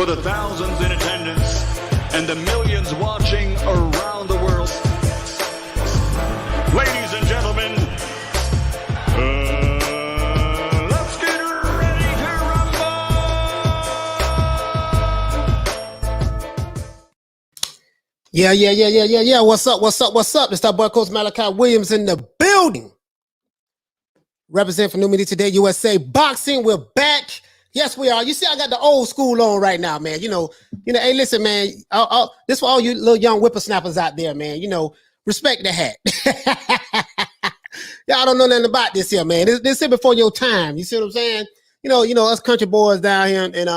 for the thousands in attendance and the millions watching around the world. Ladies and gentlemen, let's get ready to rumble! Yeah. What's up? It's that boy Coach Malachi Williams in the building. Represent for New Media Today, USA Boxing. We're back. Yes, we are. You see, I got the old school on right now, man. You know. Hey, listen, man. This for all you little young whippersnappers out there, man. You know, respect the hat. Y'all don't know nothing about this here, man. This here before your time. You see what I'm saying? You know, us country boys down here, and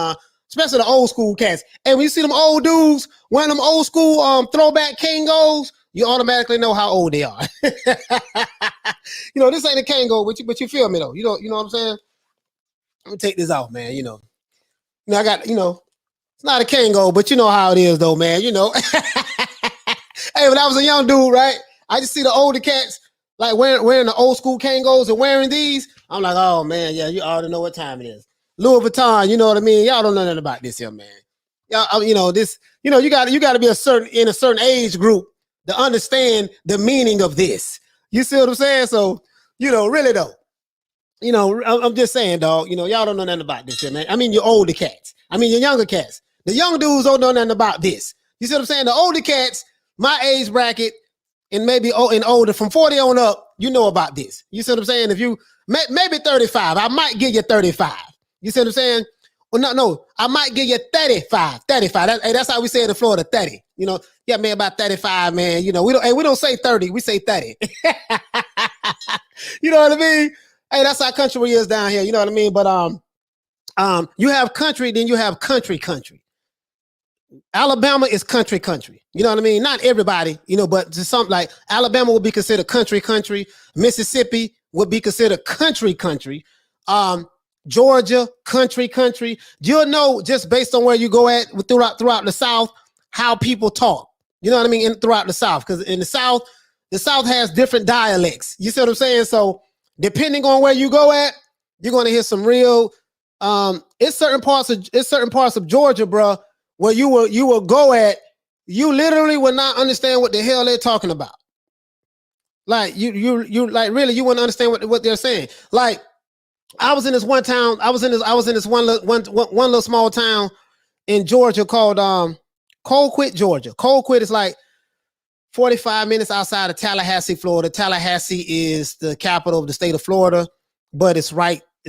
especially the old school cats. And when you see them old dudes wearing them old school throwback Kangos, you automatically know how old they are. This ain't a Kango, but you feel me though. You know what I'm saying? Let me take this off, man. I got, it's not a Kango, but you know how it is though, man. Hey, when I was a young dude, right? I just see the older cats like wearing the old school Kangos and wearing these. I'm like, oh man, yeah, you already know what time it is. Louis Vuitton, you know what I mean? Y'all don't know nothing about this here, man. Y'all, you got to be in a certain age group to understand the meaning of this. You see what I'm saying? So, really though, I'm just saying, dog, y'all don't know nothing about this here, man. I mean, your older cats. I mean, your younger cats. The young dudes don't know nothing about this. You see what I'm saying? The older cats, my age bracket, and maybe and older, from 40 on up, you know about this. You see what I'm saying? If you, maybe 35, I might give you 35. You see what I'm saying? Well, no, I might give you 35. That's how we say it in Florida, 30. Yeah, man, about 35, man. We don't say 30, we say 30. You know what I mean? Hey, that's how country is down here. You know what I mean? But you have country, then you have country. Alabama is country. You know what I mean? Not everybody, but to some, like Alabama would be considered country. Mississippi would be considered country. Georgia, country. You'll know just based on where you go at throughout the South, how people talk. You know what I mean? Throughout the South, because in the South has different dialects. You see what I'm saying? So depending on where you go at, you're going to hear some real. It's certain parts of Georgia, bro, where you will go at. You literally will not understand what the hell they're talking about. Like you like really you wouldn't understand what they're saying. Like I was in this one town. I was in this one little small town in Georgia called Colquitt, Georgia. Colquitt is like 45 minutes outside of Tallahassee, Florida. Tallahassee is the capital of the state of Florida, but it's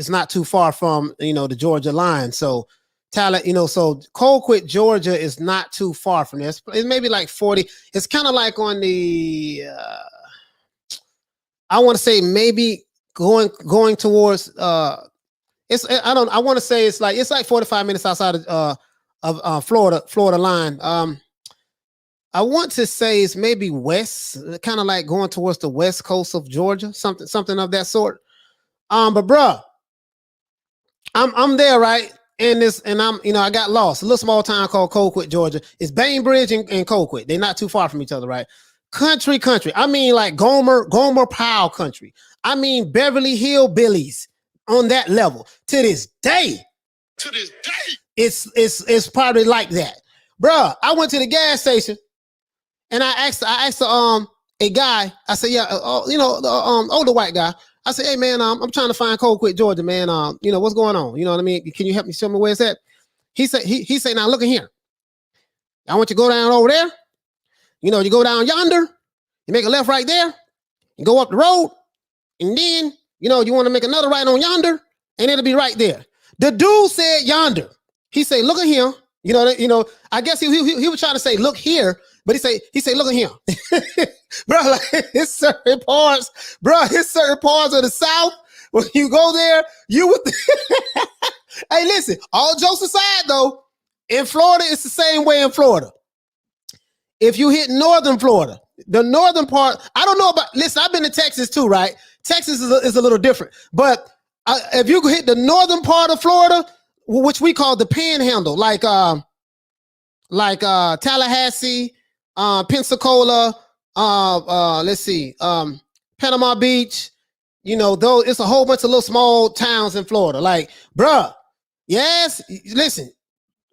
not too far from, the Georgia line. So so Colquitt, Georgia is not too far from there. It's maybe like 40. It's kind of like on the, I want to say maybe going towards, I want to say it's like 45 minutes outside of Florida line. I want to say it's maybe west, kind of like going towards the west coast of Georgia, something of that sort. But bruh, I'm there, right? And I got lost. A little small town called Colquitt, Georgia. It's Bainbridge and Colquitt. They're not too far from each other, right? Country. I mean, like Gomer Powell country. I mean, Beverly Hillbillies on that level. To this day, it's probably like that, bruh. I went to the gas station. And I asked a guy, I said, yeah, the older white guy. I said, hey man, I'm trying to find Colquitt, Georgia, man. What's going on? You know what I mean? Can you help me show me where it's at? He said, now look at here. I want you to go down over there. You go down yonder, you make a left right there, you go up the road, and then, you want to make another right on yonder, and it'll be right there. The dude said yonder. He said, look at here. I guess he was trying to say, look here. But he say, look at him, bro. Like it's certain parts of the South. When you go there, you would. Hey, listen. All jokes aside, though, in Florida, it's the same way in Florida. If you hit northern Florida, the northern part, I don't know about. Listen, I've been to Texas too, right? Texas is a little different, but if you hit the northern part of Florida, which we call the Panhandle, like Tallahassee. Pensacola, let's see, Panama Beach, though it's a whole bunch of little small towns in Florida. Like, bruh, yes, listen,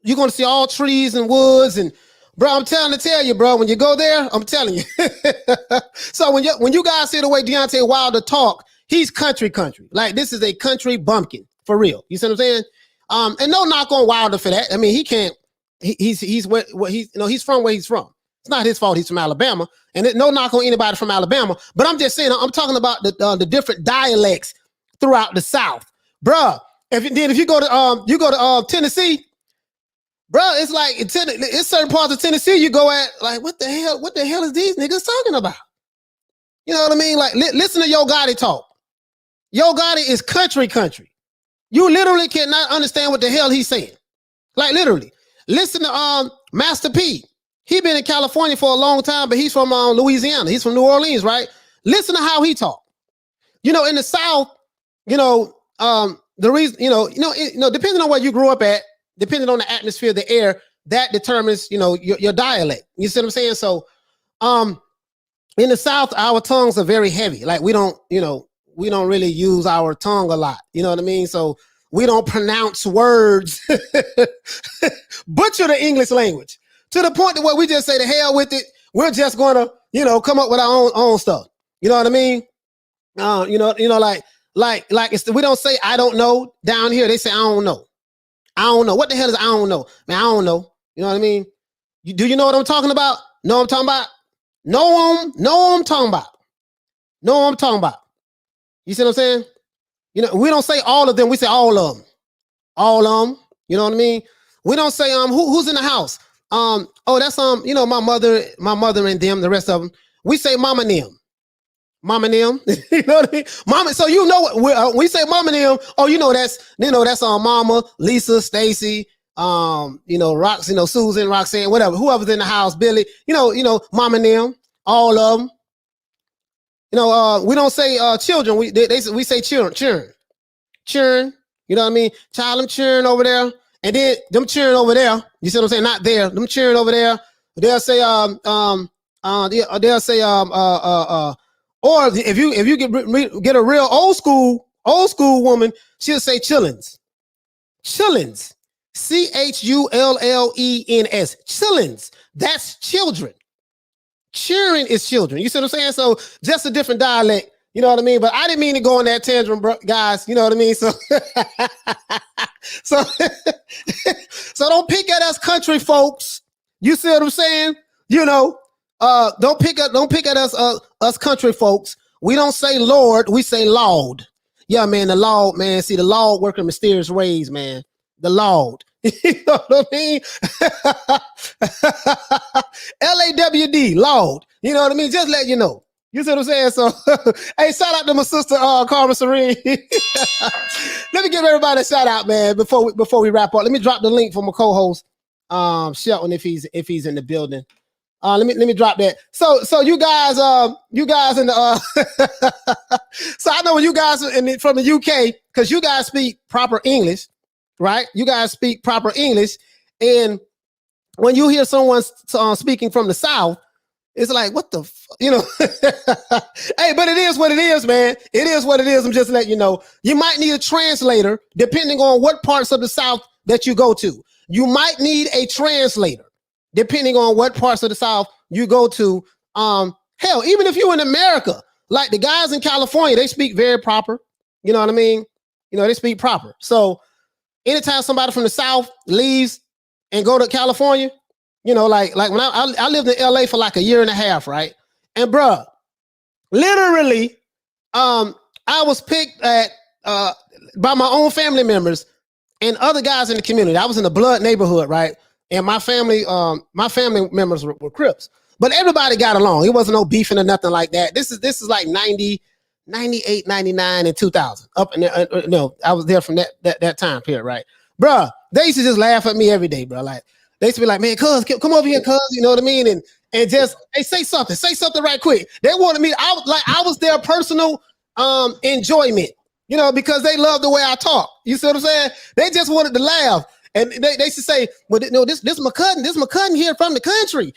You're gonna see all trees and woods and bro, I'm trying to tell you, bro, when you go there, I'm telling you. So when you guys see the way Deontay Wilder talk, he's country. Like this is a country bumpkin for real. You see what I'm saying? And no knock on Wilder for that. I mean, he can't. He's what he's he's from where he's from. It's not his fault. He's from Alabama, and no knock on anybody from Alabama. But I'm just saying, I'm talking about the different dialects throughout the South, bruh. If you go to Tennessee. Bro, it's like it's certain parts of Tennessee you go at like what the hell is these niggas talking about? You know what I mean? Like listen to Yo Gotti talk. Yo Gotti is country. You literally cannot understand what the hell he's saying. Like literally. Listen to Master P. He been in California for a long time, but he's from Louisiana. He's from New Orleans, right? Listen to how he talk. You know, in the South, the reason, depending on where you grew up at, depending on the atmosphere, the air, that determines, your dialect. You see what I'm saying? So, in the South, our tongues are very heavy. Like we don't really use our tongue a lot. You know what I mean? So we don't pronounce words, butcher the English language to the point that where we just say the hell with it. We're just going to, come up with our own stuff. You know what I mean? Like we don't say, I don't know down here. They say, I don't know. I don't know. What the hell is I don't know? Man, I don't know. You know what I mean? Do you know what I'm talking about? Know what I'm talking about? Know what I'm talking about. Know what I'm talking about. You see what I'm saying? We don't say all of them. We say all of them. All of them. You know what I mean? We don't say who's in the house. That's my mother and them, the rest of them. We say mama and them. Mama and them, you know what I mean? Mama, so when we say mama and them, that's Mama, Lisa, Stacy, Rox, Susan, Roxanne, whatever, whoever's in the house, Billy, mama and them, all of them. We don't say children. We say children. You know what I mean? Child, them children over there, and then them children over there. You see what I'm saying? Not there. Them children over there. They'll say or if you get a real old school woman, she'll say chillins. Chillins. CHULLENS. Chillins. That's children. Cheering is children. You see what I'm saying? So just a different dialect. You know what I mean? But I didn't mean to go on that tangent, guys. You know what I mean? So so don't pick at us country folks. You see what I'm saying? Don't pick at us country folks. We don't say Lord, we say Lord. Yeah, man, the Lord, man. See, the Lord work in mysterious ways, man. The Lord. You know what I mean? LAWD, Lord. You know what I mean? Just let you know. You see what I'm saying? So, hey, shout out to my sister, Carmen Serene. Let me give everybody a shout out, man, before we wrap up. Let me drop the link for my co-host, Shelton, if he's in the building. Let me drop that. So you guys in the so I know when you guys from the UK, because you guys speak proper English, right? You guys speak proper English, and when you hear someone speaking from the South, it's like, what the hey, but it is what it is, man. It is what it is. I'm just letting you know. You might need a translator depending on what parts of the South that you go to. You might need a translator depending on what parts of the South you go to. Hell, even if you're in America, like the guys in California, they speak very proper. You know what I mean? They speak proper. So anytime somebody from the South leaves and go to California, like when I lived in LA for like a year and a half, right? And bruh, literally, I was picked at by my own family members and other guys in the community. I was in a blood neighborhood, right? And my family members were Crips, but everybody got along. It wasn't no beefing or nothing like that. This is like 90, 98, 99, and 2000. Up in there, I was there from that time period, right? Bruh, they used to just laugh at me every day, bro. Like they used to be like, man, cuz, come over here, cuz, you know what I mean? And just hey, say something right quick. They wanted me. I was their personal enjoyment, because they love the way I talk. You see what I'm saying? They just wanted to laugh. And they used to say, well, no, this my cousin here from the country.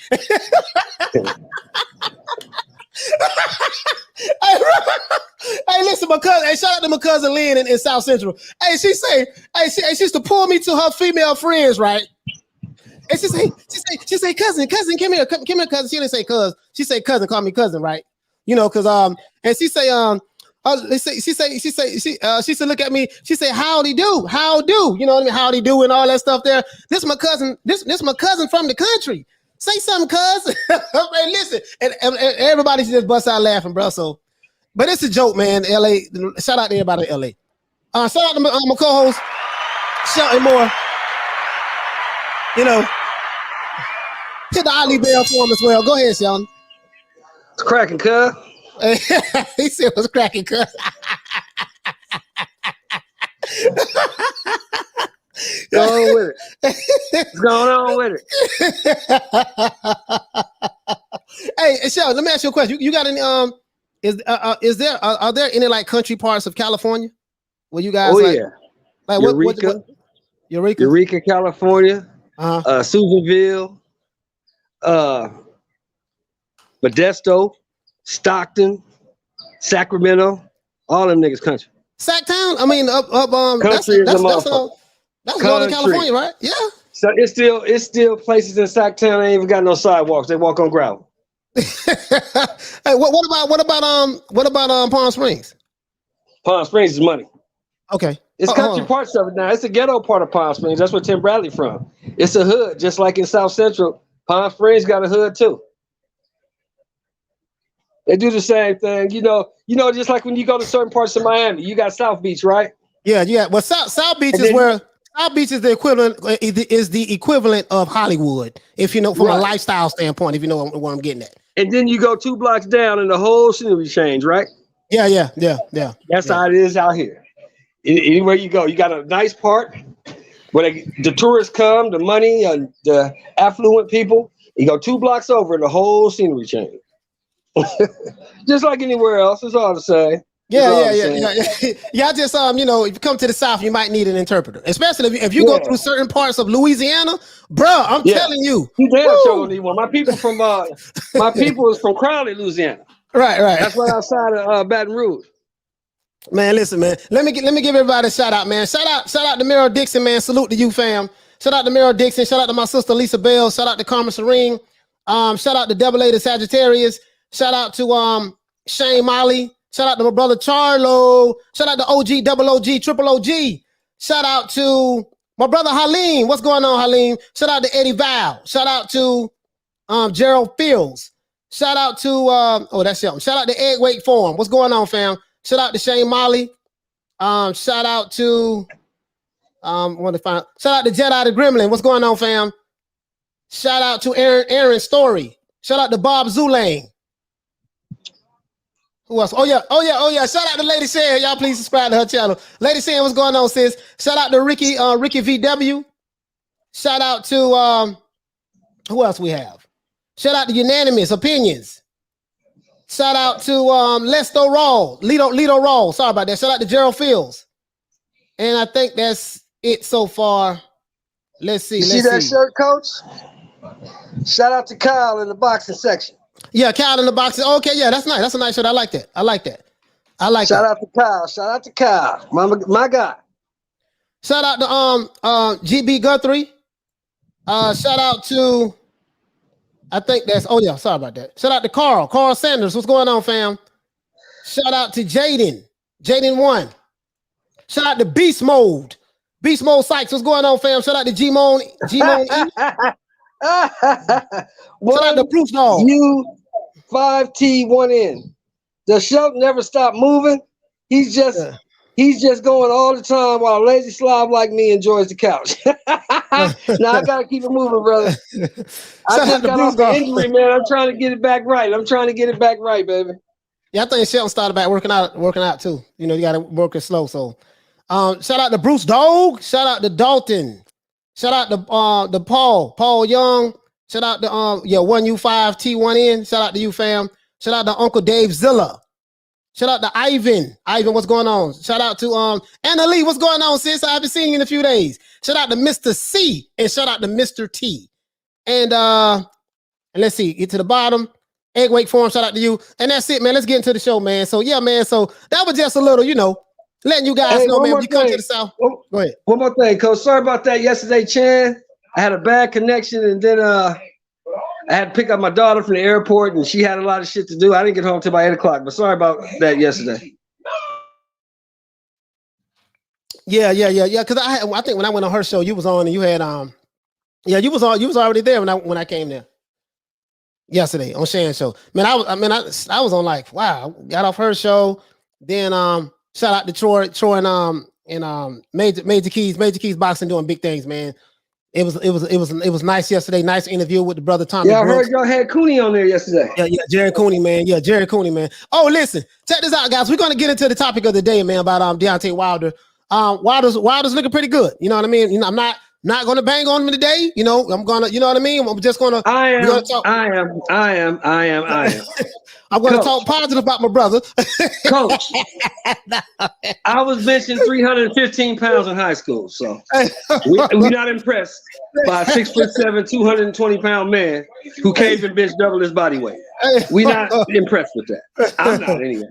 Hey, listen, my cousin. Hey, shout out to my cousin Lynn in South Central. Hey, she used to pull me to her female friends, right? And she say, cousin, come here, cousin. She didn't say cuz. She say cousin, call me cousin, right? You know, cause and she say she said, look at me. She said, howdy do, how do, you know what I mean? Howdy do and all that stuff there. This my cousin. This my cousin from the country. Say something, cuz. Hey, listen, and everybody just bust out laughing, bro. So, but it's a joke, man. LA, shout out to everybody in LA. Shout out to my co-host, Shelton Moore. You know, hit the Ali Bell for him as well. Go ahead, Shelton. It's cracking, cuz. He said it was cracking, cuz. Go on with it. What's going on with it? Hey, Shelton, let me ask you a question. You got any are there any like country parts of California where you guys like Eureka. Eureka, California. Susanville, Modesto, Stockton, Sacramento, all them niggas country. Sacktown? I mean, country that's Northern California, right? Yeah. So it's still places in Sacktown ain't even got no sidewalks. They walk on gravel. Hey, what about Palm Springs? Palm Springs is money. Okay. It's country parts of it now. It's the ghetto part of Palm Springs. That's where Tim Bradley from. It's a hood, just like in South Central. Palm Springs got a hood too. They do the same thing, you know. Just like when you go to certain parts of Miami, you got South Beach, right? Yeah. Well, South Beach is where South Beach is the equivalent of Hollywood, if you know from a lifestyle standpoint. If you know what I'm getting at. And then you go 2 blocks down, and the whole scenery change, right? Yeah. That's how it is out here. Anywhere you go, you got a nice part where the tourists come, the money, the affluent people. You go 2 blocks over, and the whole scenery change. Just like anywhere else, it's all the same. Yeah. Yeah, just if you come to the South, you might need an interpreter, especially if you go through certain parts of Louisiana, bro. I'm telling you, you damn sure don't need one. My people is from Crowley, Louisiana. Right. That's right outside of Baton Rouge. Man, listen, man. Let me give everybody a shout out, man. Shout out to Meryl Dixon, man. Salute to you, fam. Shout out to Meryl Dixon. Shout out to my sister Lisa Bell. Shout out to Carmen Serene. Shout out to Double A the Sagittarius. Shout out to Shane Molly. Shout out to my brother Charlo. Shout out to OG, Double OG, Triple OG. Shout out to my brother Halim. What's going on, Halim? Shout out to Eddie Val. Shout out to Gerald Fields. Shout out to that's Shelton. Shout out to Egg Wake Forum. What's going on, fam? Shout out to Shane Molly. Shout out to shout out to Jedi the Gremlin. What's going on, fam? Shout out to Aaron Story. Shout out to Bob Zulane. Who else? Oh yeah. Shout out to Lady Shan. Y'all please subscribe to her channel. Lady Shan, what's going on, sis? Shout out to Ricky VW. Shout out to who else we have? Shout out to Unanimous Opinions. Shout out to Lesto Raw, Lito Raw. Sorry about that. Shout out to Gerald Fields. And I think that's it so far. Let's see. See that shirt, Coach? Shout out to Kyle in the boxing section. Yeah, Kyle in the boxing. Okay, yeah, that's nice. That's a nice shirt. I like that. Shout out to Kyle. Shout out to Kyle. My guy. Shout out to GB Guthrie. Shout out to I think that's sorry about that. Shout out to Carl Sanders. What's going on, fam? Shout out to Jaden 1. Shout out to Beast Mode Sykes. What's going on, fam? Shout out to G-Mon E. Shout out to Bruce Dog. U5T1N. The show never stop moving. He's just going all the time while a lazy slob like me enjoys the couch. Now I gotta keep it moving, brother. I just got off the injury, man. I'm trying to get it back right. Baby. Yeah, I think Shelton started back working out too. You know, you gotta work it slow. So shout out to Bruce Dog. Shout out to Dalton. Shout out to Paul Young. Shout out to 1U5T1N. Shout out to you, fam. Shout out to Uncle Dave Zilla. Shout out to Ivan. What's going on? Shout out to Anna Lee. What's going on, sis? I haven't seen you in a few days. Shout out to Mr. C and shout out to Mr. T. And let's see, get to the bottom. Egg Wake Forum, shout out to you. And that's it, man. Let's get into the show, man. So yeah, man. So that was just a little, letting you guys know, man. When you come to the South. Go ahead. One more thing, Coach. Sorry about that yesterday, Chan. I had a bad connection, and then I had to pick up my daughter from the airport, and she had a lot of shit to do. I didn't get home till about 8 o'clock. But sorry about that yesterday. Yeah. Because I think when I went on her show, you was on, and you had you was already there when I came there yesterday on Shan's show. Man, I was on like, wow. Got off her show, then shout out to Troy and Major Keys Boxing doing big things, man. It was nice yesterday. Nice interview with the brother Tommy. Yeah, I Brooks. heard y'all had Cooney on there yesterday. Yeah, Jared Cooney, man. Yeah, Jared Cooney, man. Oh, listen, check this out, guys. We're gonna get into the topic of the day, man, about Deontay Wilder. Wilder's looking pretty good. You know what I mean? You know, I'm not gonna bang on him today. You know, I'm gonna, you know what I mean? I'm just gonna. I am. I'm gonna talk positive about my brother. Coach, I was benching 315 pounds in high school, so we're not impressed by a 6'7", 220-pound man who can't even bench double his body weight. We're not impressed with that. I'm not anyway.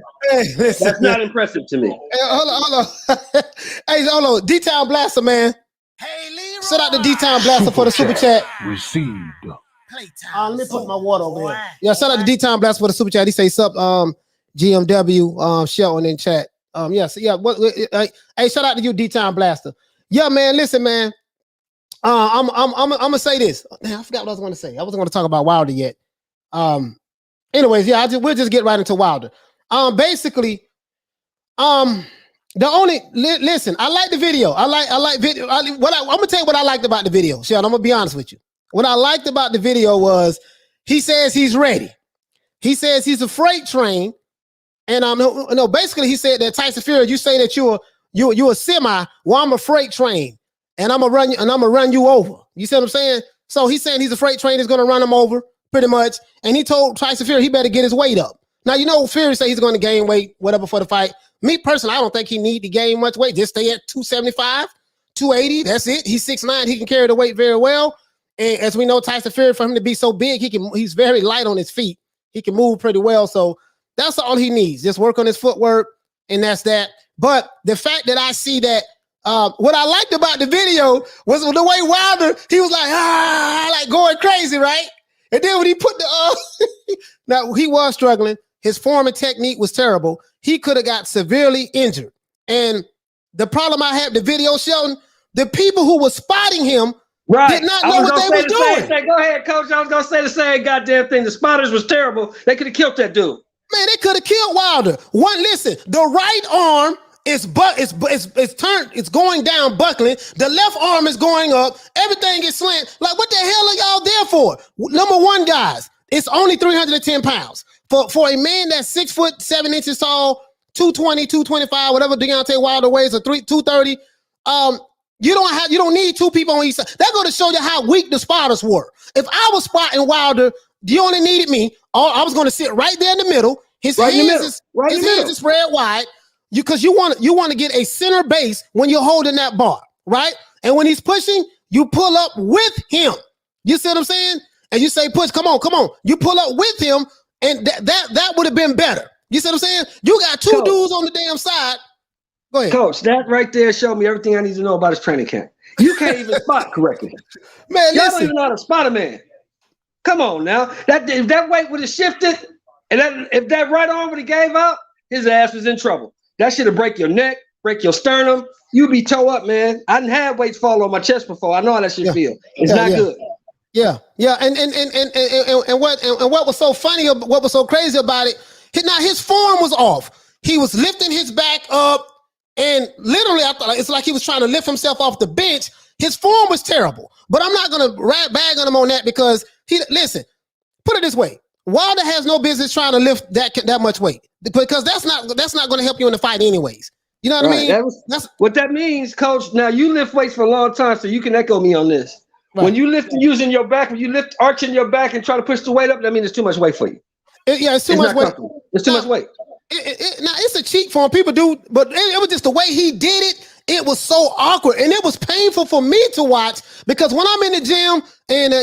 That's not impressive to me. Hey, hold on. Hey, hold on. D-Town Blaster, man. Hey, Leroy. Shout out to D-Town Blaster for the super chat. Received. Let me put my water over here. Yeah, shout out to D-Town Blaster for the super chat. He say sup, GMW, Shelton in chat. Hey, shout out to you, D-Town Blaster. Yeah, man. Listen, man. I'm gonna say this. Man, I forgot what I was going to say. I wasn't going to talk about Wilder yet. Anyways, yeah, we'll just get right into Wilder. Basically, listen, I like the video. I like video. I'm gonna tell you what I liked about the video. Sheldon, I'm gonna be honest with you. What I liked about the video was he says he's ready. He says he's a freight train, and basically he said that Tyson Fury, you say that you're a semi, well, I'm a freight train, and I'm gonna run you over. You see what I'm saying? So he's saying he's a freight train, he's gonna run him over pretty much, and he told Tyson Fury he better get his weight up. Now, you know, Fury say he's going to gain weight, whatever, for the fight. Me personally, I don't think he need to gain much weight. Just stay at 275, 280. That's it. He's 6'9". He can carry the weight very well. And as we know, Tyson Fury, for him to be so big, he's very light on his feet. He can move pretty well. So that's all he needs. Just work on his footwork, and that's that. But the fact that I see that, what I liked about the video was the way Wilder, he was like going crazy, right? And then when he put now he was struggling. His form and technique was terrible. He could have got severely injured. And the problem I had with the video, Shelton, the people who were spotting him did not know what they were doing. Go ahead, Coach. I was going to say the same goddamn thing. The spotters was terrible. They could have killed that dude. Man, they could have killed Wilder. Listen, the right arm is turned, it's going down, buckling. The left arm is going up. Everything is slant. Like, what the hell are y'all there for? Number one, guys, it's only 310 pounds. For a man that's 6'7" tall, 220, 225, whatever Deontay Wilder weighs, or 230, you don't need two people on each side. That's going to show you how weak the spotters were. If I was spotting Wilder, you only needed me. I was going to sit right there in the middle. His hands is spread wide. Because you want to get a center base when you're holding that bar, right? And when he's pushing, you pull up with him. You see what I'm saying? And you say, push, come on. You pull up with him, and that would have been better. You see what I'm saying? You got two dudes on the damn side. Go ahead. Coach, that right there showed me everything I need to know about his training camp. You can't even spot correctly. Man, y'all don't even know how to spot a man. Come on now. If that weight would have shifted, and if that right arm would have gave out, his ass was in trouble. That should have break your neck, break your sternum. You be toe up, man. I didn't have weights fall on my chest before. I know how that shit feel. It's not good. Yeah. And what was so funny, what was so crazy about it? Now his form was off. He was lifting his back up, and literally, I thought it's like he was trying to lift himself off the bench. His form was terrible. But I'm not gonna bag on him on that because listen. Put it this way. Wilder has no business trying to lift that much weight because that's not going to help you in the fight anyways. You know what I mean? That's what that means, Coach. Now you lift weights for a long time, so you can echo me on this. Right. When you lift using your back, when you lift arching your back and try to push the weight up, that means it's too much weight for you. It's too much weight. It's too much weight. Now it's a cheat form. People do, but it was just the way he did it. It was so awkward, and it was painful for me to watch because when I'm in the gym, and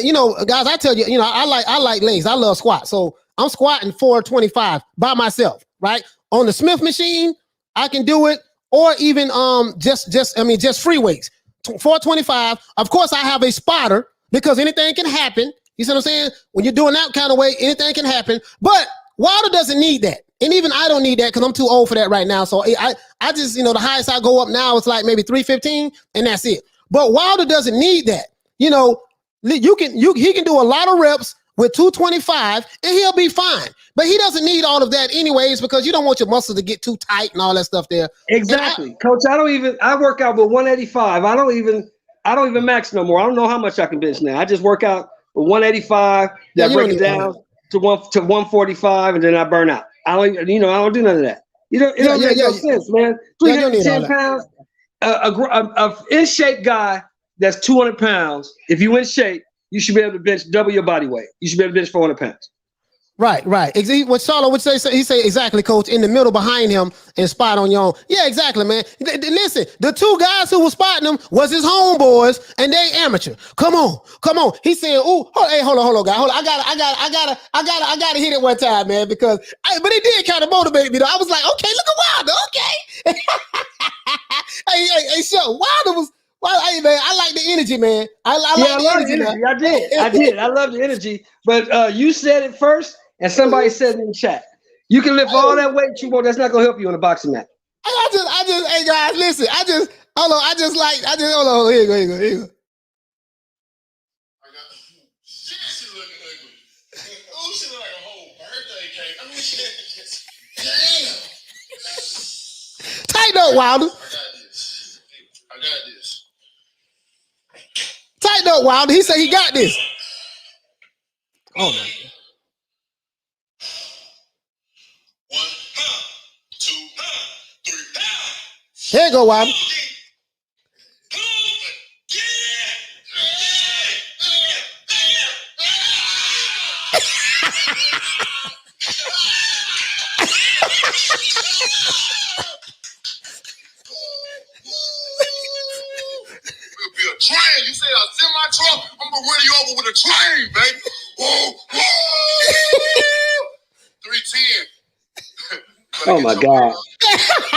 guys, I tell you, I like legs. I love squats, so I'm squatting 425 by myself, right? On the Smith machine, I can do it, or even just free weights, 425. Of course, I have a spotter because anything can happen. You see what I'm saying? When you're doing that kind of way, anything can happen. But Wilder doesn't need that. And even I don't need that because I'm too old for that right now. So I just, the highest I go up now is like maybe 315, and that's it. But Wilder doesn't need that. He can do a lot of reps with 225 and he'll be fine. But he doesn't need all of that anyways, because you don't want your muscles to get too tight and all that stuff there. Exactly. Coach, I work out with 185. I don't even max no more. I don't know how much I can bench now. I just work out with 185. Then I break it down to 145, and then I burn out. I don't do none of that. It don't make no sense, man. 310 pounds, a in shape guy that's 200 pounds. If you in shape, you should be able to bench double your body weight. You should be able to bench 400 pounds. Right. What Charlo would say, he say exactly, coach, in the middle behind him and spot on your own. Yeah, exactly, man. Listen, the two guys who were spotting him was his homeboys, and they amateur. Come on. He's saying, hold on, guy. Hold on. I gotta hit it one time, man, but it did kind of motivate me though. I was like, okay, look at Wilder, okay. hey, sure. Wilder was. Well, hey man, I like the energy, man. I love the energy. I did. I love the energy. But you said it first, and somebody said it in the chat. You can lift all that weight you want. That's not gonna help you in a boxing match. Hey guys, listen. Hold on. Here you go. I got she looking ugly. Oh, she look like a whole birthday cake. I mean, damn. Tighten up, Wilder. I got this. Tighten up, Wilder. He said he got this. Oh my God. 1, 2, 3, Here you go, Wilder. Train, you say a semi truck, I'm gonna run you over with a train, baby. Whoa. 310. Oh my God.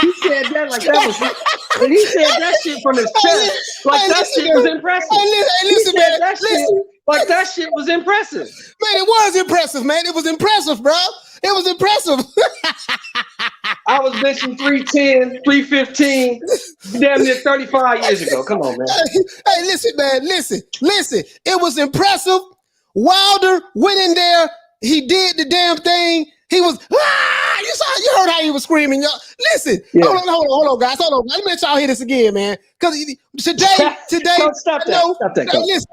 He said that like that was, and he said that shit from his chest. Like that shit was impressive. Listen, man. Like that shit was impressive. Man, it was impressive, man. It was impressive, bro. It was impressive. I was benching 310, 315, damn near 35 years ago. Come on, man. Hey, listen, man. Listen. It was impressive. Wilder went in there. He did the damn thing. He was, you heard how he was screaming. Y'all. Listen, hold on, guys. Hold on. Let me let y'all hear this again, man. Because today. Stop that. Listen,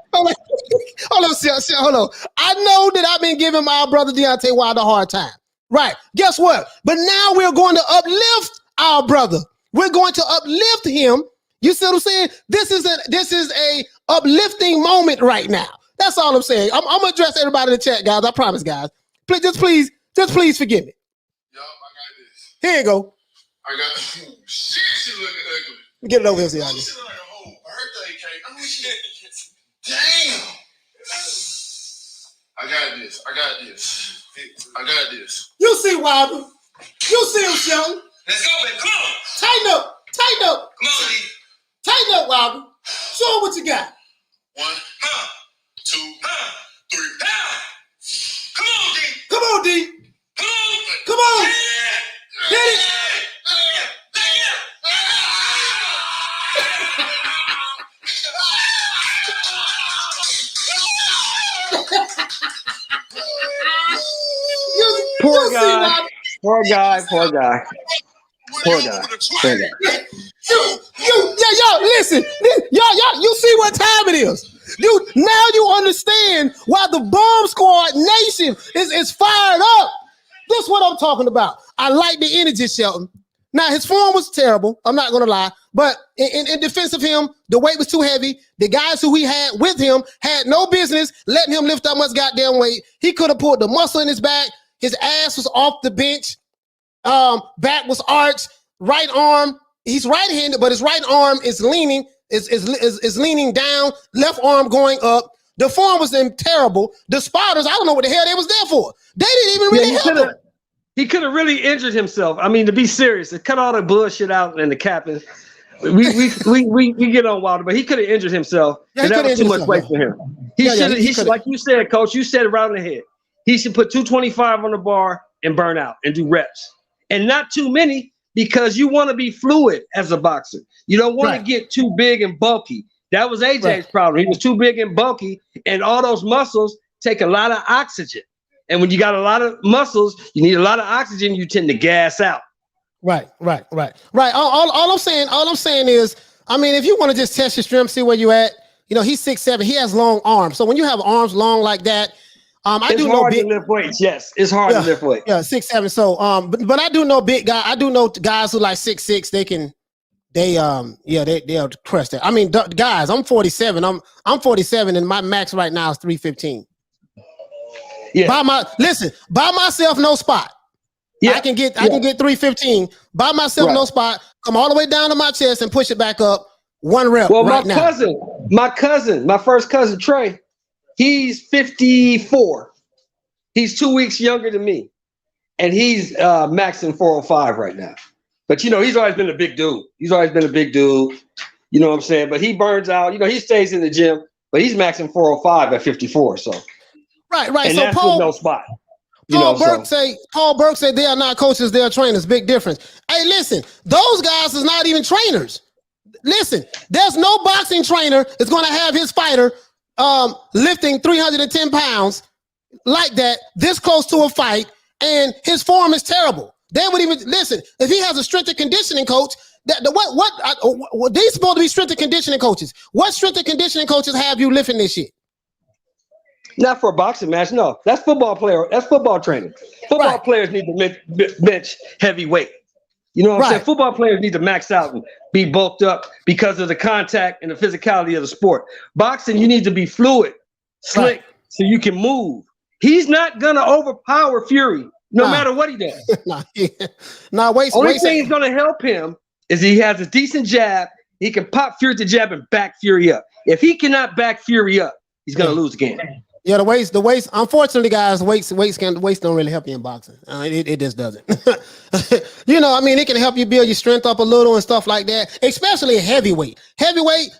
hold on. I know that I've been giving my brother Deontay Wilder a hard time. Right. Guess what? But now we're going to uplift our brother. We're going to uplift him. You see what I'm saying? This is a uplifting moment right now. That's all I'm saying. I'm gonna address everybody in the chat, guys. I promise, guys. Please forgive me. Yup, I got this. Here you go. I got shit. She looking ugly. Get it over here, see. She look like a whole birthday cake. I mean, damn. I got this. You see, Wilder. You see him, Shelton. Let's go, baby. Come on. Tighten up. Come on, D. Tighten up, Wilder. Show him what you got. 1, 2, 3, Come on, D. Come on. Hit it. Poor guy. Yo, listen. Y'all, you see what time it is. Now you understand why the Bomb Squad Nation is fired up. This is what I'm talking about. I like the energy, Shelton. Now, his form was terrible. I'm not going to lie. But in defense of him, the weight was too heavy. The guys who he had with him had no business letting him lift that much goddamn weight. He could have pulled the muscle in his back. His ass was off the bench. Back was arched. Right arm. He's right-handed, but his right arm is leaning down. Left arm going up. The form was terrible. The spotters, I don't know what the hell they was there for. They didn't even really help him. He could have really injured himself. I mean, to be serious, to cut all the bullshit out and the capping. We get on Wilder, but he could have injured himself. Yeah, that was too much weight for him. He should, like you said, Coach. You said it right on the head. He should put 225 on the bar and burn out and do reps, and not too many because you want to be fluid as a boxer. You don't want to get too big and bulky. That was AJ's problem. He was too big and bulky, and all those muscles take a lot of oxygen. And when you got a lot of muscles, you need a lot of oxygen. You tend to gas out. Right. All I'm saying is, I mean, if you want to just test your strength, see where you at. You know, he's 6'7". He has long arms. So when you have arms long like that, it's hard to lift weights. Yes, it's hard to lift weights. Yeah, 6'7". So, but I do know big guys. I do know guys who like 6'6". They'll crush that. I mean, guys, I'm 47. I'm 47, and my max right now is 315. Yeah. By myself, no spot. Yeah. I can get 315 by myself, no spot. Come all the way down to my chest and push it back up. One rep. Well, my first cousin Trey, he's 54. He's 2 weeks younger than me, and he's maxing 405 right now. But you know, he's always been a big dude. You know what I'm saying? But he burns out. You know, he stays in the gym, but he's maxing 405 at 54. So right. And so that's with no spot. Paul Burke said they are not coaches, they are trainers. Big difference. Hey, listen, those guys is not even trainers. Listen, there's no boxing trainer that's going to have his fighter lifting 310 pounds like that, this close to a fight, and his form is terrible. They would even listen if he has a strength and conditioning coach. These supposed to be strength and conditioning coaches. What strength and conditioning coaches have you lifting this shit? Not for a boxing match, no. That's football player. That's football training. Football players need to bench heavy weight. You know what I'm saying? Football players need to max out and be bulked up because of the contact and the physicality of the sport. Boxing, you need to be fluid, slick, so you can move. He's not gonna overpower Fury, no matter what he does. Only thing that's gonna help him is he has a decent jab. He can pop Fury to jab and back Fury up. If he cannot back Fury up, he's gonna lose again. Yeah, the weights. Unfortunately, guys, weights don't really help you in boxing. It just doesn't. You know, I mean, it can help you build your strength up a little and stuff like that, especially heavyweight.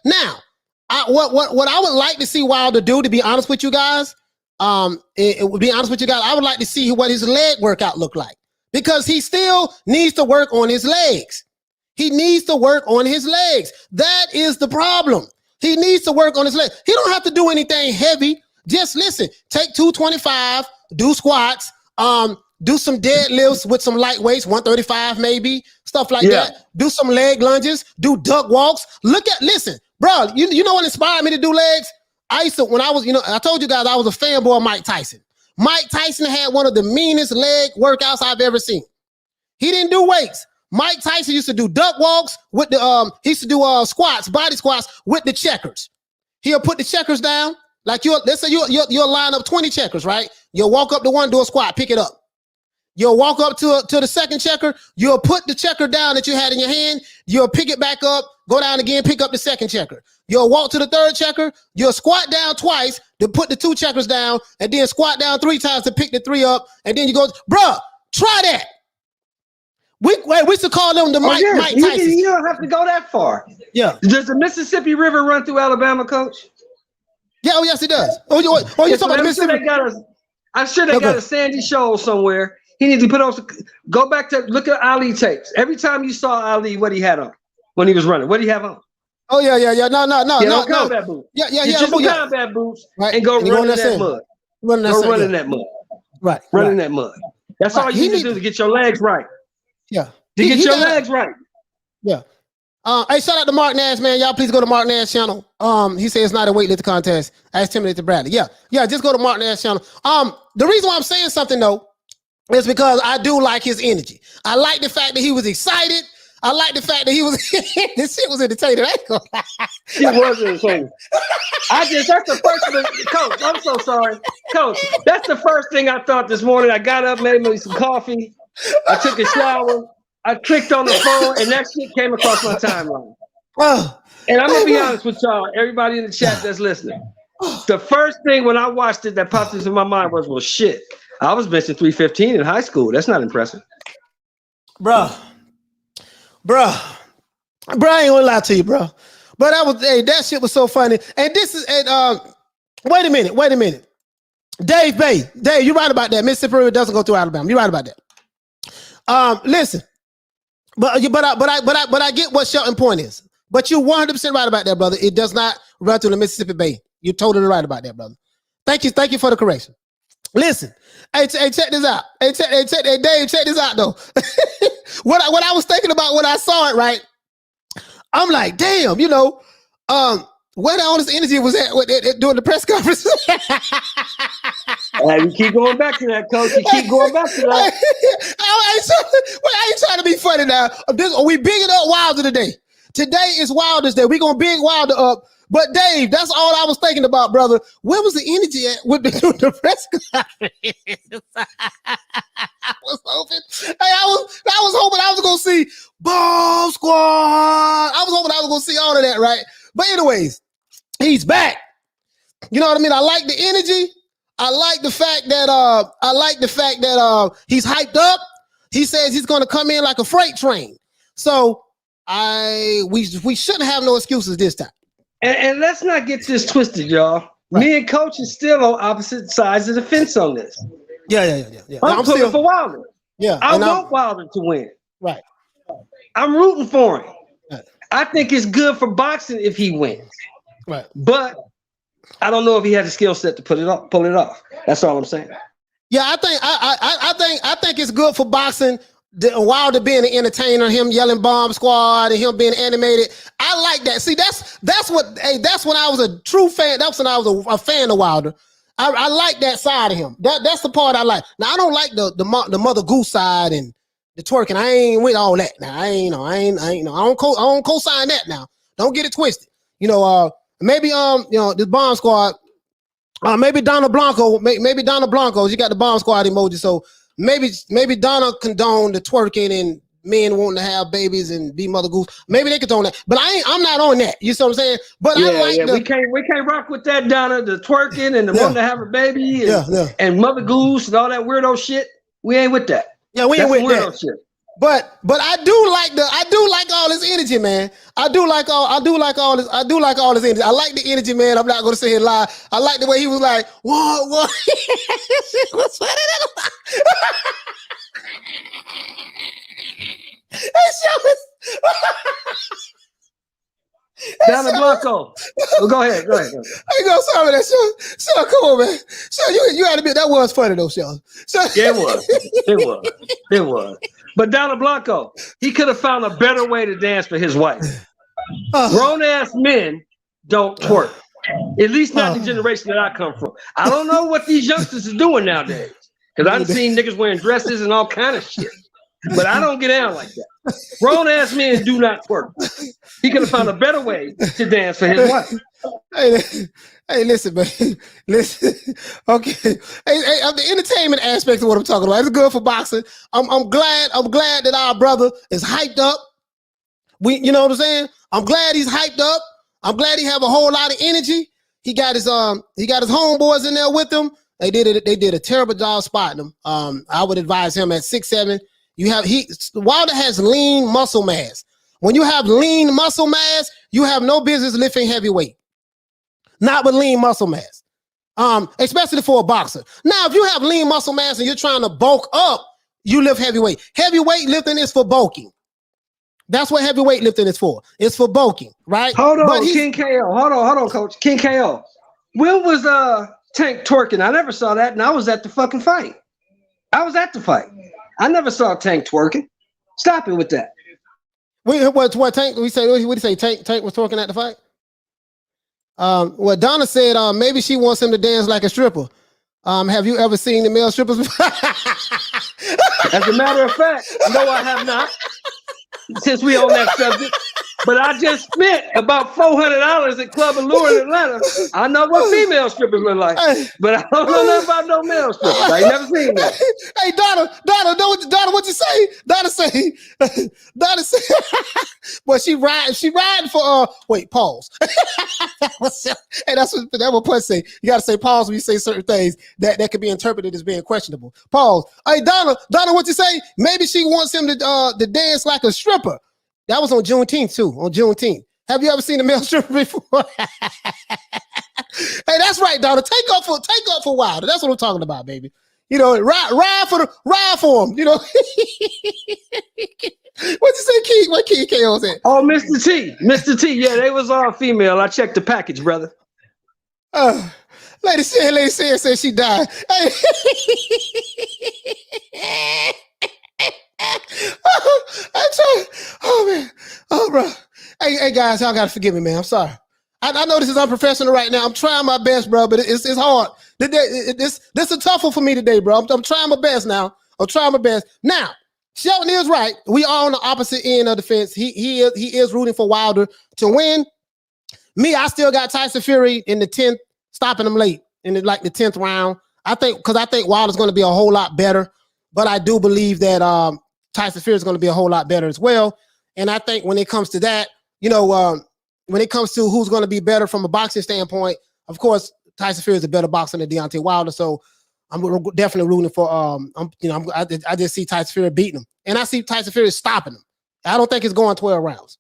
Now, what I would like to see Wilder do, to be honest with you guys, I would like to see what his leg workout look like, because he still needs to work on his legs. He needs to work on his legs. That is the problem. He needs to work on his legs. He don't have to do anything heavy. Just listen, take 225, do squats, do some deadlifts with some light weights, 135 maybe, stuff like that. Do some leg lunges, do duck walks. Listen, bro, you know what inspired me to do legs? I told you guys I was a fanboy of Mike Tyson. Mike Tyson had one of the meanest leg workouts I've ever seen. He didn't do weights. Mike Tyson used to do duck walks with he used to do squats, body squats with the checkers. He'll put the checkers down. Like let's say you'll line up 20 checkers, right? You'll walk up to one, do a squat, pick it up. You'll walk up to the second checker. You'll put the checker down that you had in your hand. You'll pick it back up, go down again, pick up the second checker. You'll walk to the third checker. You'll squat down twice to put the 2 checkers down, and then squat down 3 times to pick the 3 up. And then you go, bruh, try that. We used to call them the Mike Tyson. You don't have to go that far. Yeah. Does the Mississippi River run through Alabama, Coach? Yeah, oh yes, it does. Oh, you talking about Mississippi? I'm sure they got a Sandy Shoal somewhere. He needs to put on go back to look at Ali tapes. Every time you saw Ali, what he had on when he was running, what did he have on? Oh yeah. No. Combat boots. Yeah. Get your combat boots and go run in that mud. Run in that mud. Right. Run in that mud. That's all you need to do to get your legs right. Yeah. To get your legs right. Yeah. Hey, shout out to Mark Nash, man. Y'all please go to Mark Nash channel. He said it's not a weightlifting contest. Ask Timothy to Bradley. Yeah, just go to Mark Nash channel. The reason why I'm saying something though is because I do like his energy. I like the fact that he was excited. I like the fact that he was this shit was entertaining. I ain't gonna lie. He was entertaining. That's the first thing, Coach. I'm so sorry. Coach, that's the first thing I thought this morning. I got up, made me some coffee. I took a shower. I clicked on the phone, and that shit came across my timeline. And I'm gonna be honest with y'all, everybody in the chat that's listening. The first thing when I watched it that popped into my mind was, well, shit. I was benching 315 in high school. That's not impressive, bro. I ain't gonna lie to you, bro. But that shit was so funny. And Wait a minute. Dave Bay. Dave, you're right about that. Mississippi River doesn't go through Alabama. You're right about that. Listen, but I get what Shelton's point is. But you're 100% right about that, brother. It does not run through the Mississippi Bay. You're totally right about that, brother. Thank you for the correction. Listen, hey, check this out. Hey, Dave, check this out though. what I was thinking about when I saw it, right? I'm like, damn, where all this energy was at during the press conference. You keep going back to that, coach. You keep going back to that. I ain't trying to be funny now. We bigging up Wilder today. Today is Wilder's Day. We're going to big Wilder up. But Dave, that's all I was thinking about, brother. Where was the energy at with the press conference? I was hoping I was going to see Bomb Squad. I was hoping I was going to see all of that, right? But anyways, he's back. You know what I mean? I like the energy. I like the fact that he's hyped up. He says he's going to come in like a freight train. So we shouldn't have no excuses this time. And let's not get this twisted, y'all. Right. Me and Coach is still on opposite sides of the fence on this. Yeah. I'm pulling for Wilder. Yeah, I want Wilder to win. Right. I'm rooting for him. Right. I think it's good for boxing if he wins. Right. But I don't know if he had the skill set to pull it off. That's all I'm saying. Yeah, I think it's good for boxing. Wilder being an entertainer, him yelling Bomb Squad and him being animated. I like that. See, that's when I was a true fan. That's when I was a fan of Wilder. I like that side of him. That's the part I like. Now I don't like the Mother Goose side and the twerking. I ain't with all that. Now I don't co-sign that now. Don't get it twisted. Maybe this Bomb Squad. Maybe Donna Blanco. Maybe Donna Blanco. She got the Bomb Squad emoji. So maybe Donna condone the twerking and men wanting to have babies and be Mother Goose. Maybe they condone that, but I'm not on that. You see what I'm saying? But I like we can't rock with that, Donna. The twerking and the wanting to have a baby and Mother Goose and all that weirdo shit. We ain't with that. Yeah, we ain't That's with weirdo that. shit. But I do like all this energy, man. I do like all this energy. I like the energy, man. I'm not gonna say it lie. I like the way he was like, what? What's funny? Donna Blanco. Well, go ahead. I ain't gonna sorry that Sean, come on, man. Sean, you had to admit that was funny though, Sean. Yeah, it was. But Donna Blanco, he could have found a better way to dance for his wife. Grown ass men don't twerk. At least not the generation that I come from. I don't know what these youngsters are doing nowadays. Because I've seen niggas wearing dresses and all kind of shit. But I don't get down like that. Grown ass men do not twerk. He could have found a better way to dance for his wife. Hey, listen, man. Listen. Okay. Hey, the entertainment aspect of what I'm talking about. It's good for boxing. I'm glad that our brother is hyped up. You know what I'm saying? I'm glad he's hyped up. I'm glad he have a whole lot of energy. He got his homeboys in there with him. They did a terrible job spotting him. I would advise him at 6'7". Wilder has lean muscle mass. When you have lean muscle mass, you have no business lifting heavyweight. Not with lean muscle mass. Especially for a boxer. Now, if you have lean muscle mass and you're trying to bulk up, you lift heavyweight. Heavyweight lifting is for bulking. That's what heavyweight lifting is for. It's for bulking, right? Hold on, King KO. Hold on, Coach. King KO. When was Tank twerking? I never saw that, and I was at the fucking fight. I was at the fight. I never saw Tank twerking. Stop it with that. What Tank? What did he say? Tank was twerking at the fight. What Donna said, maybe she wants him to dance like a stripper. Have you ever seen the male strippers before? As a matter of fact, no, I have not. Since we on that subject, but I just spent about $400 at Club Allure in Atlanta. I know what female strippers look like, but I don't know nothing about no male strippers. I ain't never seen that. Hey, Donna, what you say? Donna say, well, she riding for wait, pause. Hey, that's what Punch say. You gotta say pause when you say certain things that could be interpreted as being questionable. Pause. Hey, Donna, what you say? Maybe she wants him to dance like a stripper. That was on Juneteenth too. On Juneteenth. Have you ever seen a male stripper before? Hey, that's right, Donna. Take up for Wilder. That's what I'm talking about, baby. You know, ride for him. You know. What'd you say, Key? What Key KO said? Oh, Mr. T. Yeah, they was all female. I checked the package, brother. Lady said she died. Hey. Oh man, oh bro. Hey guys, y'all gotta forgive me, man. I'm sorry. I know this is unprofessional right now. I'm trying my best, bro, but it's hard. This is a tough one for me today, bro. I'm trying my best now. I'm trying my best. Now, Sheldon is right. We are on the opposite end of the fence. He is rooting for Wilder to win. Me, I still got Tyson Fury in the 10th, stopping him late in the 10th round. I think Wilder's going to be a whole lot better, but I do believe that Tyson Fury is going to be a whole lot better as well. And I think when it comes to that, you know, when it comes to who's going to be better from a boxing standpoint, of course, Tyson Fury is a better boxer than Deontay Wilder. So I'm definitely rooting for. I just see Tyson Fury beating him, and I see Tyson Fury stopping him. I don't think it's going 12 rounds.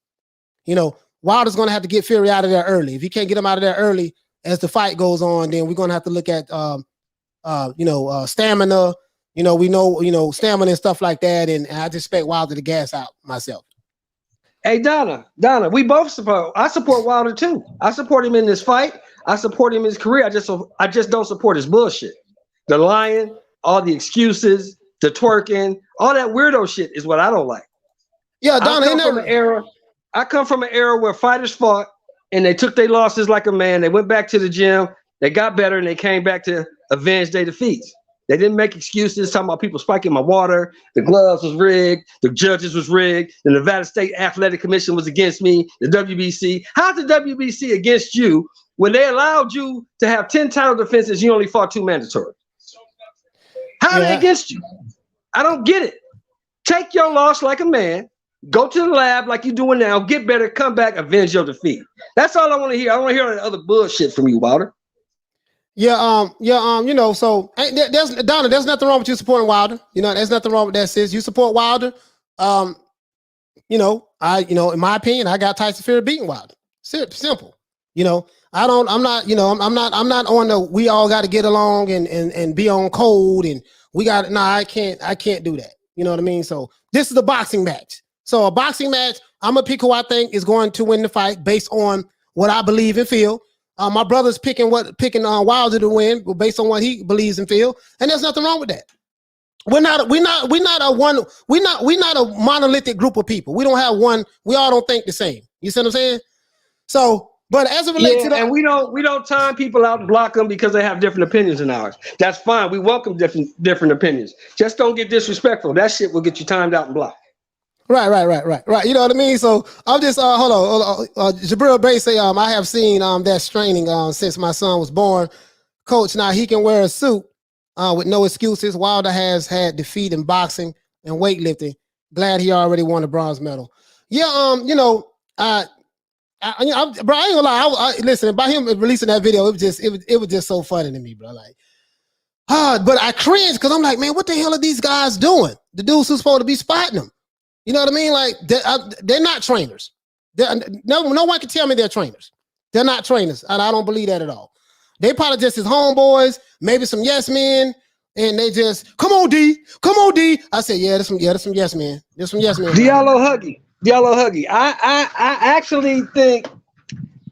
You know, Wilder's going to have to get Fury out of there early. If he can't get him out of there early as the fight goes on, then we're going to have to look at stamina. You know, we know stamina and stuff like that, and I just expect Wilder to gas out myself. Hey, Donna, we both support. I support Wilder too. I support him in this fight. I support him in his career. I just don't support his bullshit. The lying, all the excuses, the twerking, all that weirdo shit is what I don't like. Yeah, Donna, I come from an era where fighters fought and they took their losses like a man. They went back to the gym, they got better, and they came back to avenge their defeats. They didn't make excuses talking about people spiking my water. The gloves was rigged. The judges was rigged. The Nevada State Athletic Commission was against me. The WBC. How's the WBC against you when they allowed you to have 10 title defenses? You only fought 2 mandatory. How are they against you? I don't get it. Take your loss like a man. Go to the lab like you're doing now. Get better. Come back. Avenge your defeat. That's all I want to hear. I don't want to hear all that other bullshit from you, Wilder. Yeah, you know, so there's nothing wrong with you supporting Wilder. You know, there's nothing wrong with that, sis. You support Wilder. In my opinion, I got Tyson Fury beating Wilder. Simple. You know, I'm not on the we all got to get along and be on code and I can't do that. You know what I mean? So this is a boxing match. So a boxing match, I'm gonna pick who I think is going to win the fight based on what I believe and feel. My brother's picking Wilder to win based on what he believes and feel, and there's nothing wrong with that. We're not a monolithic group of people. We don't have one. We all don't think the same. You see what I'm saying? So, but as it relates to and we don't time people out and block them because they have different opinions than ours. That's fine. We welcome different opinions. Just don't get disrespectful. That shit will get you timed out and blocked. Right. You know what I mean? So I'm just hold on. Jabril Bay say I have seen that straining since my son was born. Coach, now he can wear a suit with no excuses. Wilder has had defeat in boxing and weightlifting. Glad he already won a bronze medal. Yeah, bro, I ain't gonna lie. Listen, by him releasing that video, it was just so funny to me, bro. Like, but I cringed because I'm like, man, what the hell are these guys doing? The dudes who's supposed to be spotting them. You know what I mean? Like, they're not trainers. No one can tell me they're trainers. They're not trainers, and I don't believe that at all. They probably just his homeboys, maybe some yes men, and they just come on D. I said, there's some yes men. There's some yes men. Diallo Huggy. I actually think,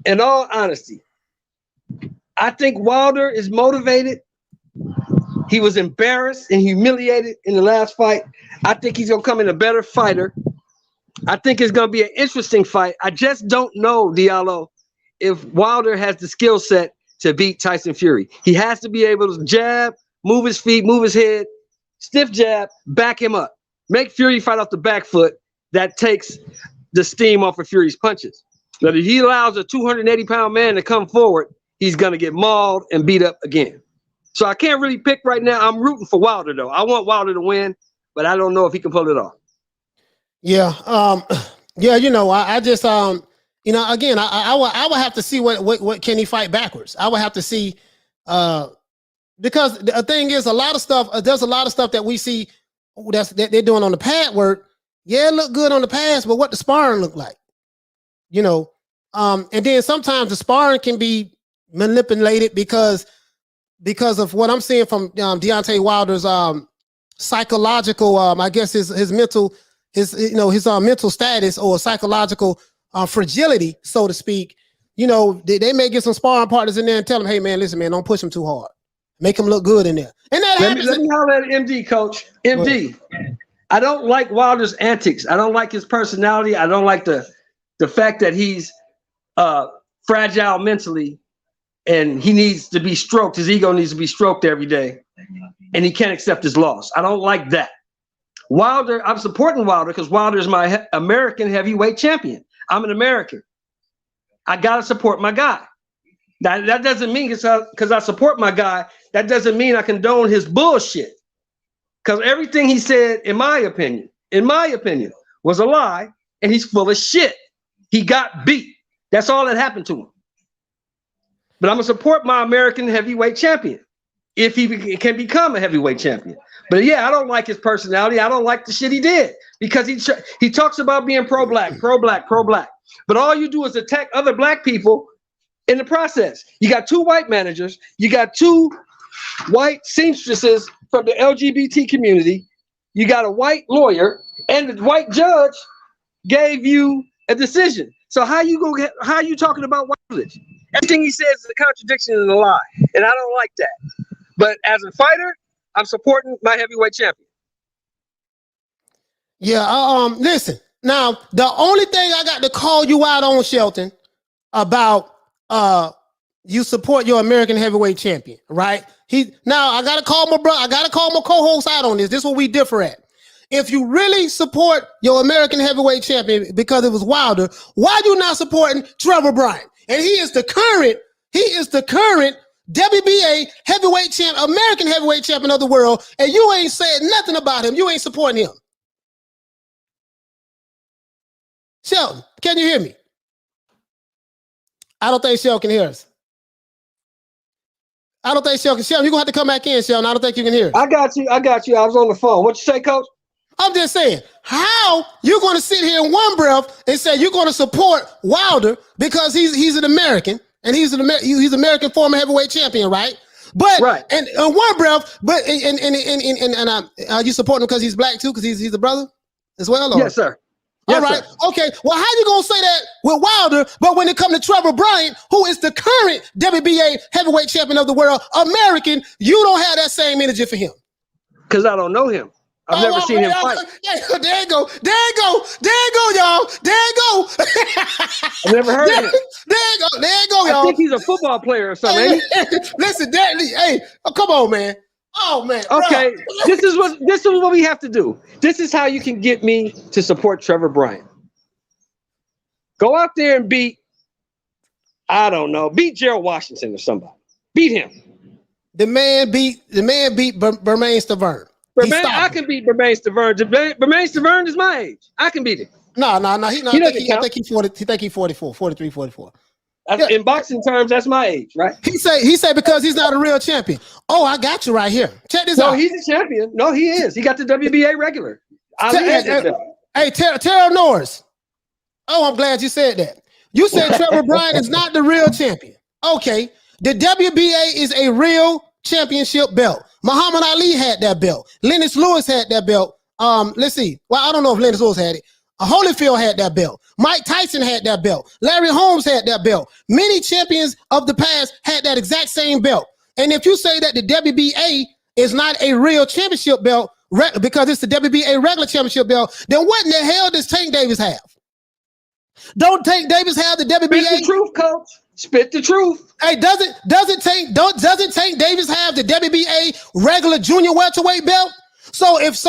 in all honesty, I think Wilder is motivated. He was embarrassed and humiliated in the last fight. I think he's going to come in a better fighter. I think it's going to be an interesting fight. I just don't know, Diallo, if Wilder has the skill set to beat Tyson Fury. He has to be able to jab, move his feet, move his head, stiff jab, back him up. Make Fury fight off the back foot. That takes the steam off of Fury's punches. But if he allows a 280-pound man to come forward, he's going to get mauled and beat up again. So I can't really pick right now. I'm rooting for Wilder, though. I want Wilder to win, but I don't know if he can pull it off. Yeah. I just, again, I would have to see what can he fight backwards. I would have to see, because the thing is, there's a lot of stuff that we see that they're doing on the pad work. Yeah, it look good on the pads, but what the sparring look like, and then sometimes the sparring can be manipulated because of what I'm seeing from Deontay Wilder's psychological, I guess his mental, his mental status or psychological fragility, so to speak. They may get some sparring partners in there and tell them, hey man, listen, man, don't push him too hard. Make him look good in there. And that happens. Let me holler at MD, coach. MD. I don't like Wilder's antics. I don't like his personality. I don't like the fact that he's fragile mentally and he needs to be stroked. His ego needs to be stroked every day. And he can't accept his loss. I don't like that. Wilder, I'm supporting Wilder because Wilder is my American heavyweight champion. I'm an American. I got to support my guy. That doesn't mean because I support my guy, that doesn't mean I condone his bullshit. Because everything he said, in my opinion, was a lie, and he's full of shit. He got beat. That's all that happened to him. But I'm going to support my American heavyweight champion if he can become a heavyweight champion. But yeah, I don't like his personality. I don't like the shit he did because he talks about being pro-black. But all you do is attack other black people in the process. You got 2 white managers. You got 2 white seamstresses from the LGBT community. You got a white lawyer, and the white judge gave you a decision. So how you talking about Wilder? Everything he says is a contradiction and a lie, and I don't like that. But as a fighter, I'm supporting my heavyweight champion. Yeah. Listen. Now, the only thing I got to call you out on, Shelton, about you support your American heavyweight champion, right? Now I gotta call my brother. I gotta call my co-host out on this. This is what we differ at. If you really support your American heavyweight champion because it was Wilder, why you not supporting Trevor Bryant? And he is the current WBA heavyweight champ, American heavyweight champion of the world, and you ain't said nothing about him. You ain't supporting him. Shelton, can you hear me? I don't think Shelton can hear us. You're going to have to come back in, Shelton. I don't think you can hear us. I got you. I was on the phone. What you say, coach? I'm just saying, how you going to sit here in one breath and say you're going to support Wilder because he's an American and he's American former heavyweight champion, right? But right. And in one breath, but you support him because he's black too, because he's a brother as well? Or? Yes, sir. Yes, all right. Sir. Okay. Well, how you gonna say that with Wilder, but when it comes to Trevor Bryant, who is the current WBA heavyweight champion of the world, American, you don't have that same energy for him? Because I don't know him. I've never seen him fight. There you go, y'all. There you go. I've never heard of him. There you go, y'all. I think he's a football player or something. Listen, come on, man. Oh man. Okay, bro. this is what we have to do. This is how you can get me to support Trevor Bryant. Go out there and beat Gerald Washington or somebody. Beat him. The man beat Bermain Stavern. I can beat Bermain Stavern. Bermain Stavern is my age. I can beat him. No. I think he's 44, 43, 44. In boxing terms, that's my age, right? He said because he's not a real champion. Oh, I got you right here. Check this out. No, he's a champion. No, he is. He got the WBA regular. Hey, Terrell Norris. Oh, I'm glad you said that. You said Trevor Bryant is not the real champion. Okay. The WBA is a real championship belt. Muhammad Ali had that belt. Lennox Lewis had that belt. Let's see. Well, I don't know if Lennox Lewis had it. Holyfield had that belt. Mike Tyson had that belt. Larry Holmes had that belt. Many champions of the past had that exact same belt. And if you say that the WBA is not a real championship belt because it's the WBA regular championship belt, then what in the hell does Tank Davis have? Don't Tank Davis have the WBA? Spit the truth, coach. Spit the truth. Hey, doesn't Tank Davis have the WBA regular junior welterweight belt? So if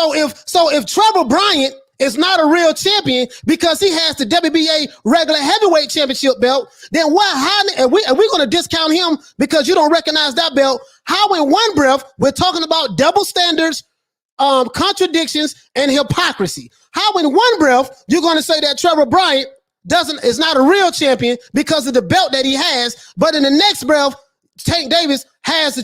Trevor Bryant is not a real champion because he has the WBA regular heavyweight championship belt, then we're going to discount him because you don't recognize that belt. How in one breath we're talking about double standards, contradictions, and hypocrisy? How in one breath you're going to say that Trevor Bryant is not a real champion because of the belt that he has, but in the next breath, Tank Davis has a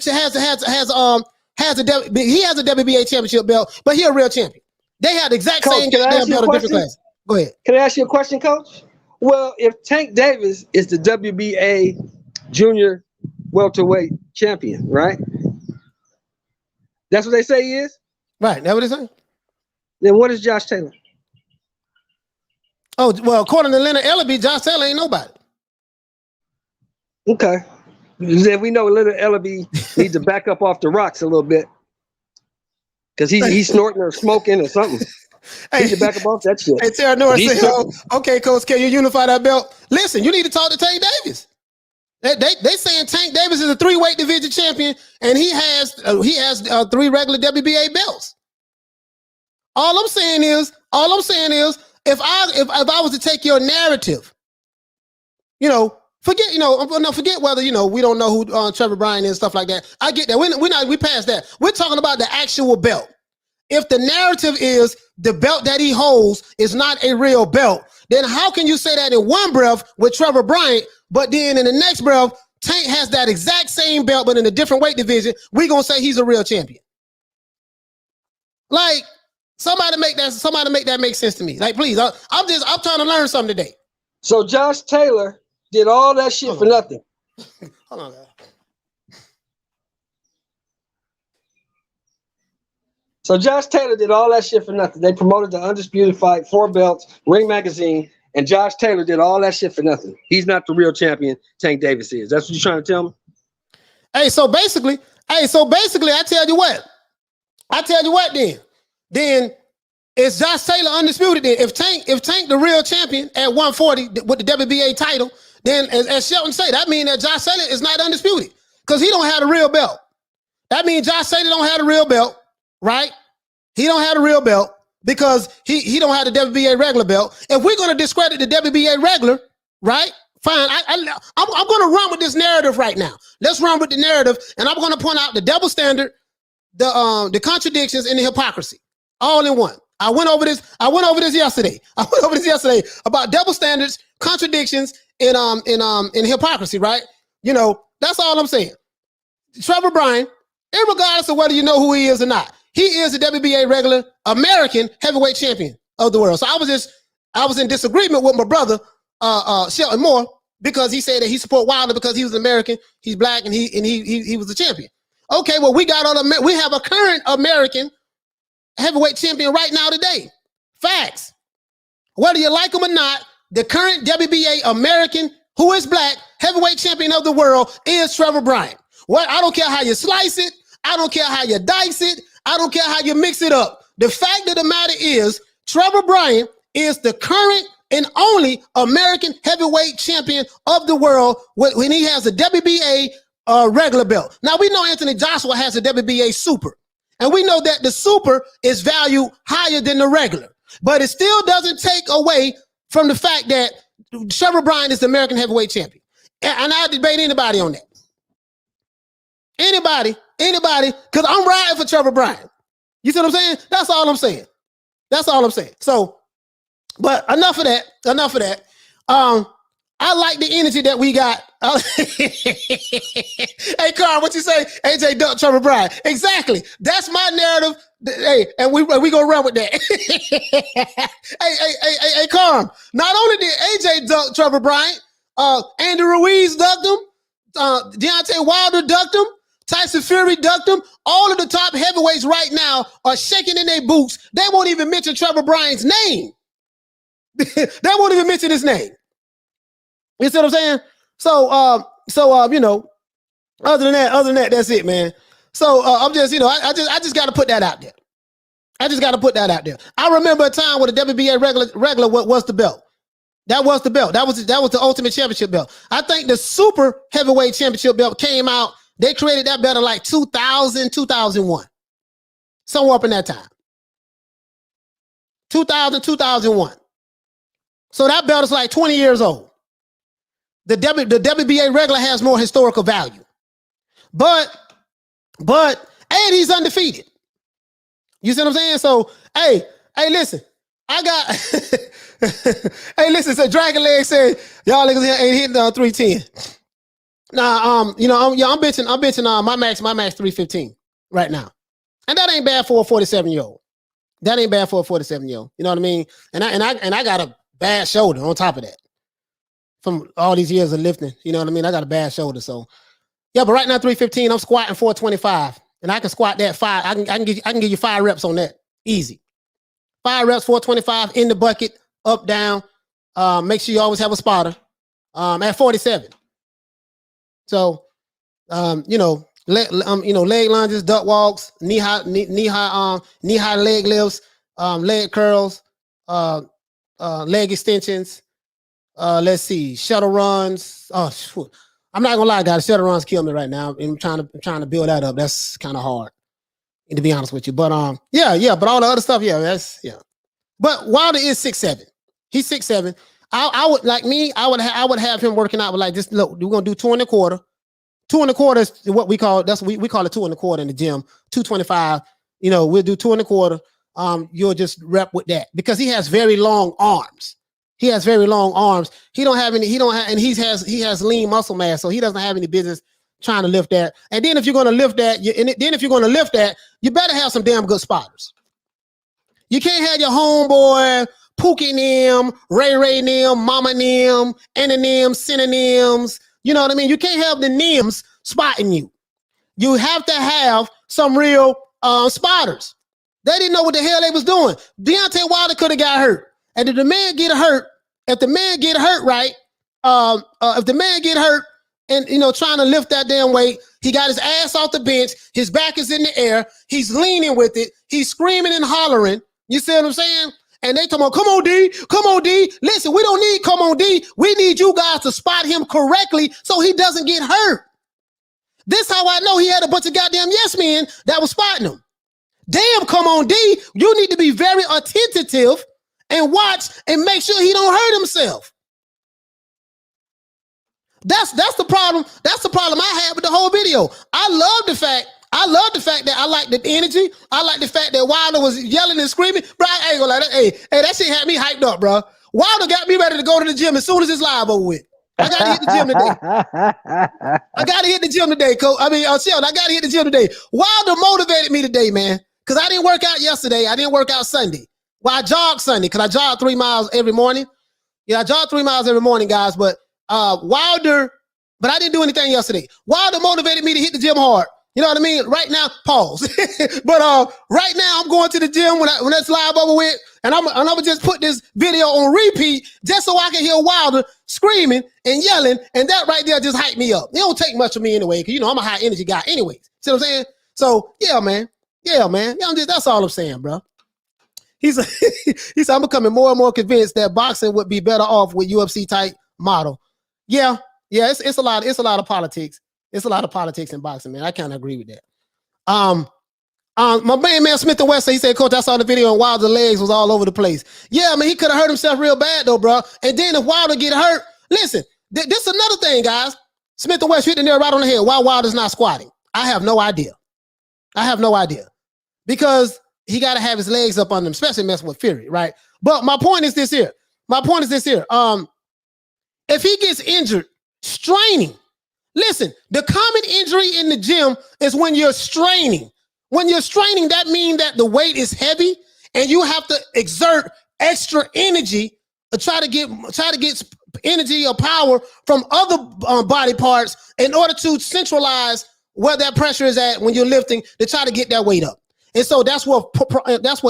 WBA championship belt, but he's a real champion. They had the exact Coach, same belt in different classes. Go ahead. Can I ask you a question, Coach? Well, if Tank Davis is the WBA junior welterweight champion, right? That's what they say he is? Right. That's what they say. Then what is Josh Taylor? Oh, well, according to Leonard Ellaby, Josh Taylor ain't nobody. Okay. Then we know Leonard Ellaby needs to back up off the rocks a little bit. Because he's snorting or smoking or something. He need to back up off that shit. Hey, Terry Norris He's say, okay, Coach, can you unify that belt? Listen, you need to talk to Tank Davis. They saying Tank Davis is a 3-weight division champion, and he has 3 regular WBA belts. All I'm saying is, if I was to take your narrative, forget whether we don't know who Trevor Bryan is and stuff like that. I get that. We passed that. We're talking about the actual belt. If the narrative is the belt that he holds is not a real belt, then how can you say that in one breath with Trevor Bryant, but then in the next breath, Tank has that exact same belt, but in a different weight division, we're going to say he's a real champion. Like, somebody make that make sense to me. Like, please, I'm trying to learn something today. So Josh Taylor did all that shit for nothing. Hold on, guys. So Josh Taylor did all that shit for nothing. They promoted the Undisputed Fight, 4 belts, Ring Magazine, and Josh Taylor did all that shit for nothing. He's not the real champion. Tank Davis is. That's what you're trying to tell me? Hey, so basically, I tell you what. Then it's Josh Taylor undisputed. Then if Tank the real champion at 140 with the WBA title, then as Shelton say, that means that Josh Taylor is not undisputed because he don't have the real belt. That means Josh Taylor don't have the real belt. Right? He don't have the real belt because he don't have the WBA regular belt. If we're going to discredit the WBA regular, right? Fine. I'm going to run with this narrative right now. Let's run with the narrative, and I'm going to point out the double standard, the contradictions, and the hypocrisy, all in one. I went over this yesterday. About double standards, contradictions, and hypocrisy. Right? That's all I'm saying. Trevor Bryan, irregardless of whether you know who he is or not, he is the WBA regular American heavyweight champion of the world. So I was in disagreement with my brother, Shelton Moore, because he said that he support Wilder because he was American, he's black, and he was the champion. Okay, well we have a current American heavyweight champion right now today. Facts. Whether you like him or not, the current WBA American who is black heavyweight champion of the world is Trevor Bryan. What? I don't care how you slice it. I don't care how you dice it. I don't care how you mix it up. The fact of the matter is, Trevor Bryan is the current and only American heavyweight champion of the world when he has a WBA regular belt. Now, we know Anthony Joshua has a WBA super, and we know that the super is valued higher than the regular, but it still doesn't take away from the fact that Trevor Bryan is the American heavyweight champion. And I'll debate anybody on that. Anybody, because I'm riding for Trevor Bryan. You see what I'm saying? That's all I'm saying. So, but enough of that. I like the energy that we got. Hey, Carl, what you say? AJ ducked Trevor Bryan. Exactly. That's my narrative. Hey, and we gonna run with that. Hey, Carl. Not only did AJ duck Trevor Bryan, Andy Ruiz ducked him. Deontay Wilder ducked him. Tyson Fury ducked him. All of the top heavyweights right now are shaking in their boots. They won't even mention Trevor Bryan's name. They won't even mention his name. You see what I'm saying? So other than that, that's it, man. So I'm just, I just got to put that out there. I remember a time where the WBA regular was the belt. That was the belt. That was the Ultimate Championship belt. I think the Super Heavyweight Championship belt came out. They created that belt in like 2000, 2001. Somewhere up in that time. 2000, 2001. So that belt is like 20 years old. The WBA regular has more historical value. But and he's undefeated. You see what I'm saying? So, hey, listen. I got so Dragon Leg said, y'all niggas ain't hitting 310. Nah, I'm benching my max 315 right now. And that ain't bad for a 47-year-old. You know what I mean? And I got a bad shoulder on top of that. From all these years of lifting, you know what I mean? I got a bad shoulder, so Yeah, but right now 315, I'm squatting 425, and I can squat that 5. I can give you 5 reps on that, easy. 5 reps, 425 in the bucket, up, down. Make sure you always have a spotter. At 47. So, leg lunges, duck walks, knee high leg lifts, leg curls, leg extensions. Let's see, shuttle runs. Oh, I'm not gonna lie, guys. Shuttle runs kill me right now. I'm trying to build that up. That's kind of hard, to be honest with you. But but all the other stuff, yeah. But Wilder is 6'7". He's 6'7". I would I would have him working out with like this. Look, we're gonna do 2 1/4. 2 1/4 is what we call we call it 2 1/4 in the gym. 225. We'll do 2 1/4. You'll just rep with that because he has very long arms. He has very long arms. He has lean muscle mass, so he doesn't have any business trying to lift that. And then if you're gonna lift that, you better have some damn good spotters. You can't have your homeboy Pookie them, Ray them, Mama them, antonyms, synonyms. You know what I mean? You can't have the names spotting you. You have to have some real spotters. They didn't know what the hell they was doing. Deontay Wilder could have got hurt. And if the man get hurt, if the man get hurt and trying to lift that damn weight, he got his ass off the bench, his back is in the air, he's leaning with it, he's screaming and hollering. You see what I'm saying? And they talking about, come on, D. Listen, we don't need come on, D. We need you guys to spot him correctly so he doesn't get hurt. This how I know he had a bunch of goddamn yes men that was spotting him. Damn, come on, D. You need to be very attentive and watch and make sure he don't hurt himself. That's the problem. That's the problem I had with the whole video. I love the fact that I like the energy. I like the fact that Wilder was yelling and screaming. Bro, I ain't gonna lie. Hey, that shit had me hyped up, bro. Wilder got me ready to go to the gym as soon as it's live over with. I gotta hit the gym today. Coach. Sheldon, I gotta hit the gym today. Wilder motivated me today, man. Because I didn't work out yesterday. I didn't work out Sunday. Well, I jogged Sunday because I jog 3 miles every morning. Yeah, I jog 3 miles every morning, guys. But Wilder, but I didn't do anything yesterday. Wilder motivated me to hit the gym hard. You know what I mean? Right now, pause. But right now, I'm going to the gym when that's live over with, and I'm gonna just put this video on repeat just so I can hear Wilder screaming and yelling, and that right there just hype me up. It don't take much of me anyway, because I'm a high energy guy anyways. See what I'm saying? So yeah, man. That's all I'm saying, bro. He said, I'm becoming more and more convinced that boxing would be better off with UFC type model. Yeah, it's a lot of politics. It's a lot of politics in boxing, man. I kind of agree with that. My man Smith and West, he said, Coach, I saw the video and Wilder's legs was all over the place. Yeah, man, he could have hurt himself real bad though, bro. And then if Wilder get hurt, listen, this is another thing, guys. Smith and West hit the nail right on the head. Why Wilder's not squatting? I have no idea. Because he got to have his legs up on him, especially messing with Fury, right? But my point is this here. If he gets injured, straining. Listen, the common injury in the gym is when you're straining. When you're straining, that means that the weight is heavy and you have to exert extra energy to try to get energy or power from other body parts in order to centralize where that pressure is at when you're lifting to try to get that weight up. And so that's where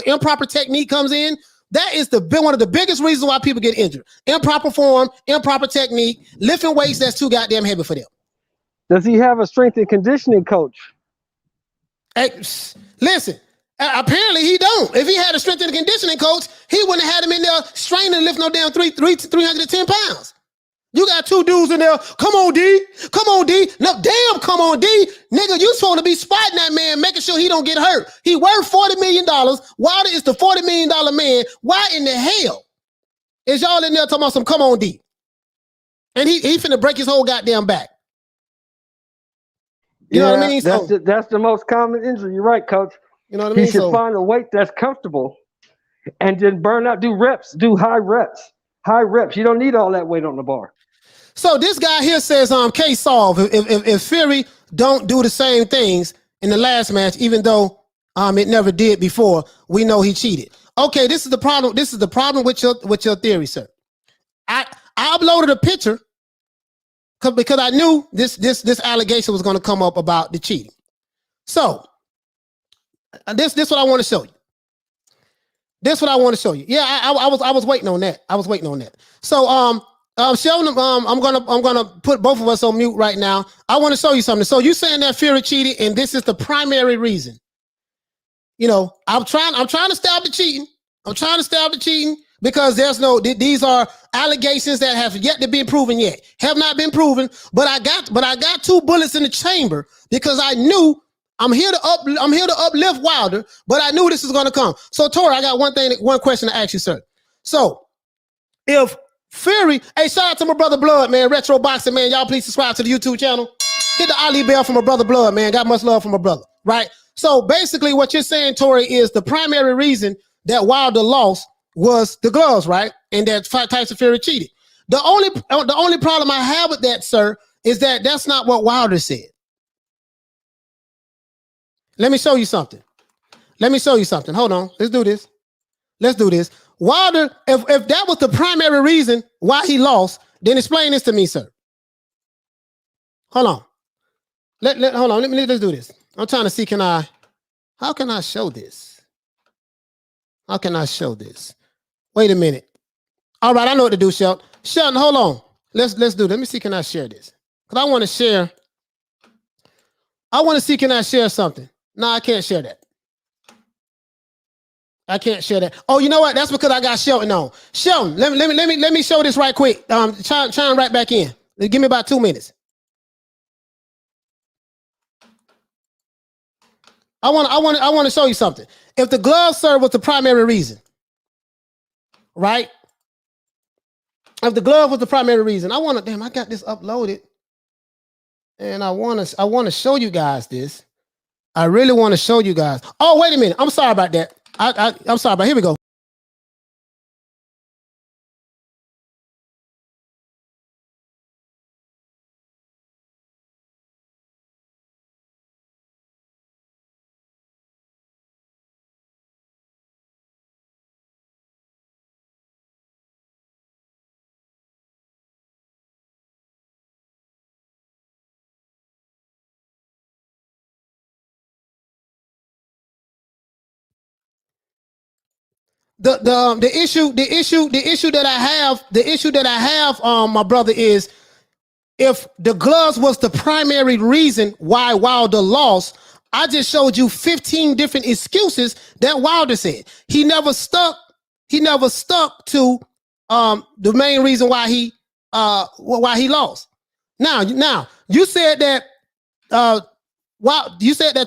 improper technique comes in. That is one of the biggest reasons why people get injured. Improper form, improper technique, lifting weights that's too goddamn heavy for them. Does he have a strength and conditioning coach? Hey, listen, apparently he don't. If he had a strength and conditioning coach, he wouldn't have had him in there straining and lifting no damn 310 pounds. You got 2 dudes in there. Come on, D. No, damn, come on, D. Nigga, you supposed to be spotting that man, making sure he don't get hurt. He worth $40 million. Wilder is the $40 million man. Why in the hell is y'all in there talking about some come on, D? And he finna break his whole goddamn back. You know what I mean? That's the most common injury. You're right, Coach. You know what I mean? He should find a weight that's comfortable and then burn out, do high reps. You don't need all that weight on the bar. So this guy here says, case solved. If Fury don't do the same things in the last match, even though it never did before, we know he cheated. Okay, this is the problem. This is the problem with your theory, sir. I uploaded a picture because I knew this allegation was going to come up about the cheating. So this what I want to show you. This what I want to show you. Yeah, I was waiting on that. I was waiting on that. So Sheldon, I'm gonna put both of us on mute right now. I want to show you something. So you saying that Fury cheated, and this is the primary reason. You know, I'm trying to stop the cheating. I'm trying to stop the cheating because these are allegations that have yet to be proven yet. Have not been proven, but I got 2 bullets in the chamber because I knew I'm here to uplift Wilder, but I knew this was going to come. So Tori, I got one question to ask you, sir. So if Fury, hey, shout out to my brother Blood, man, Retro Boxing, man. Y'all please subscribe to the YouTube channel. Hit the Ali bell for my brother Blood, man. Got much love for my brother, right? So basically what you're saying, Tori, is the primary reason that Wilder lost was the gloves, right? And that Tyson Fury cheated. The only problem I have with that, sir, is that that's not what Wilder said. Let me show you something. Hold on. Let's do this. Wilder, if that was the primary reason why he lost, then explain this to me, sir. Hold on. Hold on. Let's do this. I'm trying to see, how can I show this? How can I show this? Wait a minute. All right, I know what to do, Sheldon. Sheldon, hold on. Let's do it. Let me see, can I share this? Because I want to see, can I share something? No, I can't share that. I can't share that. Oh, you know what? That's because I got Sheldon on. Sheldon, let me show this right quick. Chime right back in. Give me about 2 minutes. I want to show you something. If the glove, sir, was the primary reason, right? If the glove was the primary reason, I got this uploaded, and I want to show you guys this. I really want to show you guys. Oh, wait a minute. I'm sorry about that. I'm sorry about. Here we go. The issue that I have, my brother, is if the gloves was the primary reason why Wilder lost, I just showed you 15 different excuses that Wilder said. He never stuck to the main reason why he lost. Now you said that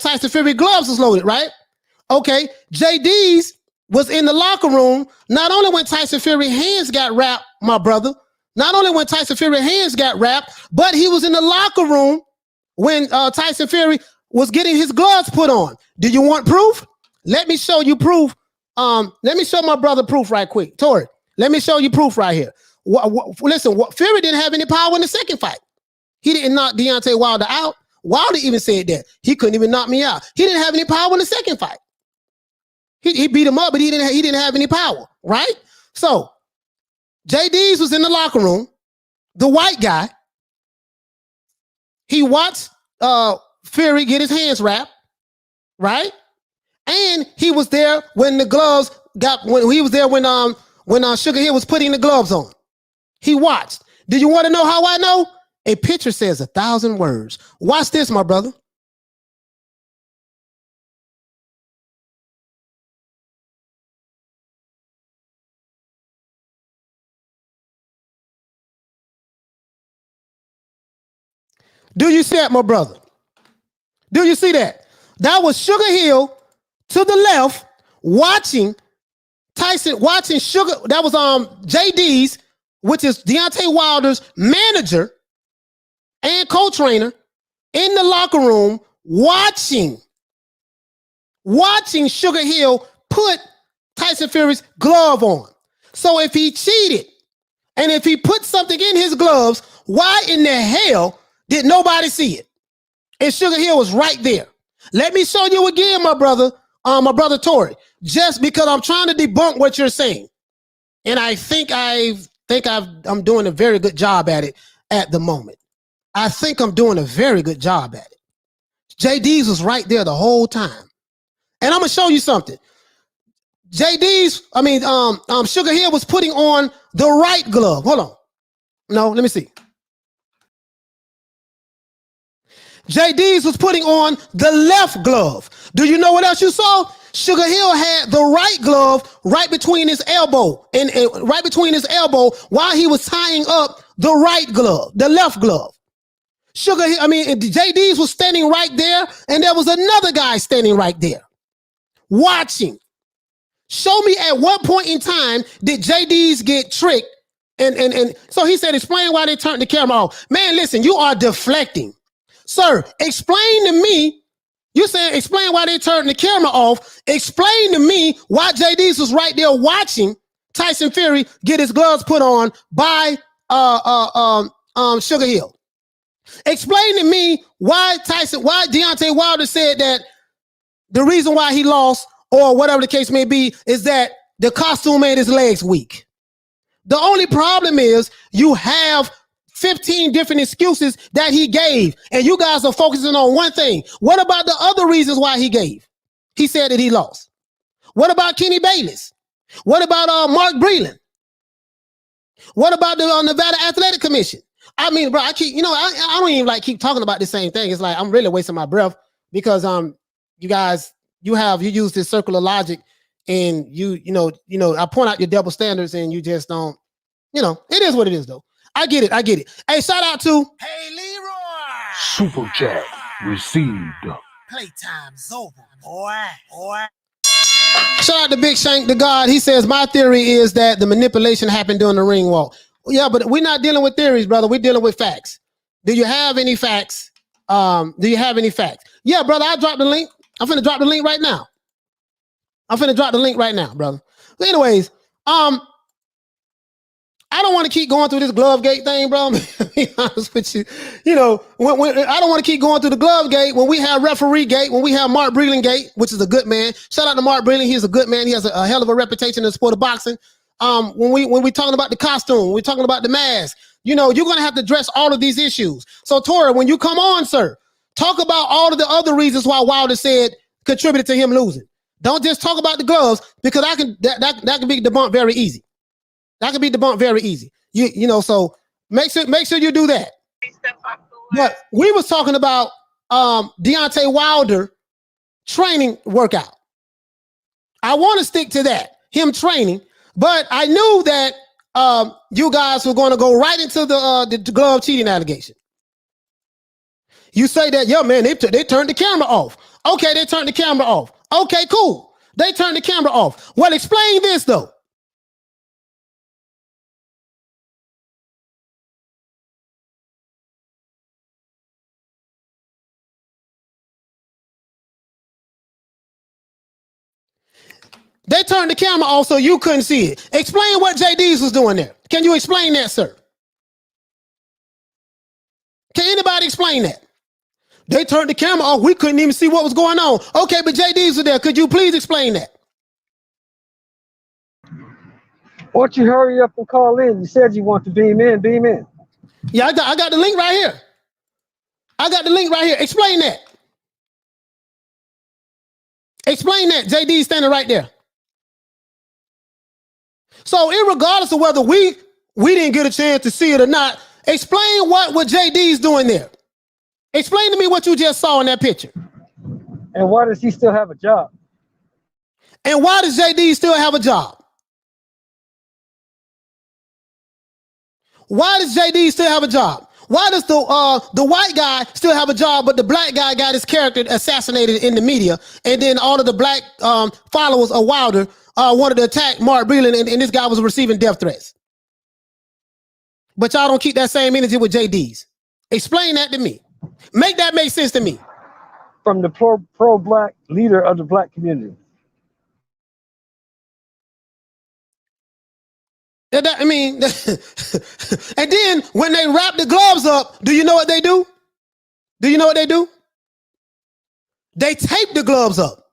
Tyson Fury gloves was loaded, right? Okay, JD's was in the locker room. Not only when Tyson Fury hands got wrapped, my brother, but he was in the locker room when Tyson Fury was getting his gloves put on. Do you want proof? Let me show you proof. Let me show my brother proof right quick. Tori, let me show you proof right here. Listen, Fury didn't have any power in the second fight. He didn't knock Deontay Wilder out. Wilder even said that. He couldn't even knock me out. He didn't have any power in the second fight. He beat him up, but he didn't have any power, right? So JD's was in the locker room. The white guy, he watched Fury get his hands wrapped, right? And he was there when the gloves when Sugar Hill was putting the gloves on. He watched. Do you want to know how I know? A picture says 1,000 words. Watch this, my brother. Do you see that, my brother? Do you see that? That was Sugar Hill to the left watching Tyson, watching Sugar. That was JD's, which is Deontay Wilder's manager and co-trainer, in the locker room watching Sugar Hill put Tyson Fury's glove on. So if he cheated and if he put something in his gloves, why in the hell did nobody see it? And Sugar Hill was right there. Let me show you again, my brother Tori, just because I'm trying to debunk what you're saying. And I think I'm doing a very good job at it at the moment. I think I'm doing a very good job at it. JD's was right there the whole time. And I'm gonna show you something. Sugar Hill was putting on the right glove. Hold on. No, let me see. JD's was putting on the left glove. Do you know what else you saw? Sugar Hill had the right glove right between his elbow and right between his elbow while he was tying up the right glove, the left glove. JD's was standing right there, and there was another guy standing right there watching. Show me at what point in time did JD's get tricked? And so he said, explain why they turned the camera off. Man, listen, you are deflecting. Sir, explain to me. You said explain why they turned the camera off. Explain to me why JD's was right there watching Tyson Fury get his gloves put on by Sugar Hill. Explain to me why Deontay Wilder said that the reason why he lost, or whatever the case may be, is that the costume made his legs weak. The only problem is you have 15 different excuses that he gave, and you guys are focusing on one thing. What about the other reasons why he gave? He said that he lost. What about Kenny Bayless? What about Mark Breland? What about the Nevada Athletic Commission? I mean, bro, I don't even keep talking about the same thing. It's like I'm really wasting my breath because you guys, you use this circle of logic, and you I point out your double standards, and you just don't, it is what it is though. I get it. Hey, shout out to Hey Leroy. Super chat received. Playtime's over, boy. Shout out to Big Shank the God. He says, my theory is that the manipulation happened during the ring walk. Yeah, but we're not dealing with theories, brother. We're dealing with facts. Do you have any facts? Yeah, brother, I dropped the link. I'm finna drop the link right now. Brother. But anyways, I don't want to keep going through this glove gate thing, bro. To be honest with you, when I don't want to keep going through the glove gate when we have referee gate, when we have Mark Breland gate, which is a good man. Shout out to Mark Breland. He's a good man. He has a hell of a reputation in the sport of boxing. When we talking about the costume, we're talking about the mask, you're going to have to address all of these issues. So Tora, when you come on, sir, talk about all of the other reasons why Wilder said contributed to him losing. Don't just talk about the gloves, because that can be debunked very easy. So make sure you do that. But we was talking about Deontay Wilder training workout. I want to stick to that, him training, but I knew that you guys were going to go right into the glove cheating allegation. You say that, yeah, man, they turned the camera off. Okay, they turned the camera off. Okay, cool. They turned the camera off. Well, explain this though. They turned the camera off so you couldn't see it. Explain what JD's was doing there. Can you explain that, sir? Can anybody explain that? They turned the camera off. We couldn't even see what was going on. Okay, but JD's was there. Could you please explain that? Why don't you hurry up and call in? You said you want to beam in. Yeah, I got the link right here. Explain that. Explain that. JD's standing right there. So irregardless of whether we didn't get a chance to see it or not, explain what JD's doing there. Explain to me what you just saw in that picture. And why does he still have a job? And why does JD still have a job? Why does JD still have a job? Why does the white guy still have a job, but the black guy got his character assassinated in the media, and then all of the black followers of Wilder wanted to attack Mark Breland, and this guy was receiving death threats? But y'all don't keep that same energy with JD's. Explain that to me. Make that make sense to me. From the pro-black leader of the black community. And then when they wrap the gloves up, do you know what they do? They tape the gloves up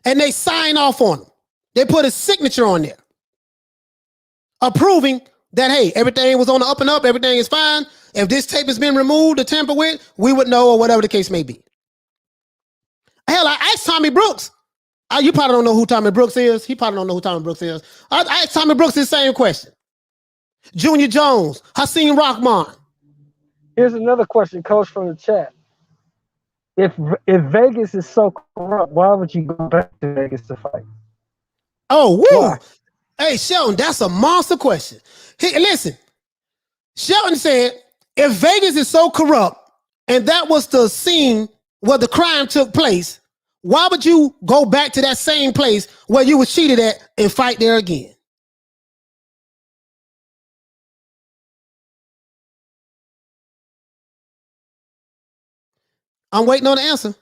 and they sign off on them. They put a signature on there approving that, hey, everything was on the up and up, everything is fine. If this tape has been removed or tampered with, we would know, or whatever the case may be. Hell, I asked Tommy Brooks. You probably don't know who Tommy Brooks is. He probably don't know who Tommy Brooks is. I asked Tommy Brooks the same question. Junior Jones, Hakeem Rahman. Here's another question, Coach, from the chat. If Vegas is so corrupt, why would you go back to Vegas to fight? Oh, woo. Why? Hey, Shelton, that's a monster question. Hey, listen, Shelton said, if Vegas is so corrupt and that was the scene where the crime took place, why would you go back to that same place where you were cheated at and fight there again? I'm waiting on the answer.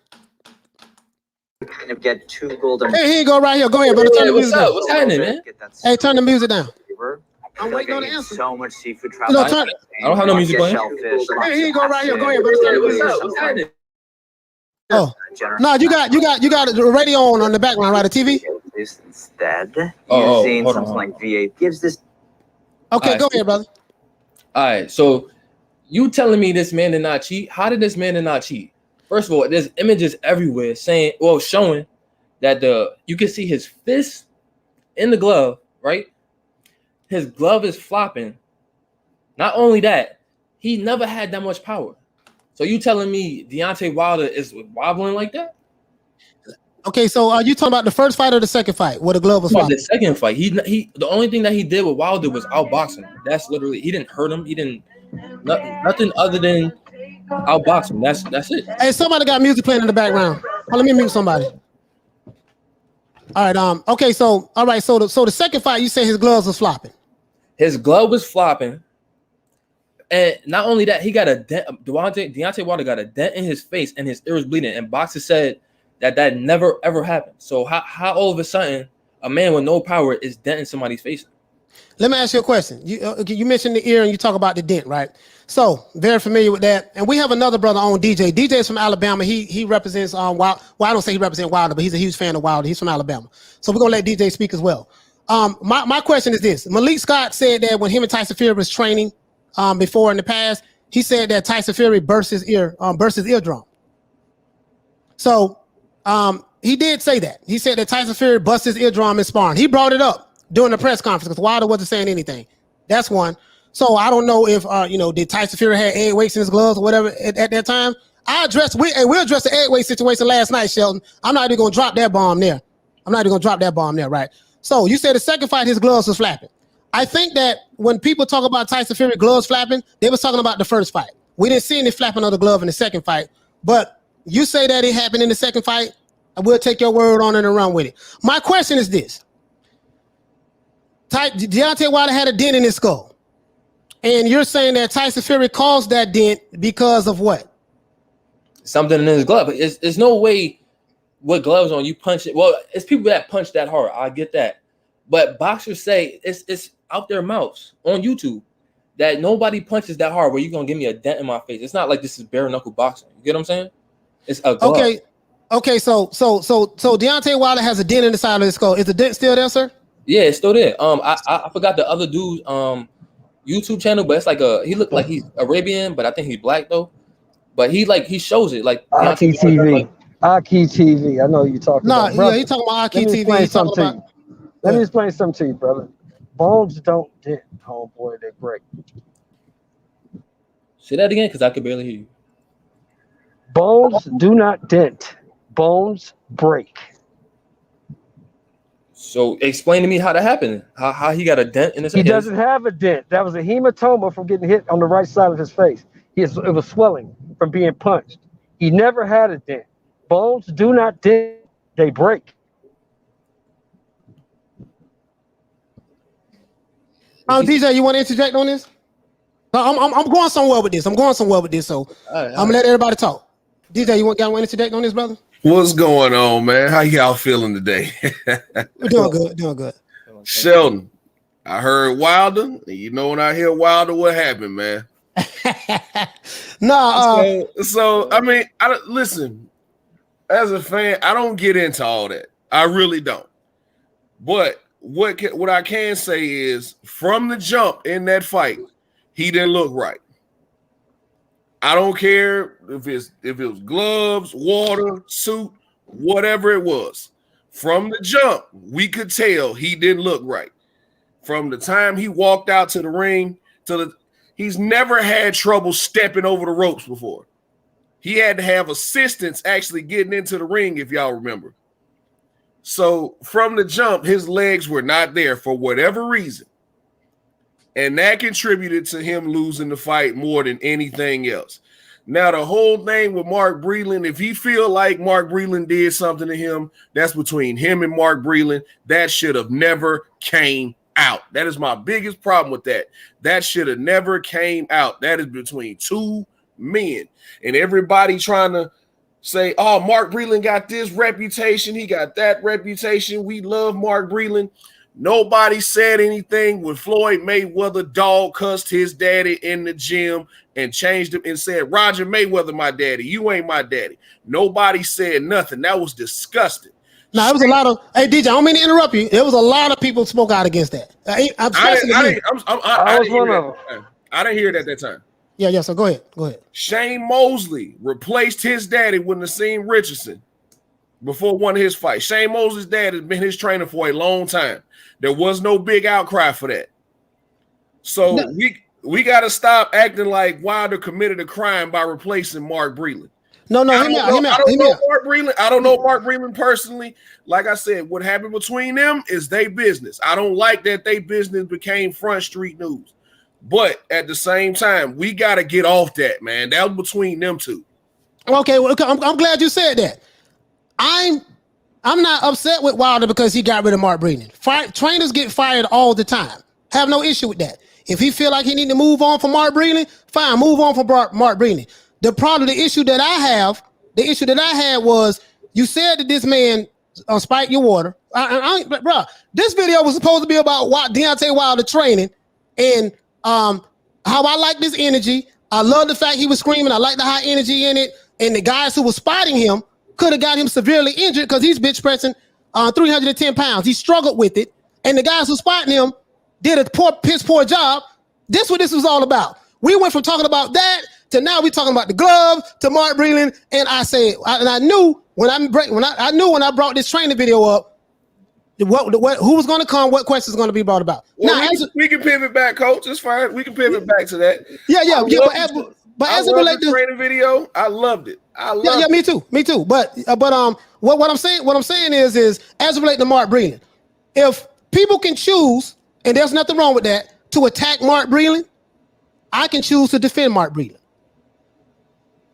Kind of get two golden. Hey, here you go, right here. Go ahead, brother. Turn the music down. What's happening, man? Hey, turn the music down. I'm waiting on the answer. So much seafood You travel. know, turn, I don't have no music playing. hey, here you go, right here. Go ahead, brother. What's happening? Oh, no, you got the radio on the background, right? The TV. Instead, Oh, using hold on, something hold on. like V8 gives this. Okay, All go right. ahead, brother. All right, so you telling me this man did not cheat? How did this man not cheat? First of all, there's images everywhere showing that you can see his fist in the glove, right? His glove is flopping. Not only that, he never had that much power. So you telling me Deontay Wilder is wobbling like that? Okay, so are you talking about the first fight or the second fight where the glove was Well, flopping? the second fight, the only thing that he did with Wilder was outboxing. That's literally, he didn't hurt him. He didn't nothing other than outboxing. That's it. Hey, somebody got music playing in the background. Oh, let me mute somebody. All right. Okay. So, all right. So the second fight, you say his gloves was flopping. His glove was flopping, and not only that, he got a dent. Deontay Wilder got a dent in his face, and his ear was bleeding. And boxers said that never ever happened. So how all of a sudden a man with no power is denting somebody's face? Let me ask you a question. You mentioned the ear and you talk about the dent, right? So very familiar with that. And we have another brother on DJ. DJ's from Alabama. He represents Wild. Well, I don't say he represents Wilder, but he's a huge fan of Wilder. He's from Alabama. So we're gonna let DJ speak as well. My question is this: Malik Scott said that when him and Tyson Fury was training before in the past, he said that Tyson Fury burst his eardrum. So he did say that. He said that Tyson Fury busted his eardrum in sparring. He brought it up during the press conference because Wilder wasn't saying anything. That's one. So I don't know if did Tyson Fury had egg weights in his gloves or whatever at that time. We addressed the egg weight situation last night, Shelton. I'm not even gonna drop that bomb there. Right? So you said the second fight his gloves was flapping. I think that when people talk about Tyson Fury gloves flapping, they was talking about the first fight. We didn't see any flapping of the glove in the second fight, but you say that it happened in the second fight. I will take your word on it and run with it. My question is this. Deontay Wilder had a dent in his skull. And you're saying that Tyson Fury caused that dent because of what? Something in his glove. It's no way with gloves on you punch it. Well, it's people that punch that hard. I get that. But boxers say it's out their mouths on YouTube that nobody punches that hard where you're going to give me a dent in my face. It's not like this is bare knuckle boxing. You get what I'm saying? It's a glove. Okay, so Deontay Wilder has a dent in the side of his skull. Is the dent still there, sir? Yeah, it's still there. I forgot the other dude's YouTube channel, but it's like he looked like he's Arabian, but I think he's black though. But he shows it like Aki TV. Aki TV. I know you're talking about. No, yeah, he's talking about Aki TV. Let me explain something to you, brother. Bones don't dent, homeboy, they break. Say that again, because I could barely hear you. Bones do not dent. Bones break. So explain to me how that happened. How he got a dent in his head. He doesn't have a dent. That was a hematoma from getting hit on the right side of his face. It was swelling from being punched. He never had a dent. Bones do not dent. They break. DJ, you want to interject on this? I'm going somewhere with this. So I'm gonna let everybody talk. DJ, you want to interject on this, brother? What's going on, man? How y'all feeling today? We're doing good. Sheldon, I heard Wilder. You know when I hear Wilder, what happened, man? So I mean, listen. As a fan, I don't get into all that. I really don't. But what I can say is from the jump in that fight, he didn't look right. I don't care if it was gloves, water, suit, whatever it was. From the jump, we could tell he didn't look right. From the time he walked out to the ring he's never had trouble stepping over the ropes before. He had to have assistance actually getting into the ring, if y'all remember. So from the jump, his legs were not there for whatever reason. And that contributed to him losing the fight more than anything else. Now, the whole thing with Mark Breland, if he feel like Mark Breland did something to him, that's between him and Mark Breland. That should have never came out. That is my biggest problem with that. That should have never came out. That is between two men. And everybody trying to say, oh, Mark Breland got this reputation. He got that reputation. We love Mark Breland. Nobody said anything when Floyd Mayweather dog cussed his daddy in the gym and changed him and said, Roger Mayweather, my daddy. You ain't my daddy. Nobody said nothing. That was disgusting. No, it was a lot of. Hey, DJ, I don't mean to interrupt you. There was a lot of people spoke out against that. I was one of them. I didn't hear it at that time. Yeah. So go ahead. Shane Mosley replaced his daddy with Nassim Richardson before one of his fights. Shane Mosley's dad has been his trainer for a long time. There was no big outcry for that. So we got to stop acting like Wilder committed a crime by replacing Mark Breland. No, I don't know Mark Breland personally. Like I said, what happened between them is their business. I don't like that their business became front street news. But at the same time, we got to get off that, man. That was between them two. Okay, well, I'm glad you said that. I'm not upset with Wilder because he got rid of Mark Breland. Trainers get fired all the time. Have no issue with that. If he feel like he need to move on from Mark Breland, fine, move on from Mark Breland. The issue that I had was you said that this man spiked your water. Bro, this video was supposed to be about Deontay Wilder training and how I like this energy. I love the fact he was screaming. I like the high energy in it. And the guys who were spotting him could have got him severely injured because he's bench pressing 310 pounds. He struggled with it. And the guys who spotting him did a piss poor job. This what this was all about. We went from talking about that to now we talking about the glove to Mark Breland. And I knew when I brought this training video up, who was going to come, what questions going to be brought about. Well, now, we can pivot back, Coach. It's fine. We can pivot back to that. Yeah. But as it relates to training video, I loved it. Yeah, me too. But what I'm saying is as it relates to Mark Breland, if people can choose, and there's nothing wrong with that, to attack Mark Breland, I can choose to defend Mark Breland.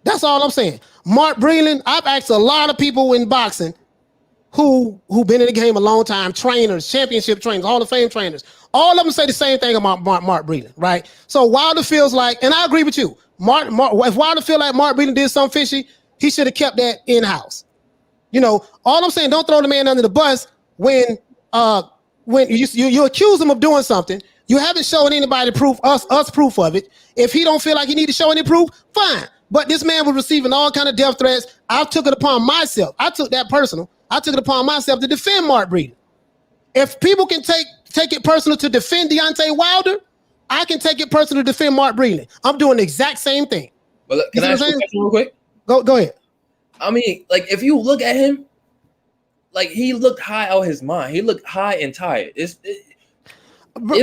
That's all I'm saying. Mark Breland, I've asked a lot of people in boxing who been in the game a long time, trainers, championship trainers, Hall of Fame trainers. All of them say the same thing about Mark Breland, right? So Wilder feels like, and I agree with you, if Wilder feel like Mark Breland did something fishy, he should have kept that in-house. You know, all I'm saying, don't throw the man under the bus when you accuse him of doing something. You haven't shown anybody proof of it. If he don't feel like he need to show any proof, fine. But this man was receiving all kind of death threats. I took it upon myself. I took that personal. I took it upon myself to defend Mark Breland. If people can take it personal to defend Deontay Wilder, I can take it personal to defend Mark Breland. I'm doing the exact same thing. But look, can I ask you a question real quick? Go ahead. I mean, like, if you look at him, like, he looked high out his mind. He looked high and tired. You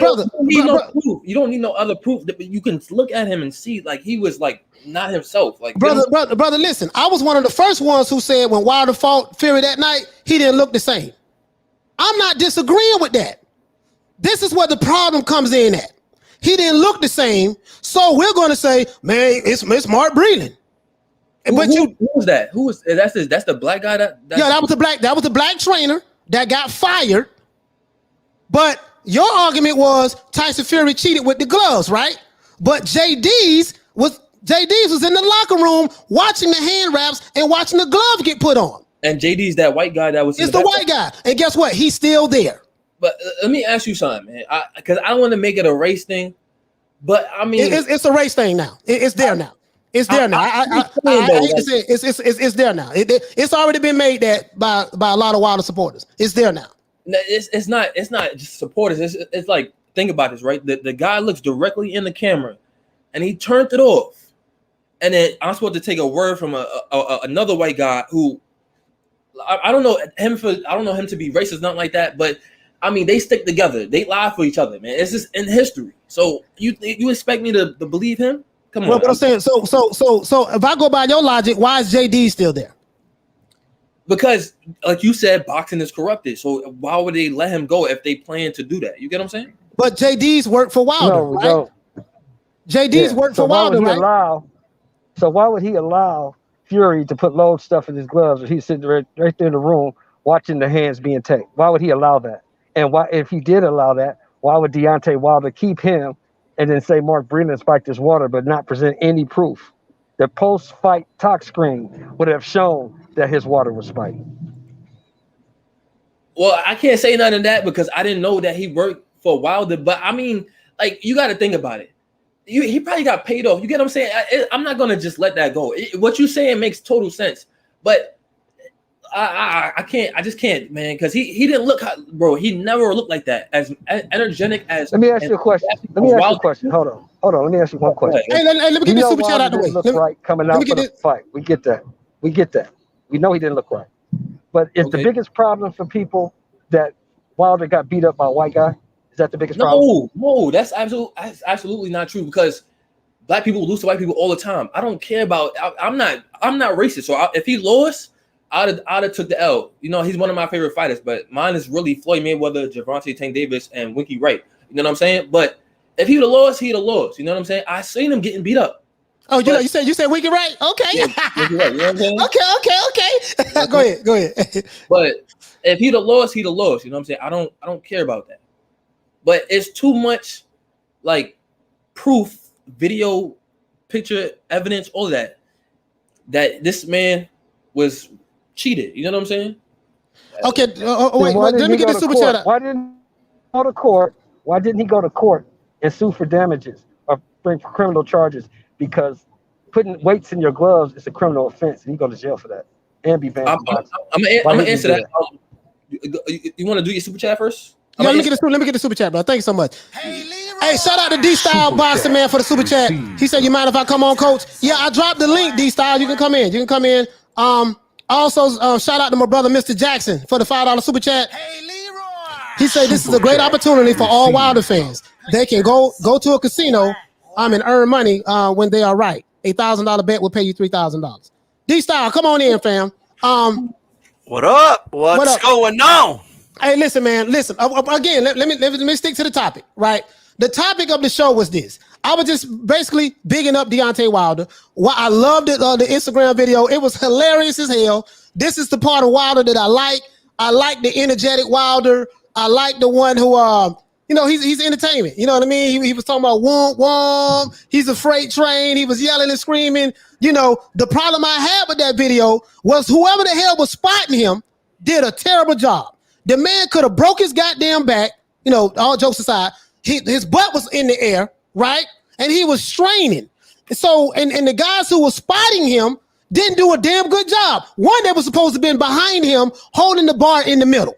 don't need no other proof. That you can look at him and see, like, he was like not himself. Like, brother, listen. I was one of the first ones who said when Wilder fought Fury that night, he didn't look the same. I'm not disagreeing with that. This is where the problem comes in at. He didn't look the same, so we're going to say, man, it's Mark Breland. But who was that? Who was that's the black guy that was the black trainer that got fired. But your argument was Tyson Fury cheated with the gloves, right? But JD's was in the locker room watching the hand wraps and watching the glove get put on. And JD's that white guy that was. It's the white guy, and guess what? He's still there. But let me ask you something, man. Because I don't want to make it a race thing, but I mean, it's a race thing now. It's there now. It's there now. I hate to say it's there now. It's already been made that by a lot of Wilder supporters. It's there now. It's not just supporters. It's like, think about this, right? The guy looks directly in the camera, and he turned it off. And then I'm supposed to take a word from another white guy who I don't know him to be racist, nothing like that. But I mean, they stick together. They lie for each other, man. It's just in history. So you expect me to believe him? Come on. Well, but I'm saying, so if I go by your logic, why is JD still there? Because, like you said, boxing is corrupted. So why would they let him go if they plan to do that? You get what I'm saying? But JD's work for Wilder, right? JD's work for Wilder, right? So why would he allow Fury to put load stuff in his gloves if he's sitting right there in the room watching the hands being taped? Why would he allow that? And why, if he did allow that, why would Deontay Wilder keep him and then say Mark Brennan spiked his water but not present any proof? The post-fight talk screen would have shown that his water was spiked. Well, I can't say none of that because I didn't know that he worked for Wilder. But I mean, like, you got to think about it. He probably got paid off. You get what I'm saying? I'm not gonna just let that go. What you're saying makes total sense, but I can't. I just can't, man. Because he didn't look, bro. He never looked like that. As energetic as. Let me ask you a question. Hold on. Let me ask you one question. Hey, let me get this super chat out the way. Look right coming out for the fight. We get that. We know he didn't look right. But is the biggest problem for people that Wilder got beat up by a white guy? Is that the biggest problem? No, that's absolutely not true because black people lose to white people all the time. I don't care about. I'm not racist. So if he lost, I'd have took the L. You know, he's one of my favorite fighters, but mine is really Floyd Mayweather, Gervonta Tank Davis, and Winky Wright. You know what I'm saying? But if he'd have lost, he'd have lost. You know what I'm saying? I seen him getting beat up. Oh, you said Winky Wright? Okay. Yeah, Winky Wright, you know what I'm saying? Okay. Go ahead. But if he'd have lost, he'd have lost. You know what I'm saying? I don't care about that. But it's too much, like, proof, video, picture, evidence, all that this man was cheated. You know what I'm saying? Okay. Wait. Let me get the super chat out. Why didn't he go to court? Why didn't he go to court and sue for damages or bring for criminal charges? Because putting weights in your gloves is a criminal offense, and he go to jail for that and be banned. I'm gonna answer that. You want to do your super chat first? Yeah, let me get the super chat, bro. Thank you so much. Hey, shout out to D-Style Boston, man, for the super chat. He said, you mind if I come on, coach? Yeah, I dropped the link, D-Style. You can come in. Also, shout out to my brother, Mr. Jackson, for the $5 super chat. He said this is a great opportunity for all Wilder fans. They can go to a casino and earn money when they are right. $1,000 bet will pay you $3,000. D-Style, come on in, fam. What up? What's going on? Hey, listen, man. Listen. Again, let me stick to the topic, right? The topic of the show was this. I was just basically bigging up Deontay Wilder. Well, I loved it, the Instagram video. It was hilarious as hell. This is the part of Wilder that I like. I like the energetic Wilder. I like the one who, he's entertainment. You know what I mean? He was talking about womp. He's a freight train. He was yelling and screaming. You know, the problem I had with that video was whoever the hell was spotting him did a terrible job. The man could have broke his goddamn back, all jokes aside. His butt was in the air, right? And he was straining. So, and the guys who were spotting him didn't do a damn good job. One that was supposed to be behind him, holding the bar in the middle,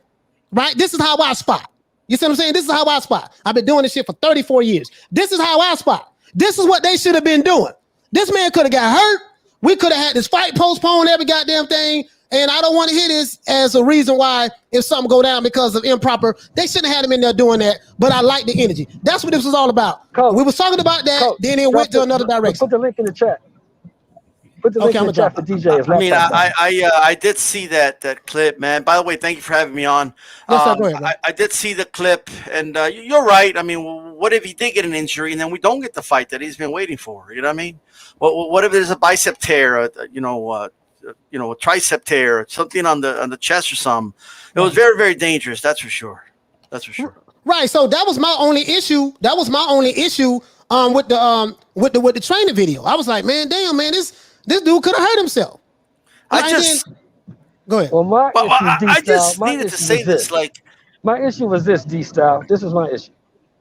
right? This is how I spot. You see what I'm saying? This is how I spot. I've been doing this shit for 34 years. This is how I spot. This is what they should have been doing. This man could have got hurt. We could have had this fight postponed, every goddamn thing. And I don't want to hear this as a reason why if something go down because of improper, they shouldn't have had him in there doing that. But I like the energy. That's what this was all about. Coach, we was talking about that, Coach, then it went to another direction. Put the link in the chat. Put the link in the chat for DJ. I mean, I did see that clip, man. By the way, thank you for having me on. Yes, sir, go ahead, I did see the clip, and you're right. I mean, what if he did get an injury and then we don't get the fight that he's been waiting for? You know what I mean? What if there's a bicep tear, a tricep tear, something on the chest or something? It was very, very dangerous. That's for sure. Right. So that was my only issue. With the trainer video. I was like, man, damn, man, this dude could have hurt himself. Go ahead. Well, I just needed to say this. Like, my issue was this, D-Style. This is my issue.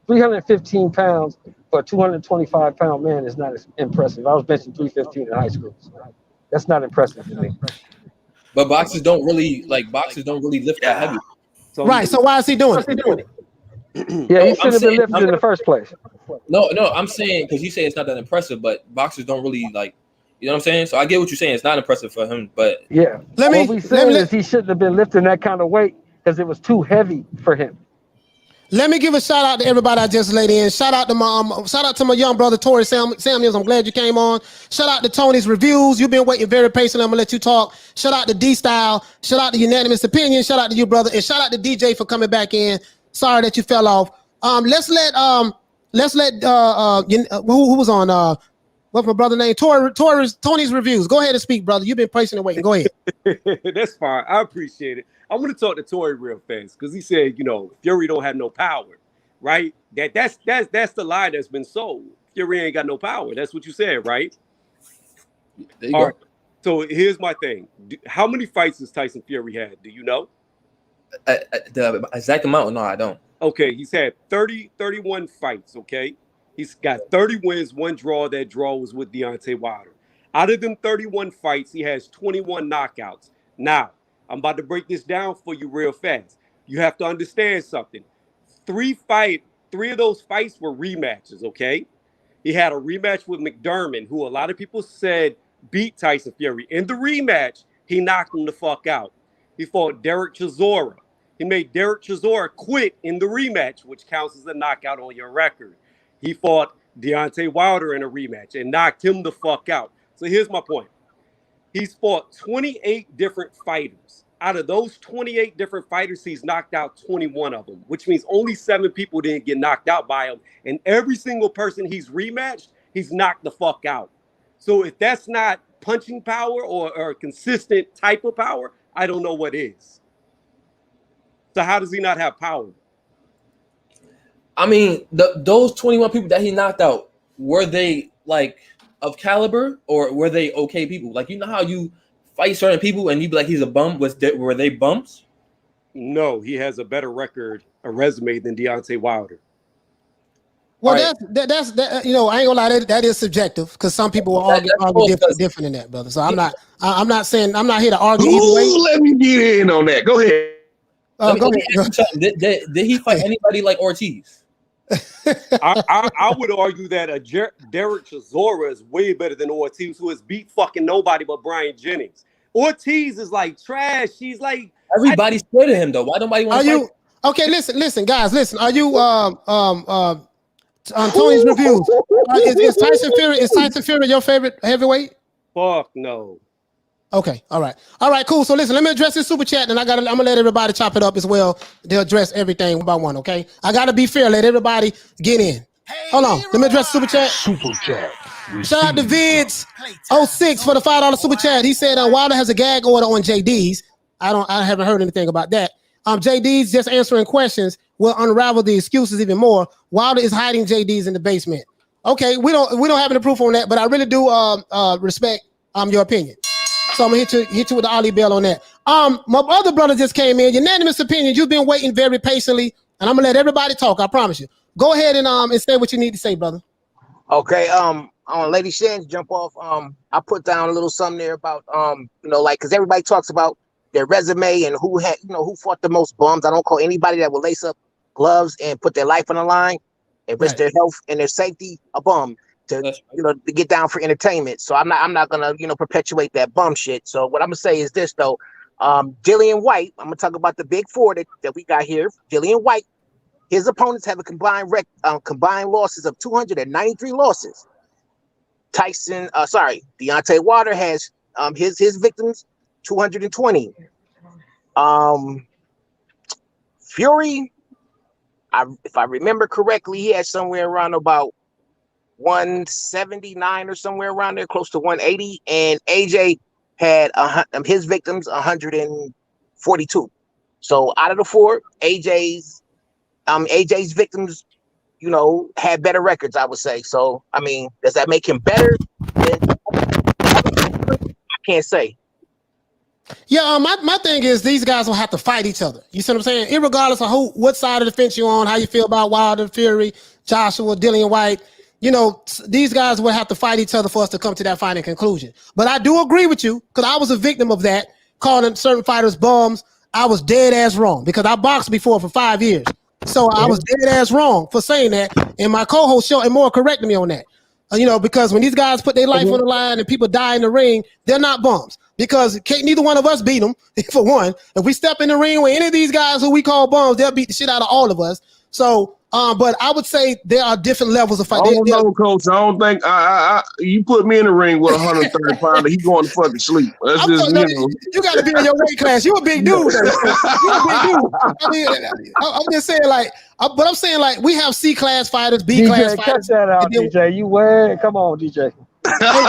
315 pounds for a 225-pound man is not impressive. I was benching 315 in high school. So that's not impressive to me. But boxers don't really lift that heavy. So Right. So why is he doing it? Yeah, he should have been lifted in the first place. No, I'm saying because you say it's not that impressive, but boxers don't really like, you know what I'm saying? So I get what you're saying. It's not impressive for him, but Yeah. What we saying is he shouldn't have been lifting that kind of weight because it was too heavy for him. Let me give a shout out to everybody I just laid in. Shout out to my young brother Tori Samuels. I'm glad you came on. Shout out to Tony's Reviews. You've been waiting very patiently. I'm gonna let you talk. Shout out to D Style. Shout out to Unanimous Opinion. Shout out to you, brother, and shout out to DJ for coming back in. Sorry that you fell off. Let's let who was on what's my brother name? Tony's Reviews. Go ahead and speak, brother. You've been patiently waiting. Go ahead. That's fine. I appreciate it. I want to talk to Tory real fast because he said, Fury don't have no power, right? That's the lie that's been sold. Fury ain't got no power. That's what you said, right? There you go. Right. So here's my thing. How many fights does Tyson Fury had? Do you know? The exact amount? No, I don't. Okay, he's had 31 fights, okay? He's got 30 wins, 1 draw. That draw was with Deontay Wilder. Out of them 31 fights, he has 21 knockouts. Now, I'm about to break this down for you real fast. You have to understand something. 3 of those fights were rematches, okay? He had a rematch with McDermott, who a lot of people said beat Tyson Fury. In the rematch, he knocked him the fuck out. He fought Derek Chisora. He made Derek Chisora quit in the rematch, which counts as a knockout on your record. He fought Deontay Wilder in a rematch and knocked him the fuck out. So here's my point. He's fought 28 different fighters. Out of those 28 different fighters, he's knocked out 21 of them, which means only 7 people didn't get knocked out by him. And every single person he's rematched, he's knocked the fuck out. So if that's not punching power or a consistent type of power, I don't know what is. So how does he not have power? I mean, those 21 people that he knocked out, were they like of caliber or were they okay people? Like, you know how you fight certain people and you be like, he's a bum? Were they bumps? No, he has a better record, a resume than Deontay Wilder. Well, that's I ain't gonna lie, that is subjective because some people will argue different than that, brother. So I'm not saying I'm not here to argue either way. Let me get in on that. Go ahead. Go ahead. Did he fight anybody like Ortiz? I would argue that Derek Chisora is way better than Ortiz, who has beat fucking nobody but Brian Jennings. Ortiz is like trash. He's like everybody's scared of him though. Why nobody want to fight? Okay, listen, guys, listen. Are you on Tony's Reviews? Is Tyson Fury your favorite heavyweight? Fuck no. Okay, all right, cool. So listen, let me address this super chat, and I'm gonna let everybody chop it up as well. They'll address everything one by one. Okay, I gotta be fair. Let everybody get in. Hold on, let me address the super chat. Super chat. Shout out to Vids06 for the $5 super chat. He said Wilder has a gag order on JD's. I haven't heard anything about that. JD's just answering questions will unravel the excuses even more. Wilder is hiding JD's in the basement. Okay, we don't have any proof on that, but I really do respect your opinion. So I'm gonna hit you with the Ali Bell on that. My other brother just came in. Unanimous opinion. You've been waiting very patiently, and I'm gonna let everybody talk. I promise you. Go ahead and say what you need to say, brother. Okay. On Lady Shan's jump off. I put down a little something there about because everybody talks about their resume and who fought the most bums. I don't call anybody that will lace up gloves and put their life on the line and risk their health and their safety a bum. To get down for entertainment. So I'm not gonna perpetuate that bum shit. So what I'm gonna say is this though, Dillian White, I'm gonna talk about the big four that we got here. Dillian White, his opponents have a combined losses of 293 losses. Deontay Wilder has his victims 220. Fury, if I remember correctly, he had somewhere around about 179 or somewhere around there, close to 180, and AJ had his victims 142. So out of the 4, AJ's victims, had better records, I would say. So I mean, does that make him better? I can't say. Yeah, my thing is these guys will have to fight each other. You see what I'm saying? Irregardless of what side of the fence you're on, how you feel about Wilder, Fury, Joshua, Dillian White. These guys will have to fight each other for us to come to that final conclusion. But I do agree with you because I was a victim of that, calling certain fighters bums. I was dead ass wrong because I boxed before for 5 years. So I was dead ass wrong for saying that. And my co-host Shelton Moore corrected me on that. Because when these guys put their life on the line and people die in the ring, they're not bums. Because neither one of us beat them, for one. If we step in the ring with any of these guys who we call bums, they'll beat the shit out of all of us. So, but I would say there are different levels of fight. I don't know, Coach. I don't think you put me in the ring with 130 pounder, he going to fucking sleep. That's just you got to be in your weight class. You a big dude. You a big dude. I mean, I'm just saying but I'm saying we have C class fighters, B class fighters. Cut that out, DJ. You wear? Come on, DJ. I'm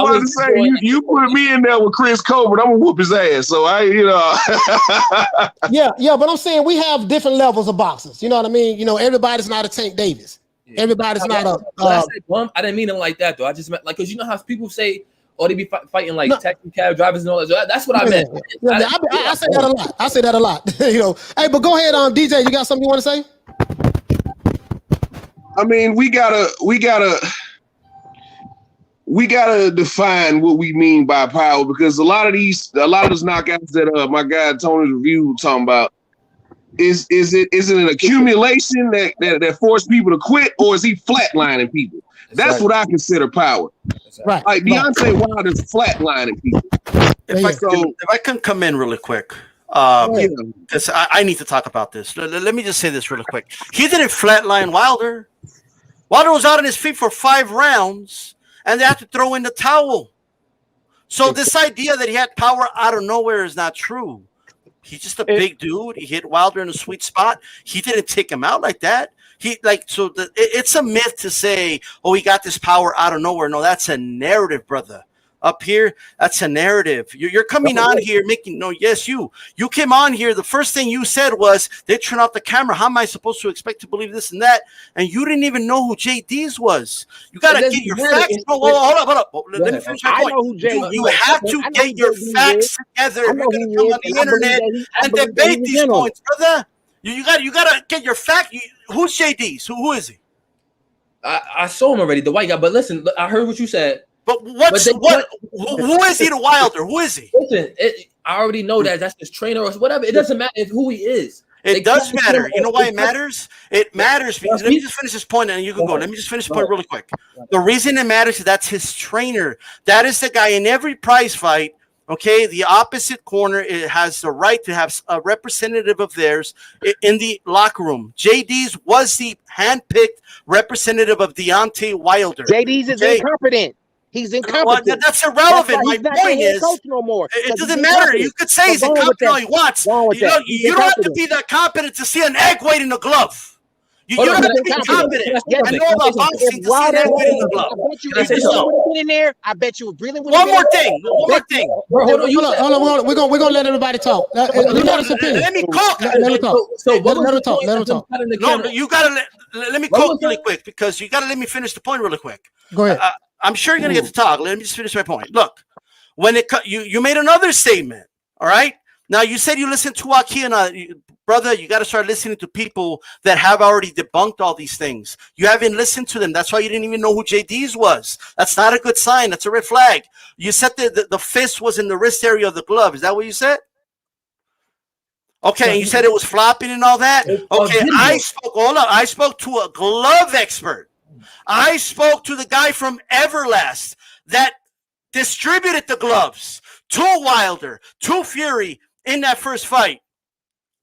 about to say you put me in there with Chris Colbert, I'm gonna whoop his ass. So yeah, but I'm saying we have different levels of boxers. You know what I mean? Everybody's not a Tank Davis. Yeah. Everybody's not a. I said bump. I didn't mean it like that though. I just meant because you know how people say, they be fighting taxi cab drivers and all that. So that's what I meant. I say that a lot. I say that a lot. Hey, but go ahead, DJ. You got something you want to say? I mean, we gotta define what we mean by power, because a lot of those knockouts that my guy Tony's review was talking about, is it an accumulation that forced people to quit, or is he flatlining people? That's what I consider power. Right. Like Deontay Wilder's flatlining people. If I can come in really quick. Because I need to talk about this. Let me just say this really quick. He didn't flatline Wilder. Wilder was out on his feet for 5 rounds. And they have to throw in the towel. So this idea that he had power out of nowhere is not true. He's just a big dude. He hit Wilder in a sweet spot. He didn't take him out like that. It's a myth to say, he got this power out of nowhere. No, that's a narrative, brother. Up here, that's a narrative. You're coming on here you came on here. The first thing you said was they turn off the camera. How am I supposed to expect to believe this and that? And you didn't even know who JD's was. You got to get your facts. Hold up. Let me finish my point. You have to get your facts together. If you're going to come on the internet and debate these points, brother. You got to get your fact. Who's JD's? Who is he? I saw him already, the white guy. But listen, I heard what you said. But who is he to Wilder? Who is he? Listen, I already know that's his trainer or whatever. It doesn't matter who he is. It does matter. You know why it matters? It matters because let me just finish this point and you can go. Let me just finish the point really quick. The reason it matters is that's his trainer. That is the guy in every prize fight. Okay, the opposite corner has the right to have a representative of theirs in the locker room. JD's was the handpicked representative of Deontay Wilder. JD's is incompetent. He's incompetent. Well, that's irrelevant. My point is, no more. It doesn't matter. You could say he's incompetent all he wants. You don't have to be that competent to see an egg weight in a glove. You don't have to be competent and know about boxing to see an egg weight in the glove. I bet you really would. One more thing. Hold on. We're gonna let everybody talk. Let me cook. Let him talk. No, you gotta let me cook really quick because you gotta let me finish the point really quick. Go ahead. I'm sure you're gonna get to talk. Let me just finish my point. Look, when you made another statement. All right. Now you said you listened to Joaquin, brother. You got to start listening to people that have already debunked all these things. You haven't listened to them. That's why you didn't even know who JD's was. That's not a good sign. That's a red flag. You said the fist was in the wrist area of the glove. Is that what you said? Okay, and you said it was flopping and all that. Okay, I spoke to a glove expert. I spoke to the guy from Everlast that distributed the gloves to Wilder, to Fury in that first fight.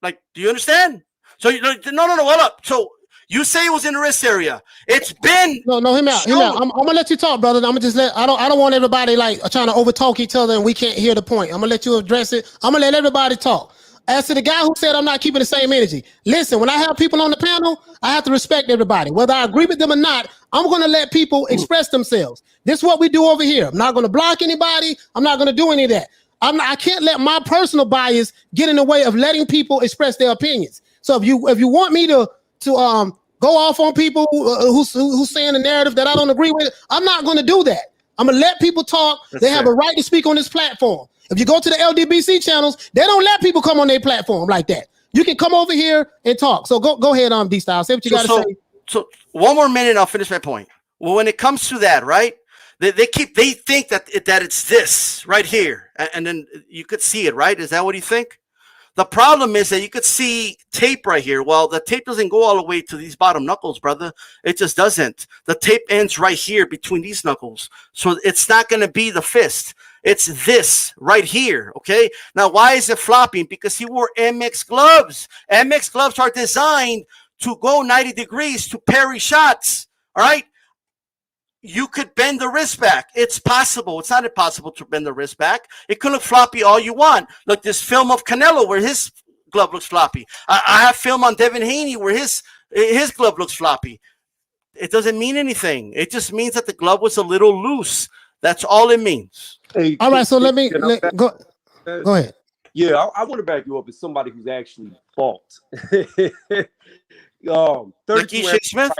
Like, do you understand? So no, hold up. So you say it was in the wrist area. It's been no. Him out. I'm gonna let you talk, brother. I'm gonna just I don't want everybody trying to overtalk each other and we can't hear the point. I'm gonna let you address it. I'm gonna let everybody talk. As to the guy who said I'm not keeping the same energy, listen, when I have people on the panel, I have to respect everybody. Whether I agree with them or not, I'm going to let people express themselves. This is what we do over here. I'm not going to block anybody. I'm not going to do any of that. I can't let my personal bias get in the way of letting people express their opinions. So if you want me to go off on people who's saying the narrative that I don't agree with, I'm not going to do that. I'm going to let people talk. They have a right to speak on this platform. If you go to the LDBC channels, they don't let people come on their platform like that. You can come over here and talk. So go ahead, D-Style. Say what you got to say. So one more minute, I'll finish my point. Well, when it comes to that, right? They think that it's this right here, and then you could see it, right? Is that what you think? The problem is that you could see tape right here. Well, the tape doesn't go all the way to these bottom knuckles, brother. It just doesn't. The tape ends right here between these knuckles. So it's not going to be the fist. It's this right here, okay? Now, why is it flopping? Because he wore MX gloves. MX gloves are designed to go 90 degrees to parry shots, all right? You could bend the wrist back. It's possible. It's not impossible to bend the wrist back. It could look floppy all you want. Look, this film of Canelo where his glove looks floppy. I have film on Devin Haney where his glove looks floppy. It doesn't mean anything. It just means that the glove was a little loose. That's all it means. Hey, All right, so go ahead. Yeah, I want to back you up as somebody who's actually fought. 32 Smith?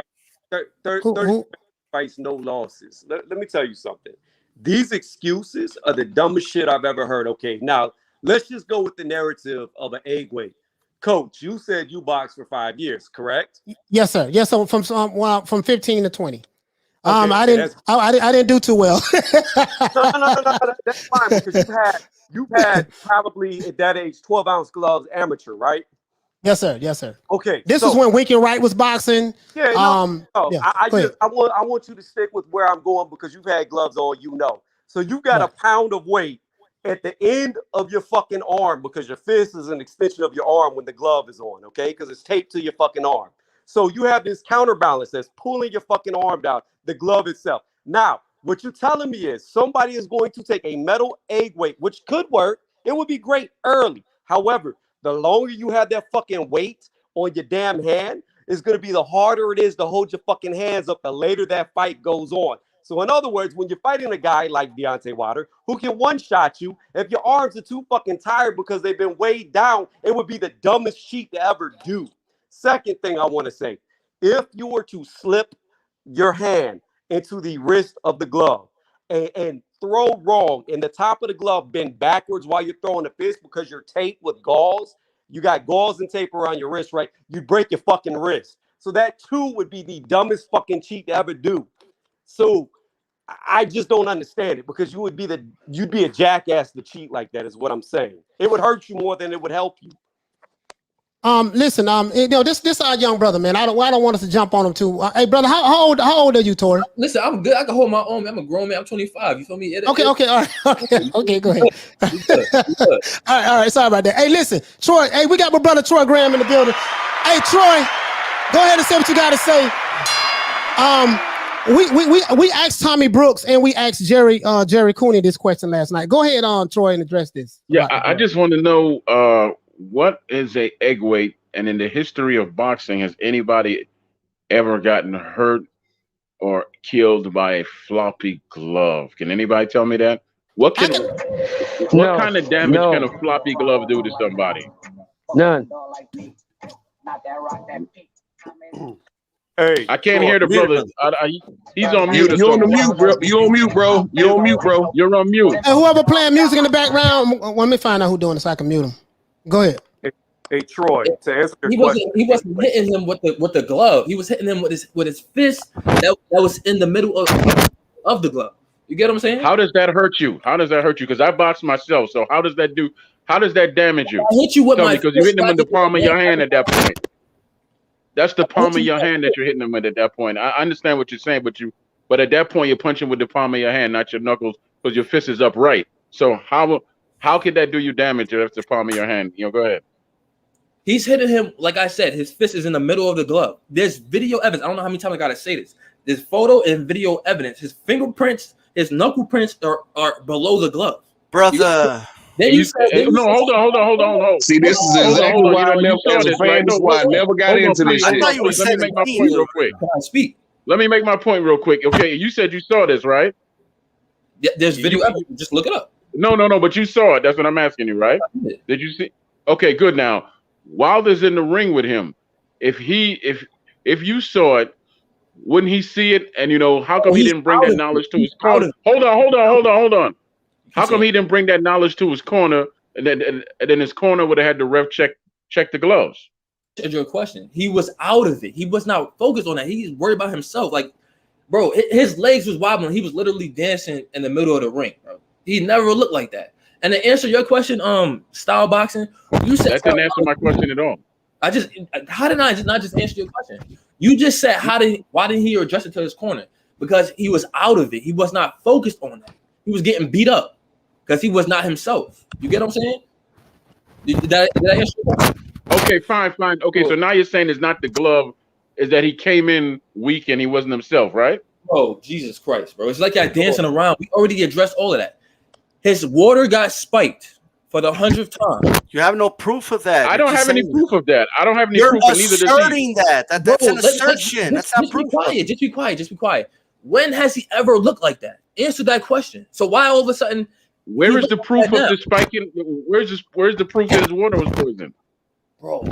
30 fights, no losses. Let me tell you something. These excuses are the dumbest shit I've ever heard. Okay, now let's just go with the narrative of an egg weight. Coach, you said you boxed for 5 years, correct? Yes, sir. Yes, so from 15 to 20. Okay, I didn't do too well. No, that's fine because you've had probably at that age 12-ounce gloves amateur, right? Yes, sir. Yes, sir. Okay. This is when Wicked Wright was boxing. Yeah. I want you to stick with where I'm going because you've had gloves all you know. So you got a pound of weight at the end of your fucking arm because your fist is an extension of your arm when the glove is on, okay? Because it's taped to your fucking arm. So you have this counterbalance that's pulling your fucking arm down, the glove itself. Now, what you're telling me is somebody is going to take a metal egg weight, which could work. It would be great early. However, the longer you have that fucking weight on your damn hand, it's going to be the harder it is to hold your fucking hands up the later that fight goes on. So in other words, when you're fighting a guy like Deontay Wilder who can one-shot you, if your arms are too fucking tired because they've been weighed down, it would be the dumbest cheat to ever do. Second thing I want to say, if you were to slip your hand into the wrist of the glove and throw wrong and the top of the glove bend backwards while you're throwing the fist because you're taped with gauze, you got gauze and tape around your wrist, right? You break your fucking wrist. So that too would be the dumbest fucking cheat to ever do. So I just don't understand it because you'd be a jackass to cheat like that is what I'm saying. It would hurt you more than it would help you. Listen, this our young brother, man. I don't want us to jump on him too. Hey, brother, how old are you, Tori? Listen, I'm good. I can hold my own. I'm a grown man. I'm 25. You feel me? Okay, all right. Okay, go ahead. All right. Sorry about that. Hey, listen, Troy. Hey, we got my brother Troy Graham in the building. Hey, Troy, go ahead and say what you got to say. We asked Tommy Brooks and we asked Jerry Cooney this question last night. Go ahead on, Troy, and address this. Yeah, I just want to know what is a egg weight, and in the history of boxing, has anybody ever gotten hurt or killed by a floppy glove? Can anybody tell me that? What kind of damage can a floppy glove do to somebody? None. Hey, I can't hear the brother. He's on mute. You're on mute, bro. You're on mute, bro. You're on mute, bro. You're on mute. Hey, whoever playing music in the background, let me find out who's doing it so I can mute him. Go ahead. Hey, Troy, to answer your question, he wasn't hitting him with the glove. He was hitting him with his fist that was in the middle of the glove. You get what I'm saying? How does that hurt you? Because I box myself. So how does that damage you? I hit you with my because you're hitting them in the palm of your hand at that point. That's the palm of your hand that you're hitting them with at that point. I understand what you're saying, but at that point you're punching with the palm of your hand, not your knuckles, because your fist is upright. So how could that do you damage if it's the palm of your hand? Go ahead. He's hitting him, like I said, his fist is in the middle of the glove. There's video evidence. I don't know how many times I gotta say this. There's photo and video evidence. His fingerprints, his knuckle prints are below the glove. Brother. Hold on. See, this is exactly why I never got into this shit. I thought you were 17. Let me make my point real quick. Can I speak? Let me make my point real quick. Okay, you said you saw this, right? Yeah, there's video evidence. Just look it up. No, but you saw it. That's what I'm asking you, right? Did you see? Okay, good. Now, Wilder's in the ring with him. If you saw it, wouldn't he see it? And how come he didn't bring that knowledge to his corner? Hold on. How come he didn't bring that knowledge to his corner, and then his corner would have had the ref check the gloves? Your question. He was out of it. He was not focused on that. He's worried about himself. Like bro, his legs was wobbling. He was literally dancing in the middle of the ring, bro. He never looked like that. And to answer your question, style boxing, you said that didn't answer my question at all. How did I not just answer your question? You just said why didn't he address it to his corner? Because he was out of it. He was not focused on that. He was getting beat up because he was not himself. You get what I'm saying? Did I answer your question? Okay, fine. Okay, so now you're saying it's not the glove, is that he came in weak and he wasn't himself, right? Oh, Jesus Christ, bro. It's like you're dancing around. We already addressed all of that. His water got spiked for the 100th time. You have no proof of that. I don't have any proof of that. I don't have any You're proof of neither asserting that. That's an assertion. That's not proof. Just be quiet. When has he ever looked like that? Answer that question. So why all of a sudden? Where is the proof of the spiking? Where's the proof that his water was poisoned? Bro,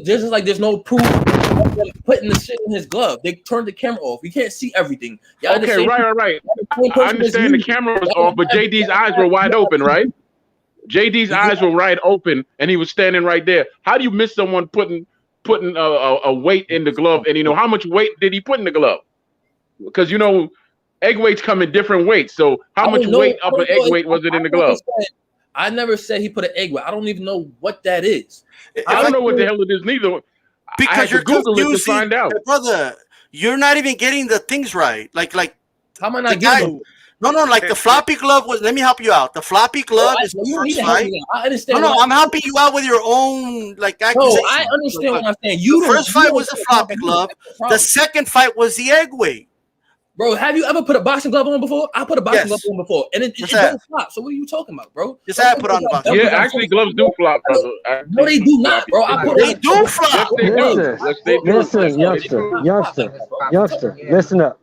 there's no proof of them putting the shit in his glove. They turned the camera off. You can't see everything. Okay, right. I understand the camera was off, but JD's eyes were wide open, right? JD's eyes were wide open, and he was standing right there. How do you miss someone putting a weight in the glove? And how much weight did he put in the glove? Because egg weights come in different weights. So how much weight of an egg weight was it in the glove? I never said he put an egg weight. I don't even know what that is. I don't know what the hell it is neither. Because you're Google it to find out. Brother, you're not even getting the things right. Like how am I not getting? No, like the floppy glove was. Let me help you out. The floppy glove is the first fight. I understand. No, I'm helping you out with your own accusation. No, I understand what I'm saying. The first fight was the floppy glove. The second fight was the egg weight. Bro, have you ever put a boxing glove on before? I put a boxing glove on before, and it don't flop. So what are you talking about, bro? Just I put on the boxing. Yeah, actually, gloves do flop, brother. No, they do not, bro. They do flop. Listen, youngster, listen up.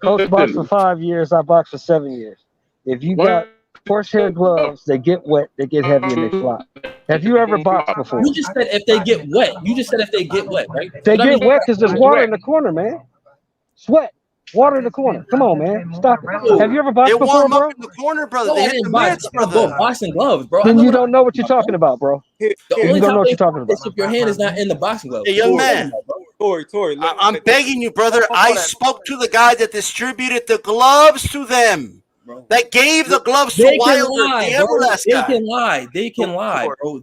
Coach boxed for 5 years. I boxed for 7 years. If you got horsehair gloves, they get wet, they get heavy, and they flop. Have you ever boxed before? You just said if they get wet. You just said if they get wet, right? They get wet because there's water in the corner, man. Sweat. Water in the corner. Come on, man. Stop it. Have you ever boxed before, warm bro? up in the corner, brother. They hit the mitts, brother. Boxing gloves, bro. Then you don't know what you're talking about, bro. The only time what you're talking about. If your hand is not in the boxing glove. Hey, young man. Tory. I'm begging you, brother. I spoke to the guy that distributed the gloves to them. That gave the gloves to Wilder, the Everlast guy. They can lie, bro.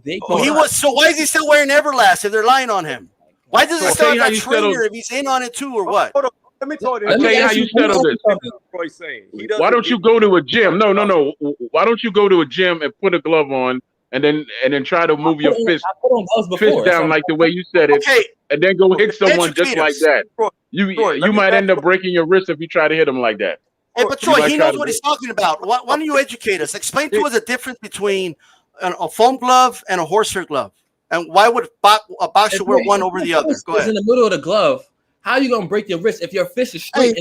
So why is he still wearing Everlast if they're lying on him? Why does he still have that trainer if he's in on it too, or what? Let me tell you. I'll tell you how you settle this. Why don't you go to a gym? No. Why don't you go to a gym and put a glove on and then try to move your fist down like the way you said it, and then go hit someone just like that? You might end up breaking your wrist if you try to hit him like that. Hey, but Troy, he knows what he's talking about. Why don't you educate us? Explain to us the difference between a foam glove and a horsehair glove, and why would a boxer wear one over the other? Go ahead. In the middle of the glove. How are you gonna break your wrist if your fist is straight?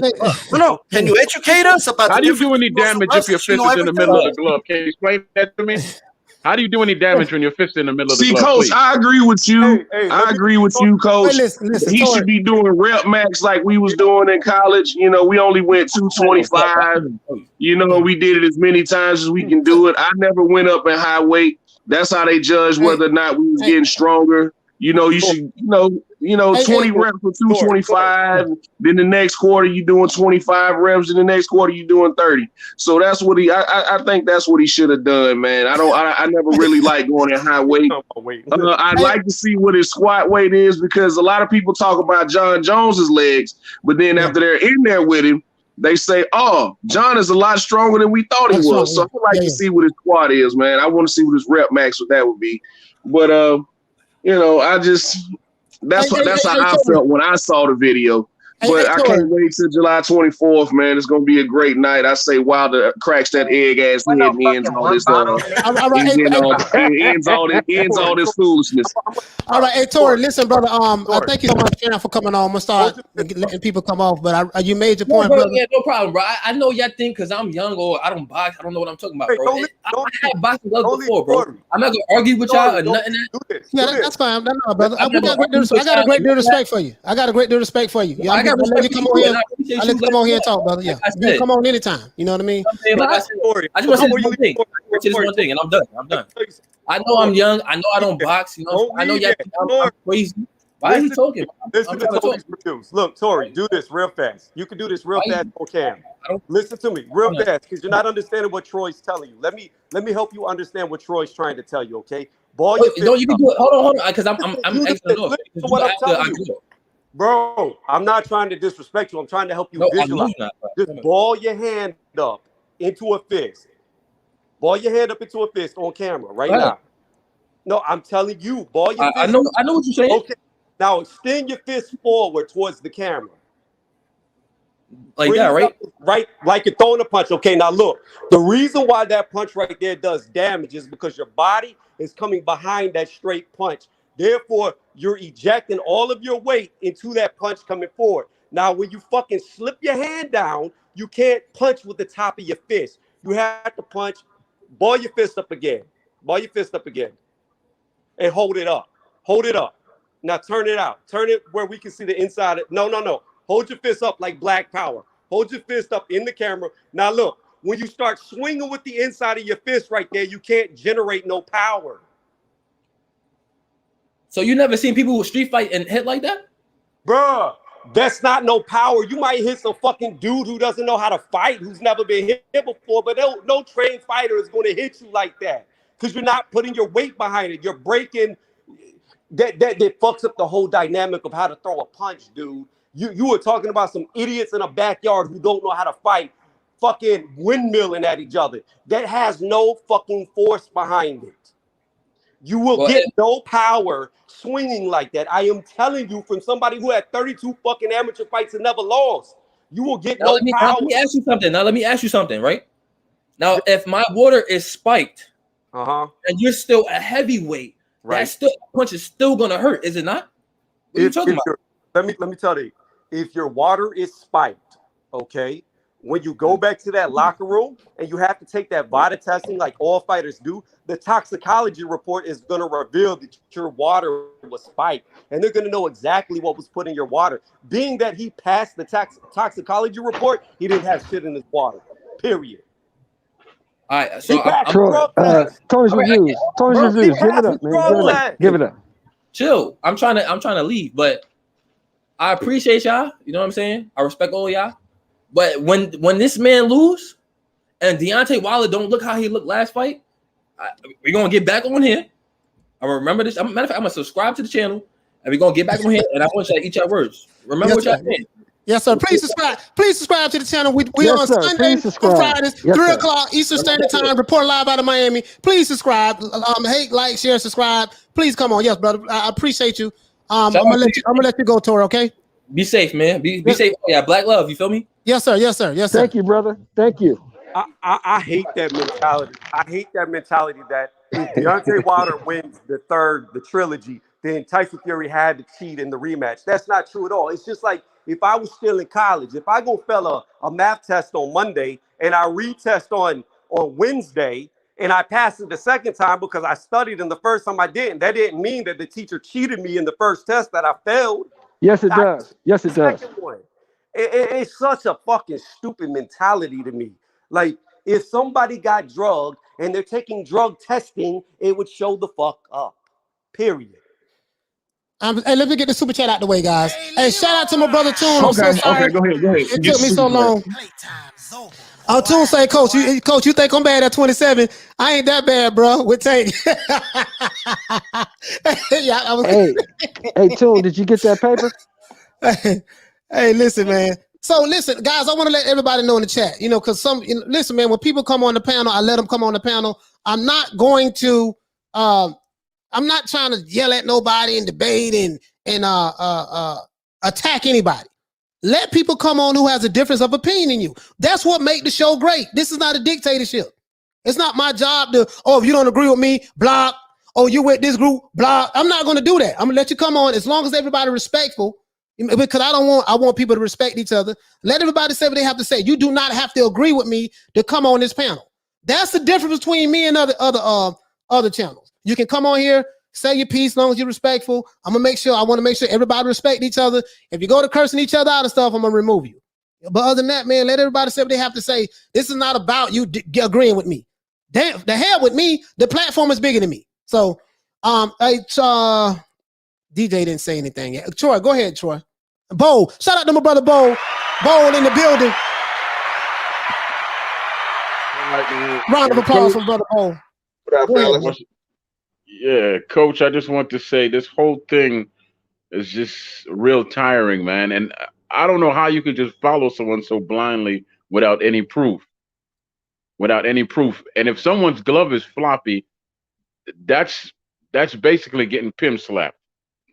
No. Can you educate us about? How do you do any damage if your fist is in the middle of the glove? Can you explain that to me? How do you do any damage when your fist is in the middle of the glove? See, Coach, please? I agree with you. I agree with you, Coach. Listen, he should be doing rep max like we was doing in college. We only went 225. We did it as many times as we can do it. I never went up in high weight. That's how they judge whether or not we was getting stronger. You should, 20 reps for 225. Then the next quarter you doing 25 reps. And the next quarter you doing 30. So that's what I think that's what he should have done, man. I never really like going in high weight. I'd like to see what his squat weight is, because a lot of people talk about John Jones's legs, but then after they're in there with him, they say, "Oh, John is a lot stronger than we thought he was." So I'd like to see what his squat is, man. I want to see what his rep max would be. But that's how I felt when I saw the video. But I can't wait till July 24th, man. It's gonna be a great night. I say Wilder cracks that egg ass head and ends all this foolishness. All right, hey Tori, listen, brother. Thank you so much, Karen, for coming on. I'm gonna start letting people come off, but you made your point, brother. Yeah, no problem, bro. I know y'all think because I'm young or I don't box, I don't know what I'm talking about, bro. I had boxing gloves before, bro. I'm not gonna argue with y'all or nothing. Yeah, that's fine. No, brother. I got a great deal of respect for you. I let you come on here. I let you come on here and talk, brother. Yeah, you can come on anytime. You know what I mean? I just want to say this one thing, and I'm done. I know I'm young. I know I don't box. I know y'all think I'm crazy, Why are you talking? Listen to Tori's reviews. Look, Tori, do this real fast. You can do this real fast on cam. Listen to me real fast because you're not understanding what Troy's telling you. Let me help you understand what Troy's trying to tell you. Okay, ball your fist. No, you can do it. Hold on, because I'm listen to what I'm telling you. Bro, I'm not trying to disrespect you. I'm trying to help you visualize. Just ball your hand up into a fist. Ball your hand up into a fist on camera right now. No, I'm telling you, ball your fist. I know what you're saying. Okay, now extend your fist forward towards the camera. Like that, right? Right, like you're throwing a punch. Okay, now look. The reason why that punch right there does damage is because your body is coming behind that straight punch. Therefore, you're ejecting all of your weight into that punch coming forward. Now, when you fucking slip your hand down, you can't punch with the top of your fist. You have to punch, ball your fist up again. Ball your fist up again. And hold it up. Hold it up. Now turn it out. Turn it where we can see the inside. No. Hold your fist up like Black Power. Hold your fist up in the camera. Now look, when you start swinging with the inside of your fist right there, you can't generate no power. So you never seen people with street fight and hit like that? Bruh, that's not no power. You might hit some fucking dude who doesn't know how to fight, who's never been hit before, but no trained fighter is going to hit you like that because you're not putting your weight behind it. You're breaking that fucks up the whole dynamic of how to throw a punch, dude. You were talking about some idiots in a backyard who don't know how to fight, fucking windmilling at each other. That has no fucking force behind it. You will get no power swinging like that. I am telling you from somebody who had 32 fucking amateur fights and never lost. You will get no power. Let me ask you something. Now let me ask you something, right? Now, if my water is spiked, and you're still a heavyweight, that punch is still gonna hurt, is it not? What are you talking about? Let me tell you, if your water is spiked, okay, when you go back to that locker room and you have to take that VADA testing like all fighters do, the toxicology report is going to reveal that your water was spiked, and they're going to know exactly what was put in your water. Being that he passed the toxicology report, he didn't have shit in his water, period. All right, so Tony's reviews. Tony's reviews. Give it up, man. Give it up. Chill. I'm trying to leave, but I appreciate y'all. You know what I'm saying? I respect all y'all. But when this man lose and Deontay Wilder don't look how he looked last fight, we're gonna get back on here. I remember this. Matter of fact, I'm gonna subscribe to the channel and we're gonna get back on here. And I want y'all to eat your words. Remember what y'all saying. Yes, sir. Please subscribe. Please subscribe to the channel. We on Sundays and Fridays, 3 o'clock Eastern Standard Time. Report live out of Miami. Please subscribe. Hate, like, share, subscribe. Please come on. Yes, brother. I appreciate you. I'm gonna let you go, Tor. Okay. Be safe, man. Be safe. Yeah, black love. You feel me? Yes, sir. Yes, sir. Yes, sir. Thank you, brother. Thank you. I hate that mentality. I hate that mentality that if Deontay Wilder wins the trilogy, then Tyson Fury had to cheat in the rematch. That's not true at all. It's just like if I was still in college, if I go fail a math test on Monday and I retest on Wednesday and I pass it the second time because I studied in the first time I didn't, that didn't mean that the teacher cheated me in the first test that I failed. Yes, it does. Yes, it does. It's such a fucking stupid mentality to me. Like, if somebody got drugged and they're taking drug testing, it would show the fuck up. Period. Hey, let me get the super chat out the way, guys. Hey, shout out to my brother Toon. I'm so sorry. Okay, go ahead. It took me so long. Toon say, Coach, you think I'm bad at 27? I ain't that bad, bro. With Tank. Hey, Toon, did you get that paper? Hey, listen, man. So listen, guys, I want to let everybody know in the chat, because listen, man, when people come on the panel, I let them come on the panel. I'm not going to, I'm not trying to yell at nobody and debate and attack anybody. Let people come on who has a difference of opinion than you. That's what make the show great. This is not a dictatorship. It's not my job to, if you don't agree with me, block. Oh, you with this group, block. I'm not going to do that. I'm going to let you come on as long as everybody respectful. Because I want people to respect each other. Let everybody say what they have to say. You do not have to agree with me to come on this panel. That's the difference between me and other channels. You can come on here, say your piece, as long as you're respectful. I want to make sure everybody respect each other. If you go to cursing each other out and stuff, I'm gonna remove you. But other than that, man, let everybody say what they have to say. This is not about you agreeing with me. Damn, the hell with me. The platform is bigger than me. So, DJ didn't say anything yet. Troy, go ahead, Troy. Bo, shout out to my brother Bo. Bo in the building. Round of applause for brother Bo. What up, fellas? Yeah, Coach, I just want to say this whole thing is just real tiring, man. And I don't know how you could just follow someone so blindly without any proof. Without any proof. And if someone's glove is floppy, that's basically getting pimp slapped.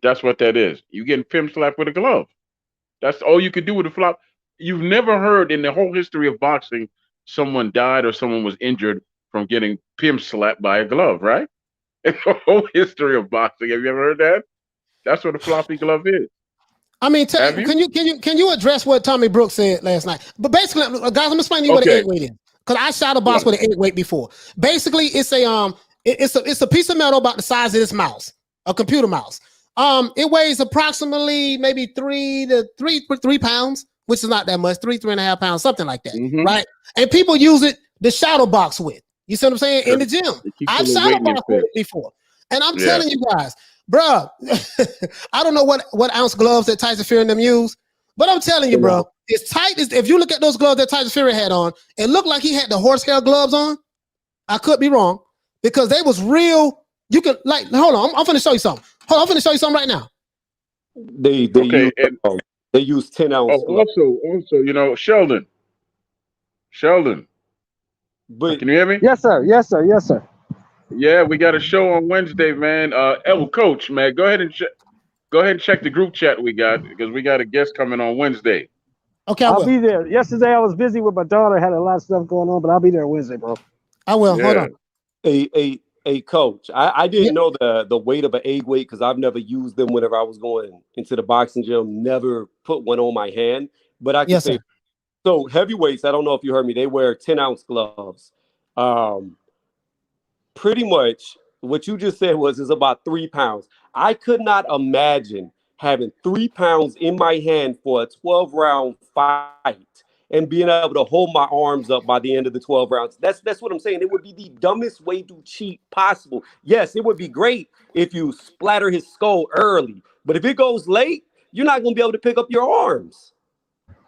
That's what that is. You getting pimp slapped with a glove. That's all you could do with a flop. You've never heard in the whole history of boxing someone died or someone was injured from getting pimp slapped by a glove, right? In the whole history of boxing, have you ever heard that? That's what a floppy glove is. I mean, can you address what Tommy Brooks said last night? But basically, guys, I'm gonna explain to you what an 8-weight is, because I shot a box with an 8-weight before. Basically, it's a piece of metal about the size of this mouse, a computer mouse. It weighs approximately maybe 3 pounds, which is not that much, 3.5 pounds, something like that, right? And people use it to shadow box with. You see what I'm saying? In the gym, I've shadow boxed with it before, and I'm telling you guys, bro, I don't know what ounce gloves that Tyson Fury and them use, but I'm telling you, bro, it's tight. If you look at those gloves that Tyson Fury had on, it looked like he had the horsehair gloves on. I could be wrong, because they was real. You could hold on, I'm finna show you something. Hold on, I'm finna show you something right now. They use 10 ounce. Also, you know, Sheldon. But can you hear me? Yes, sir. Yeah, we got a show on Wednesday, man. Coach, man, go ahead and check the group chat we got, because we got a guest coming on Wednesday. Okay, I'll be there. Yesterday I was busy with my daughter, had a lot of stuff going on, but I'll be there Wednesday, bro. I will. Hold on. Hey, Coach, I didn't know the weight of an 8-weight, because I've never used them whenever I was going into the boxing gym. Never put one on my hand, but I can say. So heavyweights, I don't know if you heard me, they wear 10-ounce gloves. Pretty much what you just said is about 3 pounds. I could not imagine having 3 pounds in my hand for a 12-round fight and being able to hold my arms up by the end of the 12 rounds. That's what I'm saying. It would be the dumbest way to cheat possible. Yes, it would be great if you splatter his skull early, but if it goes late, you're not going to be able to pick up your arms.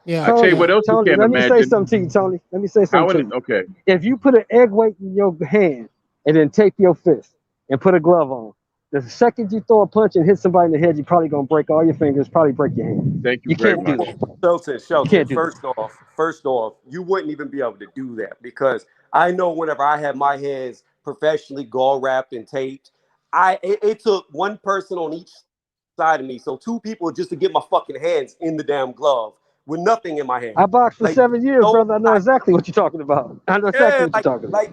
Yeah, I tell you what else Tony, you can't let imagine. me say something to you, Tony. Let me say something to you. Okay. If you put an egg weight in your hand and then take your fist and put a glove on, the second you throw a punch and hit somebody in the head, you're probably going to break all your fingers, probably break your hand. Thank you very much. Shelton, first off, you wouldn't even be able to do that, because I know whenever I had my hands professionally gauze wrapped and taped, it took one person on each side of me, so 2 people just to get my fucking hands in the damn glove with nothing in my hand. I boxed for 7 years, brother. I know exactly what you're talking about. I know exactly what you're talking about. Like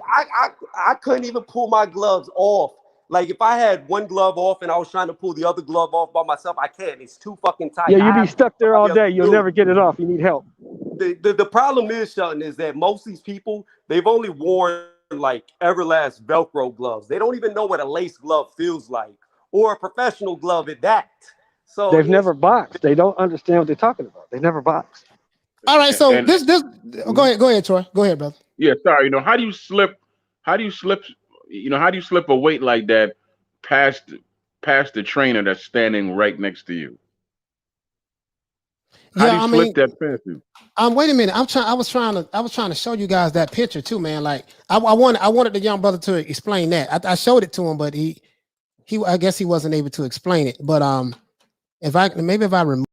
I couldn't even pull my gloves off. Like if I had one glove off and I was trying to pull the other glove off by myself, I can't. It's too fucking tight. Yeah, you'd be stuck there all day. You'll never get it off. You need help. The problem is, Shelton, is that most of these people, they've only worn like Everlast Velcro gloves. They don't even know what a lace glove feels like, or a professional glove at that. So they've never boxed. They don't understand what they're talking about. They never boxed. All right, so this go ahead, Troy. Go ahead, brother. Yeah, sorry. You know, how do you slip a weight like that past the trainer that's standing right next to you? How do you slip that past you? Wait a minute. I was trying to show you guys that picture too, man. Like I wanted the young brother to explain that. I showed it to him, but he I guess he wasn't able to explain it. But if I remove.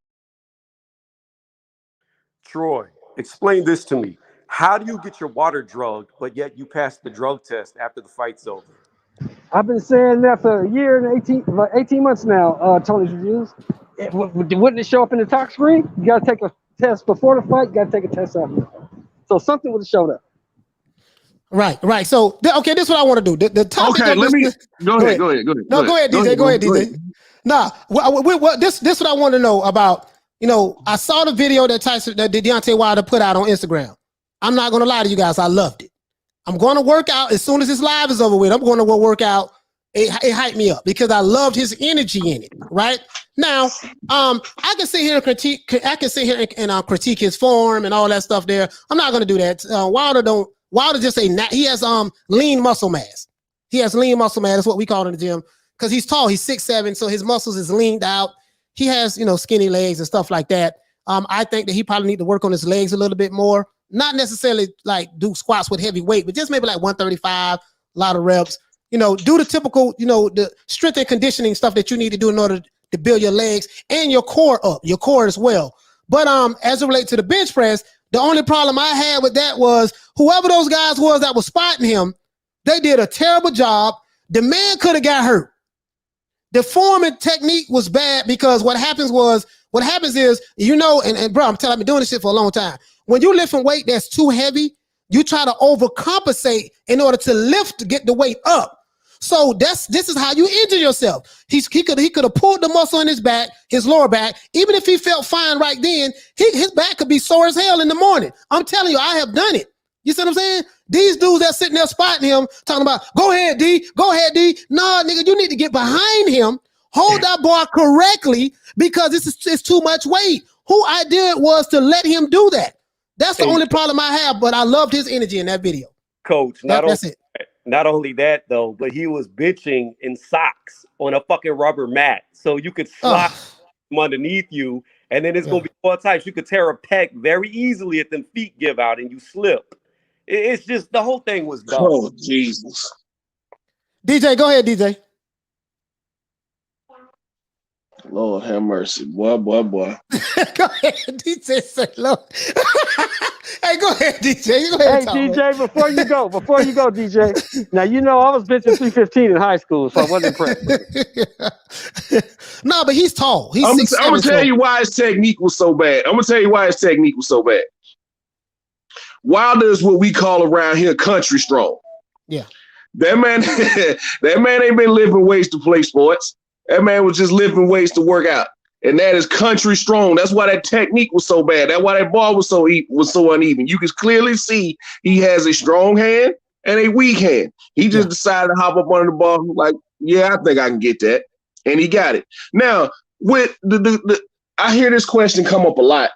Troy, explain this to me. How do you get your water drugged, but yet you pass the drug test after the fight's over? I've been saying that for a year and 18 months now, Tony's Reviews. Wouldn't it show up in the talk screen? You got to take a test before the fight. You got to take a test after the fight. So something would have showed up. Right. So, okay, this is what I want to do. The topic. Okay, let me go ahead. No, go ahead, DJ. Go ahead, DJ. Nah, this is what I want to know about. You know, I saw the video that Deontay Wilder put out on Instagram. I'm not going to lie to you guys. I loved it. I'm going to work out as soon as this live is over with. I'm going to go work out. It hyped me up because I loved his energy in it. Right now, I can sit here and critique. I can sit here and critique his form and all that stuff. There, I'm not going to do that. Wilder just he has lean muscle mass. He has lean muscle mass. That's what we call it in the gym. because he's tall. He's 6'7", so his muscles is leaned out. He has, skinny legs and stuff like that. I think that he probably need to work on his legs a little bit more. Not necessarily like do squats with heavy weight, but just maybe like 135, a lot of reps. Do the typical, the strength and conditioning stuff that you need to do in order to build your legs and your core up, your core as well. But as it relates to the bench press, the only problem I had with that was whoever those guys was that was spotting him, they did a terrible job. The man could have got hurt. The form and technique was bad because what happens is, and bro, I'm telling you, I've been doing this shit for a long time. When you lifting weight that's too heavy, you try to overcompensate in order to get the weight up. So this is how you injure yourself. He could have pulled the muscle in his back, his lower back. Even if he felt fine right then, his back could be sore as hell in the morning. I'm telling you, I have done it. You see what I'm saying? These dudes that sitting there spotting him, talking about, go ahead, D. Nah, nigga, you need to get behind him, hold that bar correctly because it's too much weight. Who I did was to let him do that. That's the only problem I have, but I loved his energy in that video. Coach, that's it. Not only that, though, but he was benching in socks on a fucking rubber mat. So you could slide him underneath you, and then it's going to be all types. You could tear a pec very easily if them feet give out and you slip. It's just the whole thing was dumb. Oh, Jesus. DJ, go ahead, DJ. Lord have mercy. Boy. Go ahead, DJ. Say, Lord. Hey, go ahead, DJ. Go ahead, DJ, before you go, DJ. Now, I was benching 315 in high school, so I wasn't impressed. No, but he's tall. He's I'm going to tell you why his technique was so bad. Wilder is what we call around here country strong. Yeah. That man ain't been lifting weights to play sports. That man was just lifting weights to work out. And that is country strong. That's why that technique was so bad. That's why that bar was so uneven. You can clearly see he has a strong hand and a weak hand. He just decided to hop up under the bar like, yeah, I think I can get that. And he got it. Now, with I hear this question come up a lot,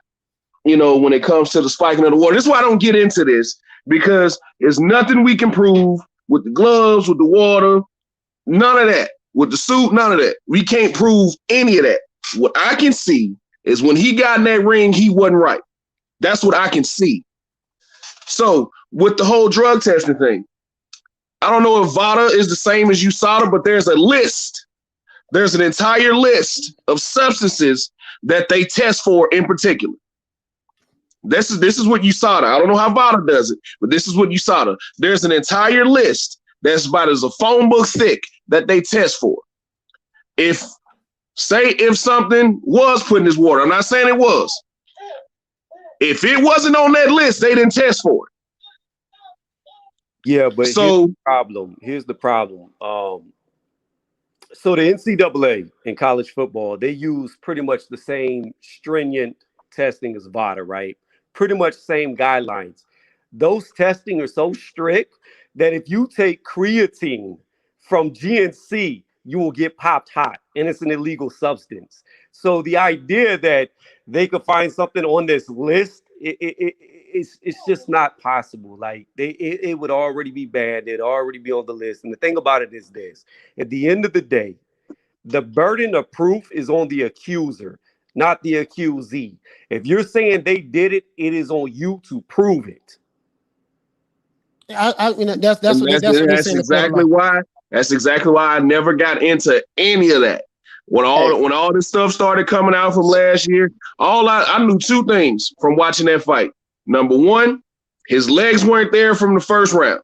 when it comes to the spiking of the water. This is why I don't get into this, because there's nothing we can prove with the gloves, with the water, none of that. With the suit, none of that. We can't prove any of that. What I can see is when he got in that ring, he wasn't right. That's what I can see. So with the whole drug testing thing, I don't know if VADA is the same as USADA, but there's a list. There's an entire list of substances that they test for in particular. This is what USADA. I don't know how VADA does it, but this is what USADA. There's an entire list that's about as a phone book thick that they test for. If something was put in this water, I'm not saying it was. If it wasn't on that list, they didn't test for it. Yeah, but here's the problem. So the NCAA in college football, they use pretty much the same stringent testing as VADA, right? Pretty much same guidelines. Those testing are so strict that if you take creatine from GNC, you will get popped hot, and it's an illegal substance. So the idea that they could find something on this list, it's just not possible. Like it would already be banned. It'd already be on the list. And the thing about it is this: at the end of the day, the burden of proof is on the accuser, not the accusee. If you're saying they did it, it is on you to prove it. That's exactly why. That's exactly why I never got into any of that. When all this stuff started coming out from last year, I knew two things from watching that fight. Number one, his legs weren't there from the first round.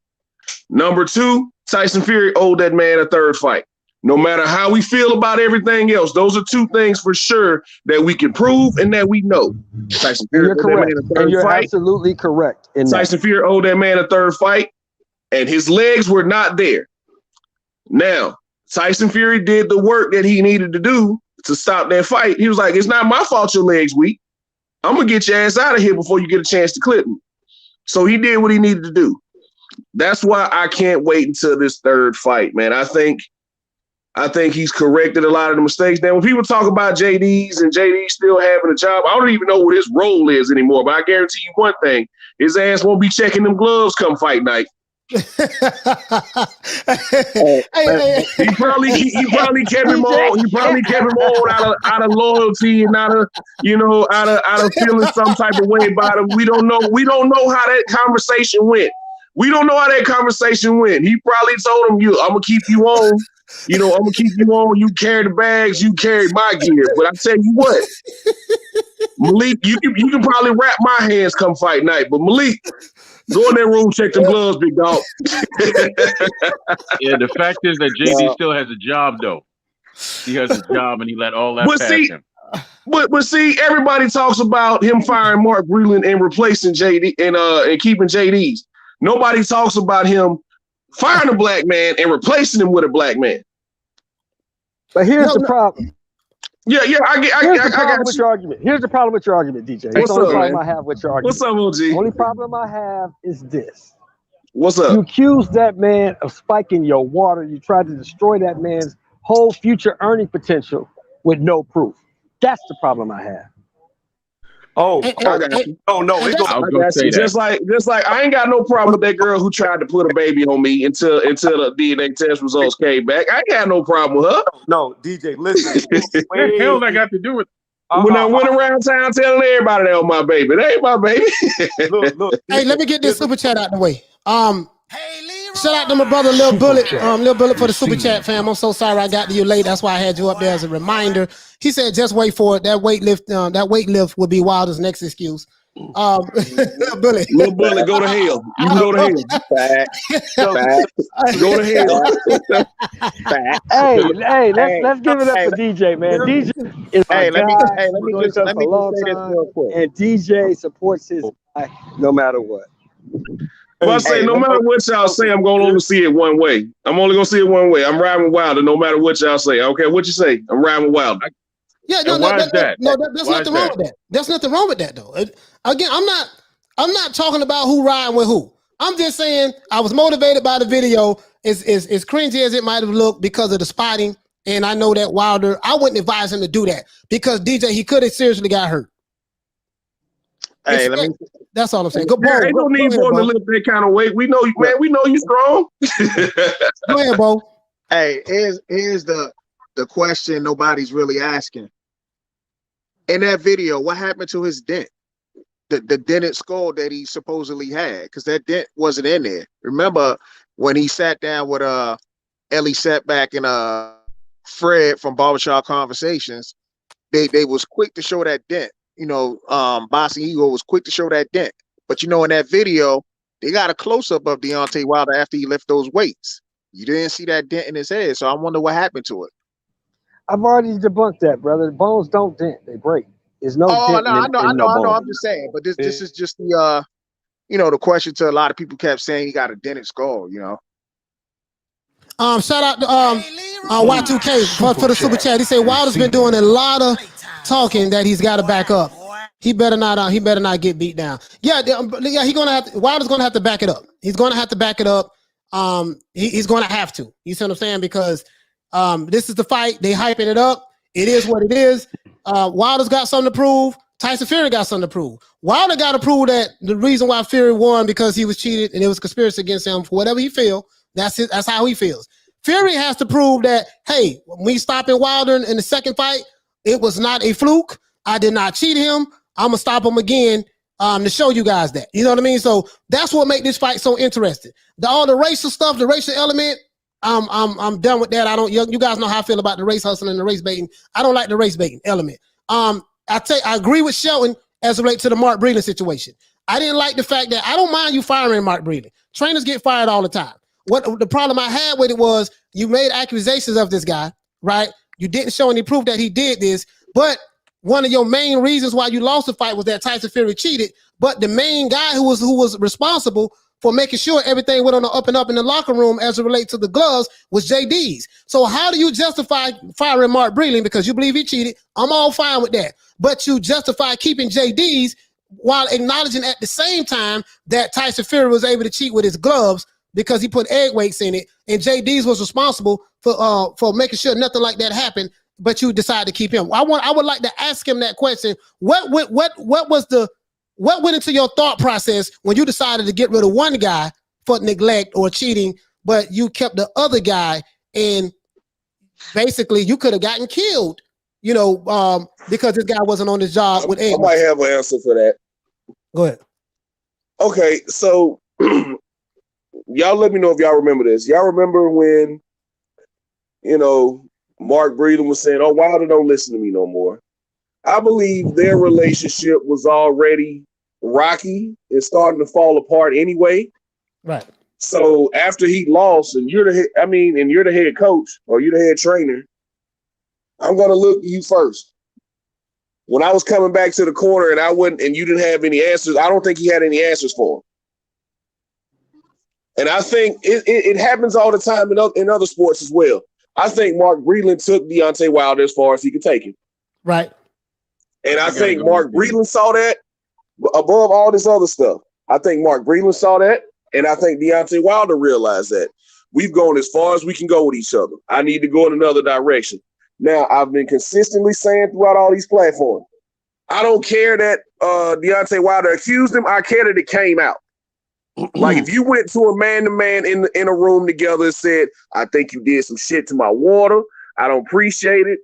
Number two, Tyson Fury owed that man a third fight. No matter how we feel about everything else, those are two things for sure that we can prove and that we know. Tyson Fury owed that man a third fight. Absolutely correct. Tyson Fury owed that man a third fight, and his legs were not there. Now, Tyson Fury did the work that he needed to do to stop that fight. He was like, it's not my fault your leg's weak. I'm going to get your ass out of here before you get a chance to clip me. So he did what he needed to do. That's why I can't wait until this third fight, man. I think he's corrected a lot of the mistakes. Now, when people talk about JD's and JD still having a job, I don't even know what his role is anymore. But I guarantee you one thing: his ass won't be checking them gloves come fight night. Hey, He probably kept him on. He probably kept him on out of loyalty and out of feeling some type of way about him. We don't know how that conversation went. He probably told him, I'm gonna keep you on. I'm gonna keep you on. You carry the bags, you carry my gear. But I tell you what, Malik, you can probably wrap my hands come fight night. But Malik, go in that room, check the gloves, big dog. Yeah, the fact is that JD still has a job, though. He has a job, and he let all that pass him. But see, everybody talks about him firing Mark Breland and replacing JD and keeping JD's. Nobody talks about him firing a black man and replacing him with a black man. But here's the problem. Yeah, I got with your argument. Here's the problem with your argument, DJ. What's the only up, problem man? I have with your argument. What's up, OG? The only problem I have is this. What's up? You accused that man of spiking your water. You tried to destroy that man's whole future earning potential with no proof. That's the problem I have. Oh, I got you. no. Just like I ain't got no problem with that girl who tried to put a baby on me until the DNA test results came back. I ain't got no problem with her. No, DJ, listen. What the hell that got to do with? When I went around town telling everybody that was my baby, that ain't my baby. Look. Hey, let me get this super chat out the way. Shout out to my brother Lil Bullet, Lil Bullet for the super chat, fam. I'm so sorry I got to you late. That's why I had you up there as a reminder. He said, just wait for it. That weight lift will be Wilder's next excuse. Lil Bullet. Lil Bullet, go to hell. You can go to hell. Fact. Go to hell. Hey, let's give it up for DJ, man. DJ is my guy. Let me just say this real quick. And DJ supports his guy no matter what. Well, I say, no matter what y'all say, I'm going to only see it one way. I'm only going to see it one way. I'm riding with Wilder no matter what y'all say. I don't care what you say. I'm riding with Wilder. Yeah, there's nothing wrong with that. There's nothing wrong with that, though. Again, I'm not talking about who riding with who. I'm just saying I was motivated by the video. As cringy as it might have looked because of the spotting, and I know that Wilder, I wouldn't advise him to do that because DJ, he could have seriously got hurt. Hey, that's all I'm saying. Go, ain't no need for him to lift that kind of weight. We know, man. We know you strong. Go ahead, Bo. Hey, here's the question nobody's really asking. In that video, what happened to his dent? The dented skull that he supposedly had, because that dent wasn't in there. Remember when he sat down with Ellie Setback and Fred from Barbershop Conversations? They was quick to show that dent. Bossy Ego was quick to show that dent. But in that video, they got a close-up of Deontay Wilder after he lifted those weights. You didn't see that dent in his head, so I wonder what happened to it. I've already debunked that, brother. Bones don't dent; they break. There's no. Dent I know. I'm just saying, but this is just the the question to a lot of people kept saying he got a dented skull. Shout out to Y2K for the super chat. He said Wilder's been doing a lot of talking that he's got to back up. He better not get beat down. Wilder's gonna have to back it up. He's gonna have to back it up. He's gonna have to. You see what I'm saying? Because this is the fight. They hyping it up. It is what it is. Wilder's got something to prove. Tyson Fury got something to prove. Wilder got to prove that the reason why Fury won because he was cheated and it was conspiracy against him for whatever he feel. That's it. That's how he feels. Fury has to prove that, hey, when we stopping Wilder in the second fight, it was not a fluke. I did not cheat him. I'm gonna stop him again to show you guys that. You know what I mean? So that's what makes this fight so interesting. All the racial stuff, the racial element, I'm done with that. You guys know how I feel about the race hustling and the race baiting. I don't like the race baiting element. I agree with Shelton as it relates to the Mark Breland situation. I didn't like the fact that I don't mind you firing Mark Breland. Trainers get fired all the time. What the problem I had with it was you made accusations of this guy, right? You didn't show any proof that he did this, but one of your main reasons why you lost the fight was that Tyson Fury cheated. But the main guy who was responsible for making sure everything went on the up and up in the locker room as it relates to the gloves was JD's. So how do you justify firing Mark Breland because you believe he cheated? I'm all fine with that. But you justify keeping JD's while acknowledging at the same time that Tyson Fury was able to cheat with his gloves because he put egg weights in it, and JD's was responsible for making sure nothing like that happened. But you decided to keep him. I would like to ask him that question. What went into your thought process when you decided to get rid of one guy for neglect or cheating, but you kept the other guy, and basically you could have gotten killed, because this guy wasn't on his job with I Edwards. might have an answer for that. Go ahead. Okay, so y'all let me know if y'all remember this. Y'all remember when, Mark Breeden was saying, "Oh, Wilder don't listen to me no more." I believe their relationship was already rocky and starting to fall apart anyway. Right. So after he lost, and you're the head coach or you're the head trainer, I'm gonna look at you first. When I was coming back to the corner and you didn't have any answers, I don't think he had any answers for him. And I think it happens all the time in other sports as well. I think Mark Breeden took Deontay Wilder as far as he could take him. Right. And I think Mark Breeden saw that above all this other stuff. I think Mark Breeden saw that, and I think Deontay Wilder realized that. We've gone as far as we can go with each other. I need to go in another direction. Now, I've been consistently saying throughout all these platforms, I don't care that Deontay Wilder accused him. I care that it came out. Like if you went to a man-to-man in a room together and said, "I think you did some shit to my water. I don't appreciate it.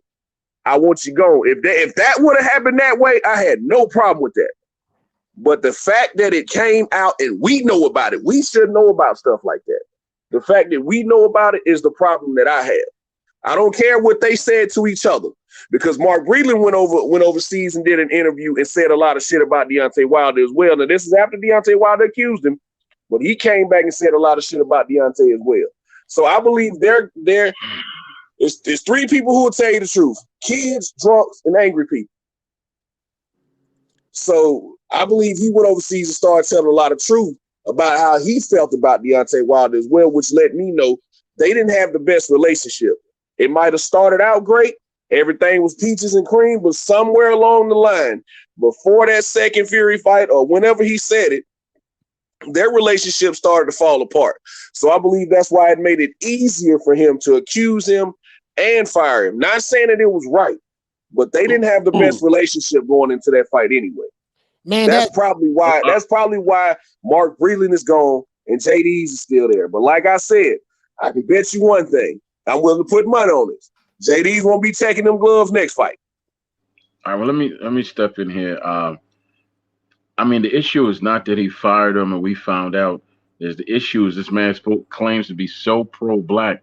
I want you gone." If that would have happened that way, I had no problem with that. But the fact that it came out and we know about it, we should know about stuff like that. The fact that we know about it is the problem that I have. I don't care what they said to each other, because Mark Breeden went overseas and did an interview and said a lot of shit about Deontay Wilder as well. Now, this is after Deontay Wilder accused him, but he came back and said a lot of shit about Deontay as well. So I believe there's three people who will tell you the truth: kids, drunks, and angry people. So I believe he went overseas and started telling a lot of truth about how he felt about Deontay Wilder as well, which let me know they didn't have the best relationship. It might have started out great. Everything was peaches and cream, but somewhere along the line, before that second Fury fight or whenever he said it, their relationship started to fall apart. So I believe that's why it made it easier for him to accuse him and fire him. Not saying that it was right, but they didn't have the best relationship going into that fight anyway. Man, that's probably why Mark Breeden is gone and JD's is still there. But like I said, I can bet you one thing. I'm willing to put money on this. JD's won't be taking them gloves next fight. All right, well, let me step in here. The issue is not that he fired him and we found out. The issue is this man claims to be so pro-black,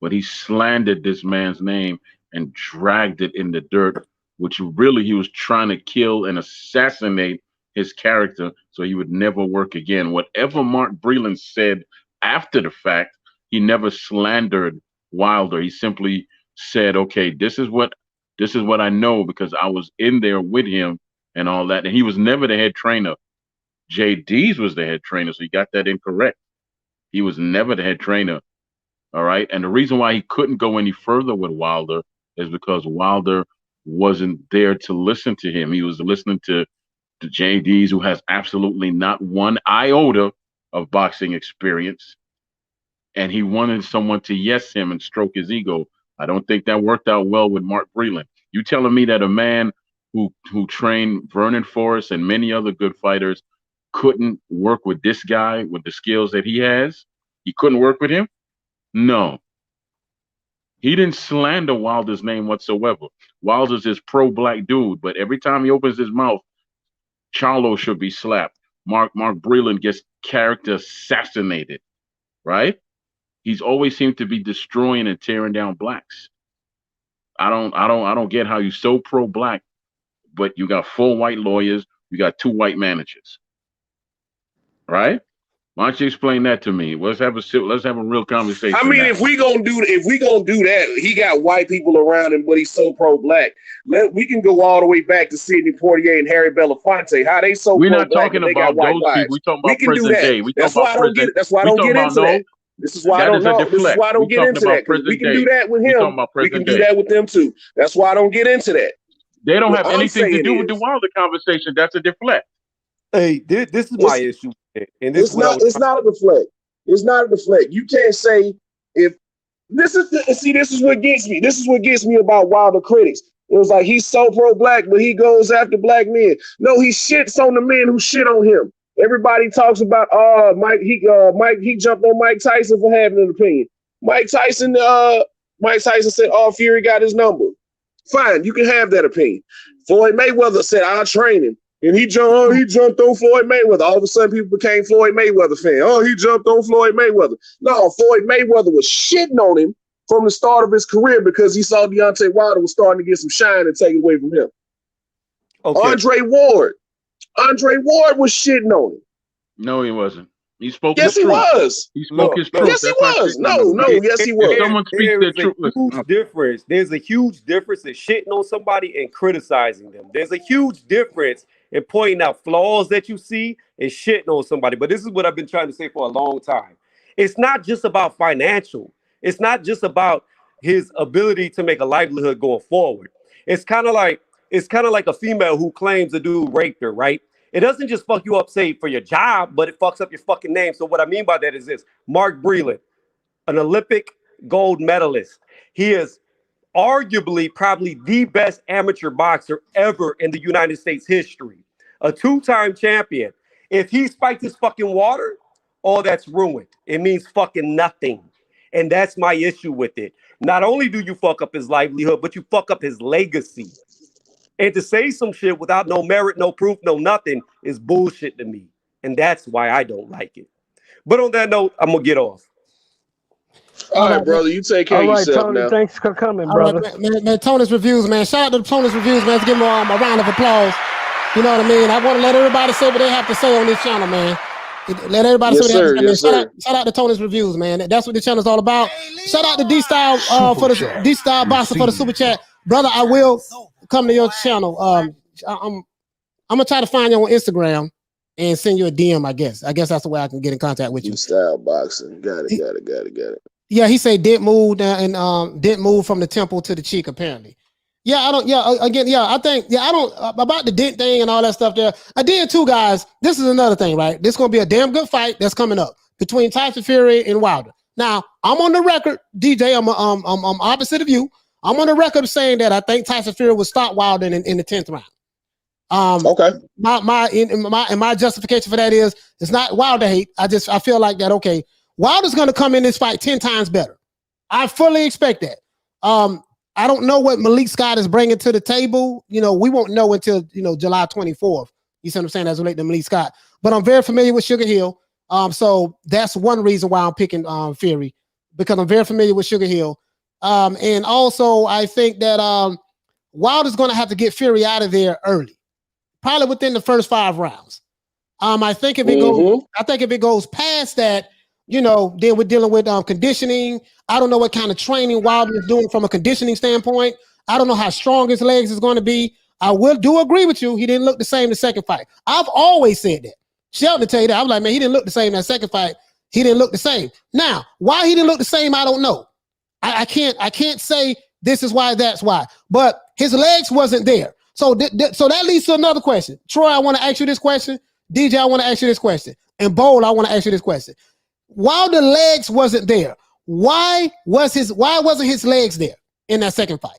but he slandered this man's name and dragged it in the dirt, which really he was trying to kill and assassinate his character so he would never work again. Whatever Mark Breeden said after the fact, he never slandered Wilder. He simply said, "Okay, this is what I know because I was in there with him and all that." And he was never the head trainer. JD's was the head trainer, so he got that incorrect. He was never the head trainer. All right. And the reason why he couldn't go any further with Wilder is because Wilder wasn't there to listen to him. He was listening to JD's, who has absolutely not one iota of boxing experience. And he wanted someone to yes him and stroke his ego. I don't think that worked out well with Mark Breeden. You telling me that a man who trained Vernon Forrest and many other good fighters couldn't work with this guy with the skills that he has? He couldn't work with him? No. He didn't slander Wilder's name whatsoever. Wilder's this pro-black dude, but every time he opens his mouth, Charlo should be slapped. Mark Breeden gets character assassinated, right? He's always seemed to be destroying and tearing down blacks. I don't get how you're so pro-black, but you got 4 white lawyers, you got 2 white managers, right? Why don't you explain that to me? Let's have a real conversation. I mean, if we gonna do that, he got white people around him, but he's so pro-black. We can go all the way back to Sidney Poitier and Harry Belafonte. How they so we're pro-black? We're not talking about those people. We're talking about present day. That's why I don't get. That's why I don't get into that. This is why I don't know. This is why I don't get into that. We can do that with him. We can do that with them too. That's why I don't get into that. They don't have anything to do with the Wilder conversation. That's a deflect. Hey, this is my issue. And it's not a deflect. It's not a deflect. You can't say if this is what gets me. This is what gets me about Wilder critics. It was like he's so pro-black, but he goes after black men. No, he shits on the men who shit on him. Everybody talks about Mike he jumped on Mike Tyson for having an opinion. Mike Tyson said, Fury got his number. Fine, you can have that opinion. Floyd Mayweather said, I'll train him. And he jumped on Floyd Mayweather. All of a sudden, people became Floyd Mayweather fan. Oh, he jumped on Floyd Mayweather. No, Floyd Mayweather was shitting on him from the start of his career because he saw Deontay Wilder was starting to get some shine and take it away from him. Okay. Andre Ward was shitting on him. No, he wasn't. He spoke his truth. Was. He spoke his truth. Yes, he was. Yes, he was. If someone speaks their truth. Huge difference. There's a huge difference in shitting on somebody and criticizing them. There's a huge difference in pointing out flaws that you see and shitting on somebody. But this is what I've been trying to say for a long time. It's not just about financial. It's not just about his ability to make a livelihood going forward. It's kind of like a female who claims a dude raped her, right? It doesn't just fuck you up, say, for your job, but it fucks up your fucking name. So what I mean by that is this. Mark Breland, an Olympic gold medalist. He is arguably probably the best amateur boxer ever in the United States history. A two-time champion. If he spiked his fucking water, all that's ruined. It means fucking nothing. And that's my issue with it. Not only do you fuck up his livelihood, but you fuck up his legacy. And to say some shit without no merit, no proof, no nothing is bullshit to me. And that's why I don't like it. But on that note, I'm going to get off. All right, brother. You take care of yourself Tony, now. Thanks for coming, brother. Right, man, Tony's Reviews, man. Shout out to Tony's Reviews, man. Let's give him a round of applause. You know what I mean? I want to let everybody say what they have to say on this channel, man. Let everybody say what they have to say. Shout out to Tony's Reviews, man. That's what the channel's all about. Shout out to D-Style for the D-Style Boxer for the super chat. Brother, I will come to your channel. I'm gonna try to find you on Instagram and send you a DM, I guess. I guess that's the way I can get in contact with you. Style boxing. Got it. Yeah, he said didn't move didn't move from the temple to the cheek, apparently. Yeah, I don't, I think, I don't, about the dent thing and all that stuff there. I did too, guys. This is another thing, right? This is gonna be a damn good fight that's coming up between Tyson Fury and Wilder. Now, I'm on the record, DJ, I'm opposite of you. I'm on the record saying that I think Tyson Fury will stop Wilder in the 10th round. Okay. My justification for that is it's not Wilder hate. I feel like that. Okay, Wilder's gonna come in this fight 10 times better. I fully expect that. I don't know what Malik Scott is bringing to the table. You know, we won't know until July 24th. You see what I'm saying? As related to Malik Scott. But I'm very familiar with Sugar Hill. So that's one reason why I'm picking Fury, because I'm very familiar with Sugar Hill. And also, I think that Wilder's going to have to get Fury out of there early, probably within the first 5 rounds. I think if it goes past that, then we're dealing with conditioning. I don't know what kind of training Wilder is doing from a conditioning standpoint. I don't know how strong his legs is going to be. I do agree with you. He didn't look the same the second fight. I've always said that. Shelton to tell you that. I was like, man, he didn't look the same that second fight. He didn't look the same. Now, why he didn't look the same, I don't know. I can't say this is why, that's why. But his legs wasn't there. So that leads to another question. Troy, I want to ask you this question. DJ, I want to ask you this question. And Bowl, I want to ask you this question. While the legs wasn't there, why wasn't his legs there in that second fight?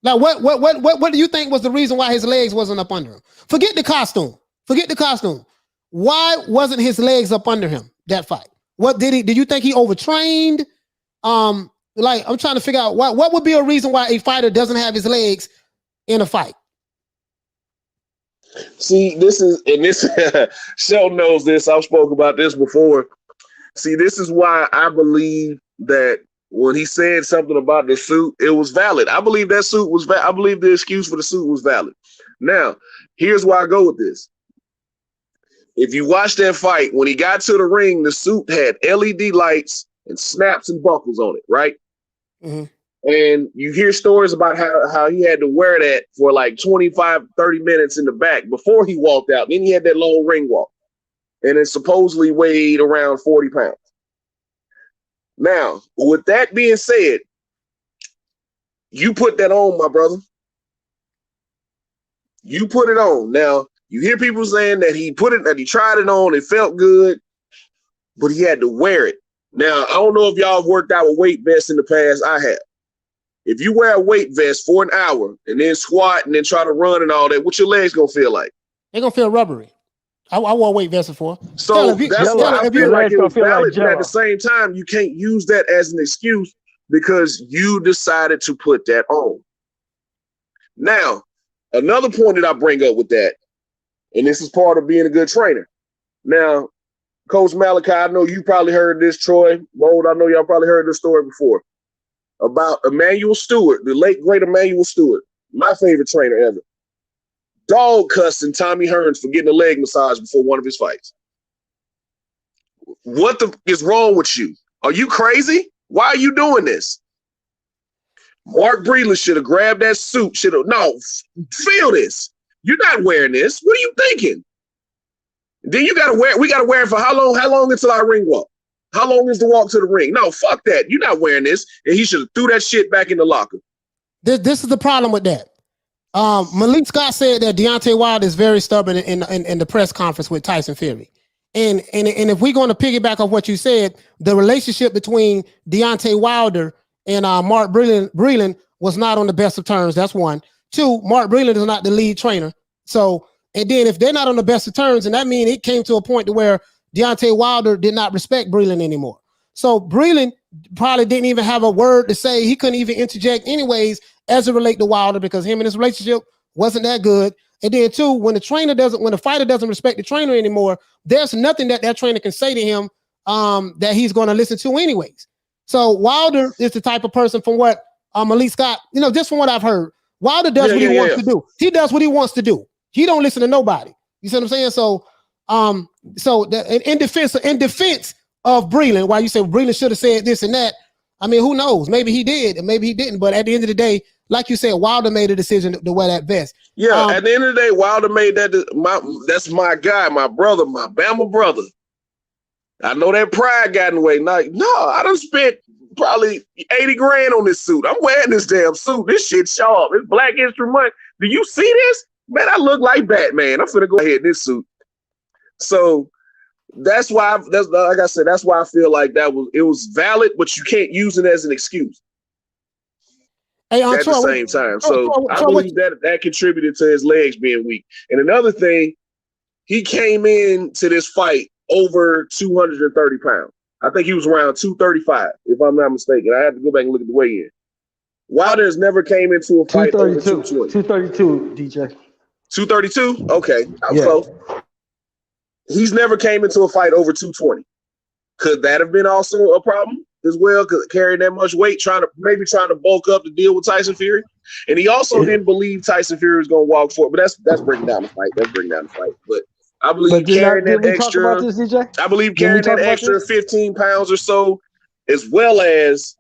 Now, what do you think was the reason why his legs wasn't up under him? Forget the costume. Why wasn't his legs up under him that fight? What did you think he overtrained? I'm trying to figure out what would be a reason why a fighter doesn't have his legs in a fight. See, this Sheldon knows this. I've spoken about this before. See, this is why I believe that when he said something about the suit, it was valid. I believe that suit was valid. I believe the excuse for the suit was valid. Now, here's why I go with this. If you watch that fight, when he got to the ring, the suit had LED lights and snaps and buckles on it, right? Mm-hmm. And you hear stories about how he had to wear that for like 25, 30 minutes in the back before he walked out. Then he had that long ring walk. And it supposedly weighed around 40 pounds. Now, with that being said, you put that on, my brother. You put it on. Now, you hear people saying that he tried it on, it felt good, but he had to wear it. Now, I don't know if y'all have worked out with weight vests in the past. I have. If you wear a weight vest for an hour and then squat and then try to run and all that, what your legs gonna feel like? They're gonna feel rubbery. I wore weight vest before. So if you- that's Stella, why I if you- feel like it was feel like valid, but at Jello. the same time, you can't use that as an excuse because you decided to put that on. Now, another point that I bring up with that, and this is part of being a good trainer. Now, Coach Malachi, I know you probably heard this, Troy. Mold, I know y'all probably heard this story before about Emmanuel Stewart, the late great Emmanuel Stewart, my favorite trainer ever. Dog cussing Tommy Hearns for getting a leg massage before one of his fights. What the is wrong with you? Are you crazy? Why are you doing this? Mark Breland should have grabbed that suit. Feel this. You're not wearing this. What are you thinking? Then we gotta wear it for how long? How long until our ring walk? How long is the walk to the ring? No, fuck that. You're not wearing this. And he should have threw that shit back in the locker. This is the problem with that. Malik Scott said that Deontay Wilder is very stubborn in the press conference with Tyson Fury. And if we're going to piggyback off what you said, the relationship between Deontay Wilder and Mark Breland was not on the best of terms. That's one. Two, Mark Breland is not the lead trainer. So, and then if they're not on the best of terms, and that means it came to a point to where Deontay Wilder did not respect Breland anymore. So Breland probably didn't even have a word to say. He couldn't even interject anyways as it relate to Wilder because him and his relationship wasn't that good. And then two, when the fighter doesn't respect the trainer anymore, there's nothing that trainer can say to him that he's going to listen to anyways. So Wilder is the type of person, from what Malik Scott, just from what I've heard, Wilder does what he wants to do. He does what he wants to do. He don't listen to nobody. You see what I'm saying? So, in defense of Breland, while you say Breland should have said this and that, I mean, who knows? Maybe he did, and maybe he didn't. But at the end of the day, like you said, Wilder made a decision to wear that vest. Yeah, at the end of the day, Wilder made that. That's my guy, my brother, my Bama brother. I know that pride got in the way. No, I done spent probably 80 grand on this suit. I'm wearing this damn suit. This shit sharp. It's Black History Month. Do you see this? Man, I look like Batman. I'm finna go ahead in this suit. So that's why. Like I said. That's why I feel like it was valid, but you can't use it as an excuse. Hey, at the same time. So I believe that contributed to his legs being weak. And another thing, he came in to this fight over 230 pounds. I think he was around 235, if I'm not mistaken. I have to go back and look at the weigh-in. Wilder has never came into a fight over 220. 232, DJ. 232? Okay. Yeah. So he's never came into a fight over 220. Could that have been also a problem as well? Carrying that much weight, trying to bulk up to deal with Tyson Fury. And he also didn't believe Tyson Fury was going to walk for it. But that's breaking down the fight. But I believe carrying that extra. I believe carrying that extra 15 pounds or so, as well as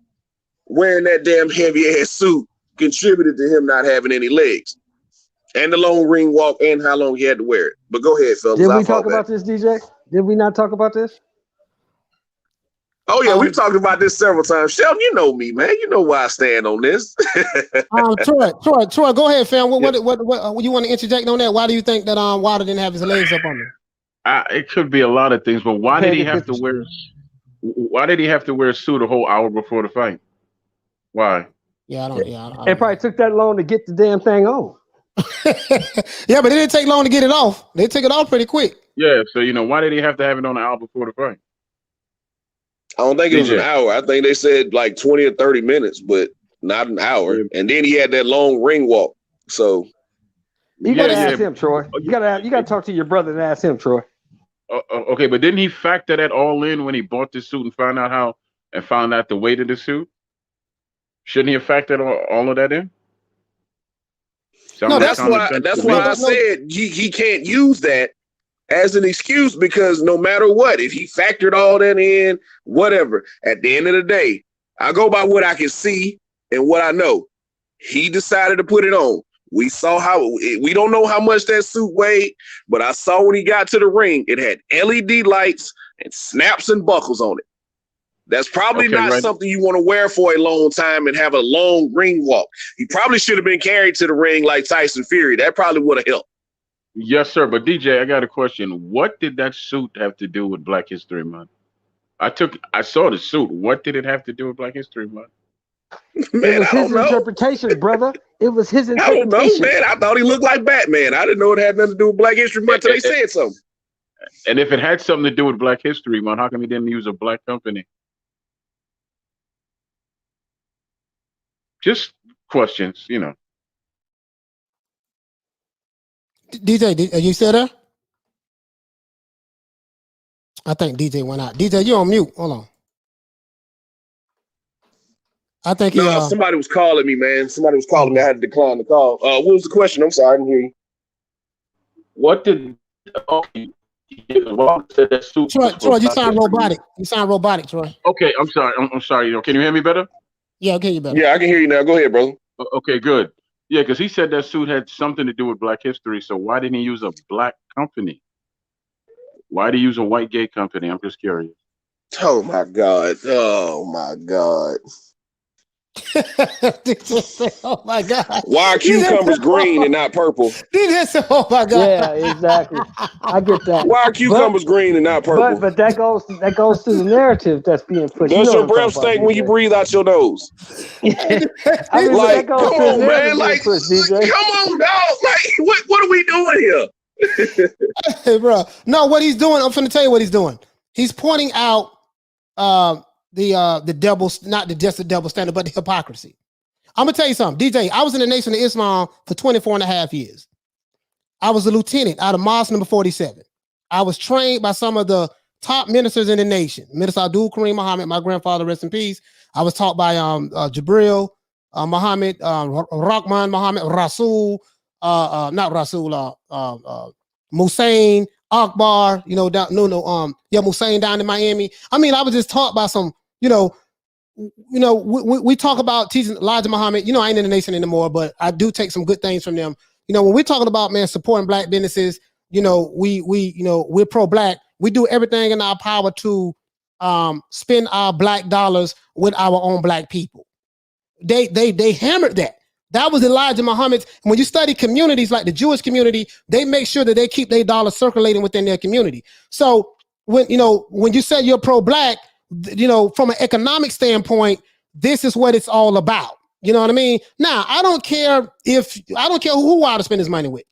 wearing that damn heavy ass suit, contributed to him not having any legs, and the long ring walk, and how long he had to wear it. But go ahead, fellas. Did we talk about this, DJ? Did we not talk about this? Oh yeah, we've talked about this several times. Sheldon, you know me, man. You know why I stand on this. Troy, go ahead, fam. What you want to interject on that? Why do you think that Wilder didn't have his legs up on there? It could be a lot of things, but why did he have to wear? Why did he have to wear a suit a whole hour before the fight? Why? Yeah, I don't. It probably took that long to get the damn thing on. Yeah, but it didn't take long to get it off. They took it off pretty quick. Yeah, so why did he have to have it on an hour before the fight? I don't think it was an hour. I think they said like 20 or 30 minutes, but not an hour. And then he had that long ring walk. So you gotta ask him, Troy. You gotta talk to your brother and ask him, Troy. Okay, but didn't he factor that all in when he bought this suit and found out the weight of the suit? Shouldn't he have factored all of that in? No, that's why I said he can't use that as an excuse, because no matter what, if he factored all that in, whatever, at the end of the day, I go by what I can see and what I know. He decided to put it on. We saw we don't know how much that suit weighed, but I saw when he got to the ring, it had LED lights and snaps and buckles on it. That's probably not something you want to wear for a long time and have a long ring walk. He probably should have been carried to the ring like Tyson Fury. That probably would have helped. Yes, sir. But DJ, I got a question. What did that suit have to do with Black History Month? I saw the suit. What did it have to do with Black History Month? Man, it was his interpretation, brother. It was his interpretation. I don't know, man. I thought he looked like Batman. I didn't know it had nothing to do with Black History Month until they said something. And if it had something to do with Black History Month, how come he didn't use a black company? Just questions, you know. DJ, are you still there? I think DJ went out. DJ, you're on mute. Hold on. I think No, somebody was calling me, man. Somebody was calling me. I had to decline the call. What was the question? I'm sorry, I didn't hear you. What did okay? Troy, you sound robotic. You sound robotic, Troy. Okay, I'm sorry. I'm sorry. Can you hear me better? Yeah, I can hear you better. Yeah, I can hear you now. Go ahead, brother. Okay, good. Yeah, because he said that suit had something to do with Black history. So why didn't he use a black company? Why did he use a white gay company? I'm just curious. Oh my God. Oh my God. Oh my God. Why are cucumbers green and not purple? Oh my God. Yeah, exactly. I get that. Why are cucumbers green and not purple? But that goes to the narrative that's being pushed. Does your breath stink when you breathe out your nose? I mean, like, come on, man. Like, come on, dog. Like, what are we doing here? Hey, bro. No, what he's doing, I'm going to tell you what he's doing. He's pointing out the double, not just the double standard, but the hypocrisy. I'm gonna tell you something, DJ. I was in the Nation of Islam for 24 and a half years. I was a lieutenant out of Mosque number 47. I was trained by some of the top ministers in the nation. Minister Abdul Kareem Muhammad, my grandfather, rest in peace. I was taught by Jibril Muhammad, Rahman Muhammad, Rasul, not Rasul, Musain Akbar, Musain down in Miami. I mean, I was just taught by some, we talk about teaching Elijah Muhammad. I ain't in the Nation anymore, but I do take some good things from them. When we're talking about, man, supporting black businesses, we're pro-black. We do everything in our power to spend our black dollars with our own black people. They hammered that. That was Elijah Muhammad's. When you study communities like the Jewish community, they make sure that they keep their dollars circulating within their community. So when you say you're pro-black, from an economic standpoint, this is what it's all about. You know what I mean? Now, I don't care who Wilder spend his money with,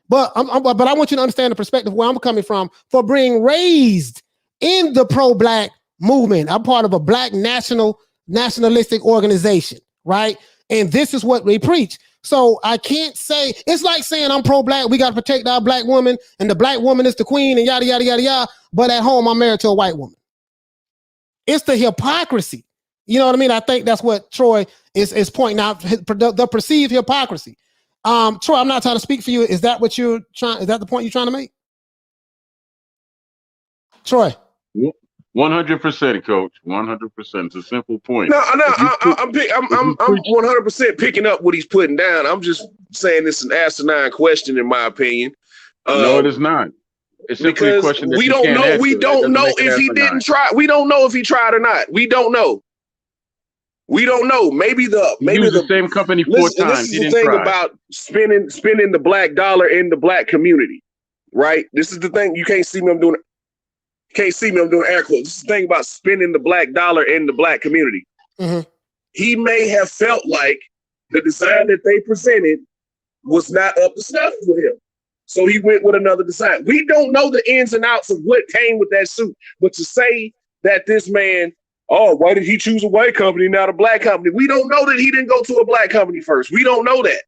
but I want you to understand the perspective where I'm coming from for being raised in the pro-black movement. I'm part of a black nationalistic organization, right? And this is what we preach. So I can't say, it's like saying I'm pro-black, we got to protect our black woman, and the black woman is the queen, and yada, yada, yada, yada. But at home, I'm married to a white woman. It's the hypocrisy. You know what I mean? I think that's what Troy is pointing out, the perceived hypocrisy. Troy, I'm not trying to speak for you. Is that what is that the point you're trying to make? Troy. 100%, Coach. 100%. It's a simple point. No, I'm 100% picking up what he's putting down. I'm just saying it's an asinine question, in my opinion. No, it is not. It's simply a question that we don't know. Answer. We don't know if he didn't try. We don't know if he tried or not. We don't know. We don't know. Maybe the same company 4 times. This is the thing about spending the black dollar in the black community, right? This is the thing. You can't see me. I'm doing air quotes. This is the thing about spending the black dollar in the black community. Mm-hmm. He may have felt like the design that they presented was not up to snuff with him. So he went with another design. We don't know the ins and outs of what came with that suit. But to say that this man, why did he choose a white company, not a black company? We don't know that he didn't go to a black company first. We don't know that.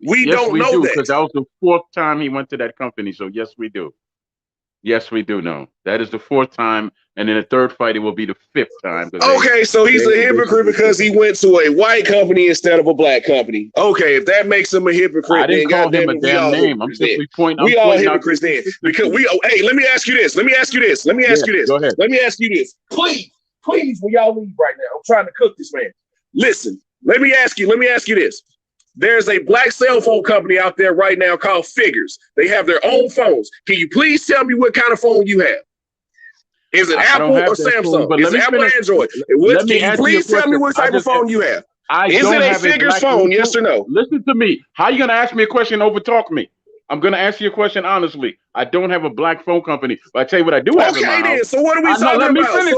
We don't know that. Because that was the 4th time he went to that company. So yes, we do. Yes, we do know. That is the 4th time. And in the 3rd fight, it will be the 5th time. Okay, so he's a hypocrite because he went to a white company instead of a black company. Okay, if that makes him a hypocrite, I didn't call him a damn name. I'm simply pointing. We all hypocrites then. Because hey, let me ask you this. Go ahead. Please, when y'all leave right now, I'm trying to cook this man. Listen, let me ask you this. There's a black cell phone company out there right now called Figures. They have their own phones. Can you please tell me what kind of phone you have? Is it Apple or Samsung? Is it Apple or Android? Can you please tell me what type of phone you have? Is it a Figures phone? Yes or no? Listen to me. How are you going to ask me a question and overtalk me? I'm going to answer your question honestly. I don't have a black phone company, but I tell you what I do have in my house. Okay, then. So what are we talking about? So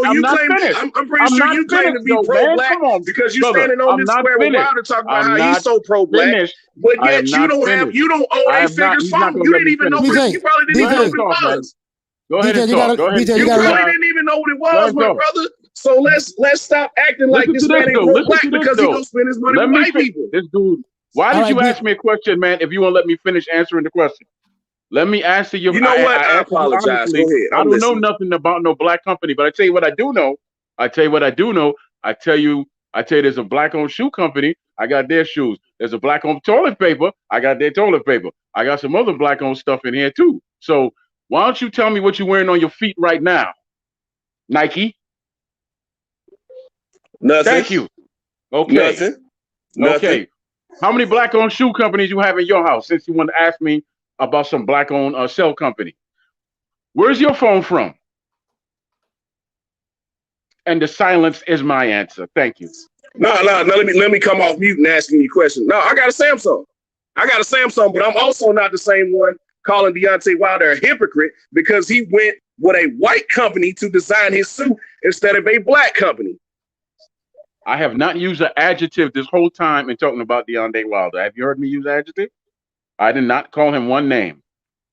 I'm pretty sure you claim to be pro-black because you're standing on this square with Wilder talking about how he's so pro-black. But I am yet not finished. you don't own I a am not. figure He's not song. going You to let didn't me even know finish. what you probably didn't Go even ahead know and what talk, it man. was. Go ahead DJ, and you talk. gotta- Go ahead. DJ, You you gotta probably let- didn't even know what it Go ahead was, and my talk. brother. So let's stop acting like Listen this to man this ain't though. pro Listen black to this because he though. gonna spend his money Let with me white finish. people. This dude. Why All did right, you D- ask me a question, man? If you won't let me finish answering the question, let me answer you. You know what? I answered you apologize. honestly. Go ahead. I I'm don't know listening. nothing about no black company, but I tell you what I do know. I tell you there's a black-owned shoe company. I got their shoes. There's a black-owned toilet paper. I got their toilet paper. I got some other black-owned stuff in here too. So why don't you tell me what you're wearing on your feet right now? Nike. Nothing. Thank you. Okay. Nothing. Okay. How many black-owned shoe companies you have in your house? Since you want to ask me about some black-owned cell company, where's your phone from? And the silence is my answer. Thank you. No. Let me come off mute and asking you a question. No, I got a Samsung. But I'm also not the same one calling Deontay Wilder a hypocrite because he went with a white company to design his suit instead of a black company. I have not used an adjective this whole time in talking about Deontay Wilder. Have you heard me use adjective? I did not call him one name.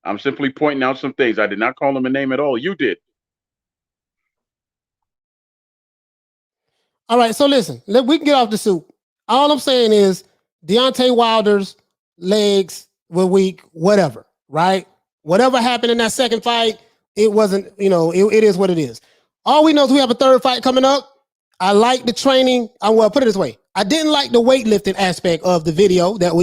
I'm simply pointing out some things. I did not call him a name at all. You did. All right, so listen, we can get off the suit. All I'm saying is Deontay Wilder's legs were weak, whatever, right? Whatever happened in that second fight, it wasn't, it is what it is. All we know is we have a third fight coming up. I like the training. Well, put it this way. I didn't like the weightlifting aspect of the video that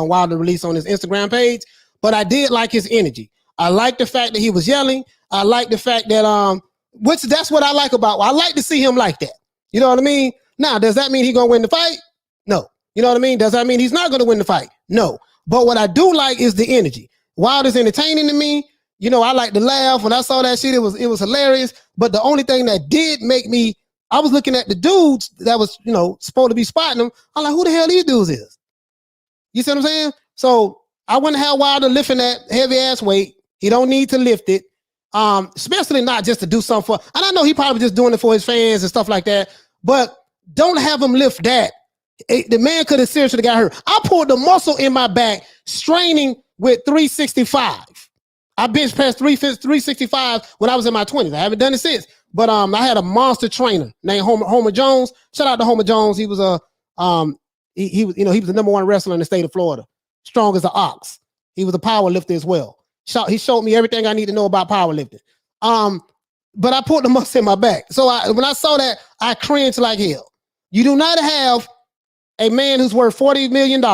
Wilder released on his Instagram page, but I did like his energy. I like the fact that he was yelling. I like the fact that that's what I like about. I like to see him like that. You know what I mean? Now, does that mean he's gonna win the fight? No. You know what I mean? Does that mean he's not gonna win the fight? No. But what I do like is the energy. Wilder's entertaining to me. I like to laugh. When I saw that shit, it was hilarious. But the only thing that did make me, I was looking at the dudes that was, supposed to be spotting them. I'm like, who the hell these dudes is? You see what I'm saying? So I wouldn't have Wilder lifting that heavy ass weight. He don't need to lift it. Especially not just to do something for, and I know he probably just doing it for his fans and stuff like that, but don't have him lift that. The man could have seriously got hurt. I pulled the muscle in my back, straining with 365. I bench pressed 365 when I was in my 20s. I haven't done it since, but I had a monster trainer named Homer Jones. Shout out to Homer Jones. He was he was the number one wrestler in the state of Florida, strong as an ox. He was a power lifter as well. He showed me everything I need to know about powerlifting. But I put the muscle in my back. So when I saw that, I cringed like hell. You do not have a man who's worth $40 million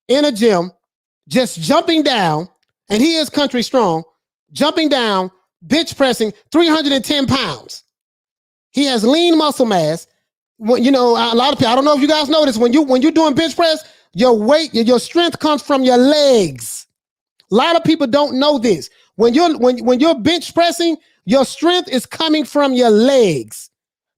in a gym just jumping down, and he is country strong, jumping down, bench pressing 310 pounds. He has lean muscle mass. A lot of people, I don't know if you guys know this, when you're doing bench press, your weight, your strength comes from your legs. A lot of people don't know this. When you're bench pressing, your strength is coming from your legs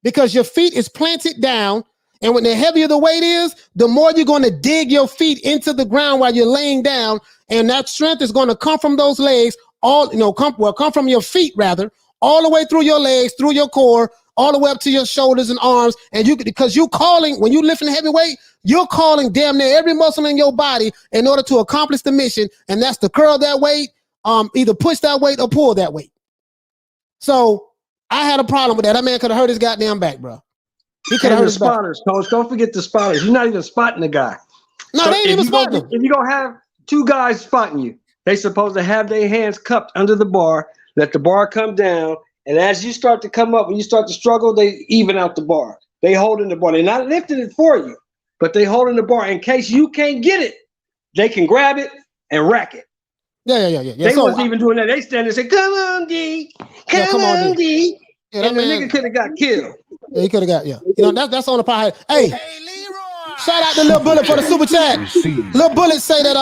because your feet is planted down. And when the heavier the weight is, the more you're going to dig your feet into the ground while you're laying down. And that strength is going to come from those legs, come from your feet rather, all the way through your legs, through your core, all the way up to your shoulders and arms. And when you're lifting heavy weight, you're calling damn near every muscle in your body in order to accomplish the mission. And that's to curl that weight, either push that weight or pull that weight. So I had a problem with that. That man could have hurt his goddamn back, bro. He could have hurt his back. Spotters, Coach. Don't forget the spotters. You're not even spotting the guy. No, they ain't even spotting him. If you're going to have two guys spotting you, they supposed to have their hands cupped under the bar, let the bar come down, and as you start to come up, when you start to struggle, they even out the bar. They holding the bar. They're not lifting it for you, but they holding the bar in case you can't get it. They can grab it and rack it. Yeah. They wasn't even doing that. They stand there and say, "Come on, D. Come on, D." Yeah, and the nigga could have got killed. Yeah, he could have got, that's on the pie. Hey, shout out to Lil Bullet for the super chat. Lil Bullet say that,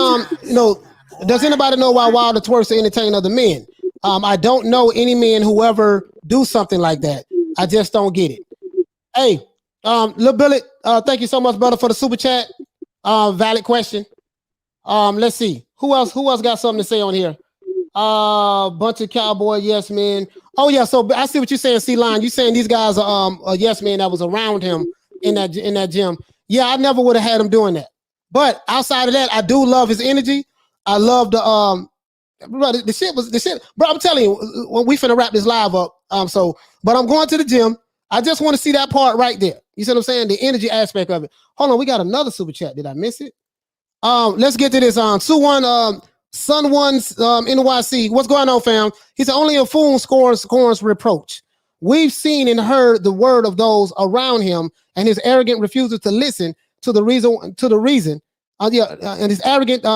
does anybody know why Wilder twerks to entertain other men? I don't know any men who ever do something like that. I just don't get it. Hey, Lil Bullet, thank you so much, brother, for the super chat. Valid question. Let's see. Who else got something to say on here? Bunch of cowboy yes men. Oh yeah, so I see what you're saying, C-Line. You saying these guys are yes men that was around him in that gym. Yeah, I never would have had him doing that. But outside of that, I do love his energy. I love the shit. Bro, I'm telling you, when we finna wrap this live up. But I'm going to the gym. I just want to see that part right there. You see what I'm saying? The energy aspect of it. Hold on, we got another super chat. Did I miss it? Let's get to this. Sun1 NYC. What's going on, fam? He said only a fool scorns reproach. We've seen and heard the word of those around him, and his arrogant refusal to listen to the reason. And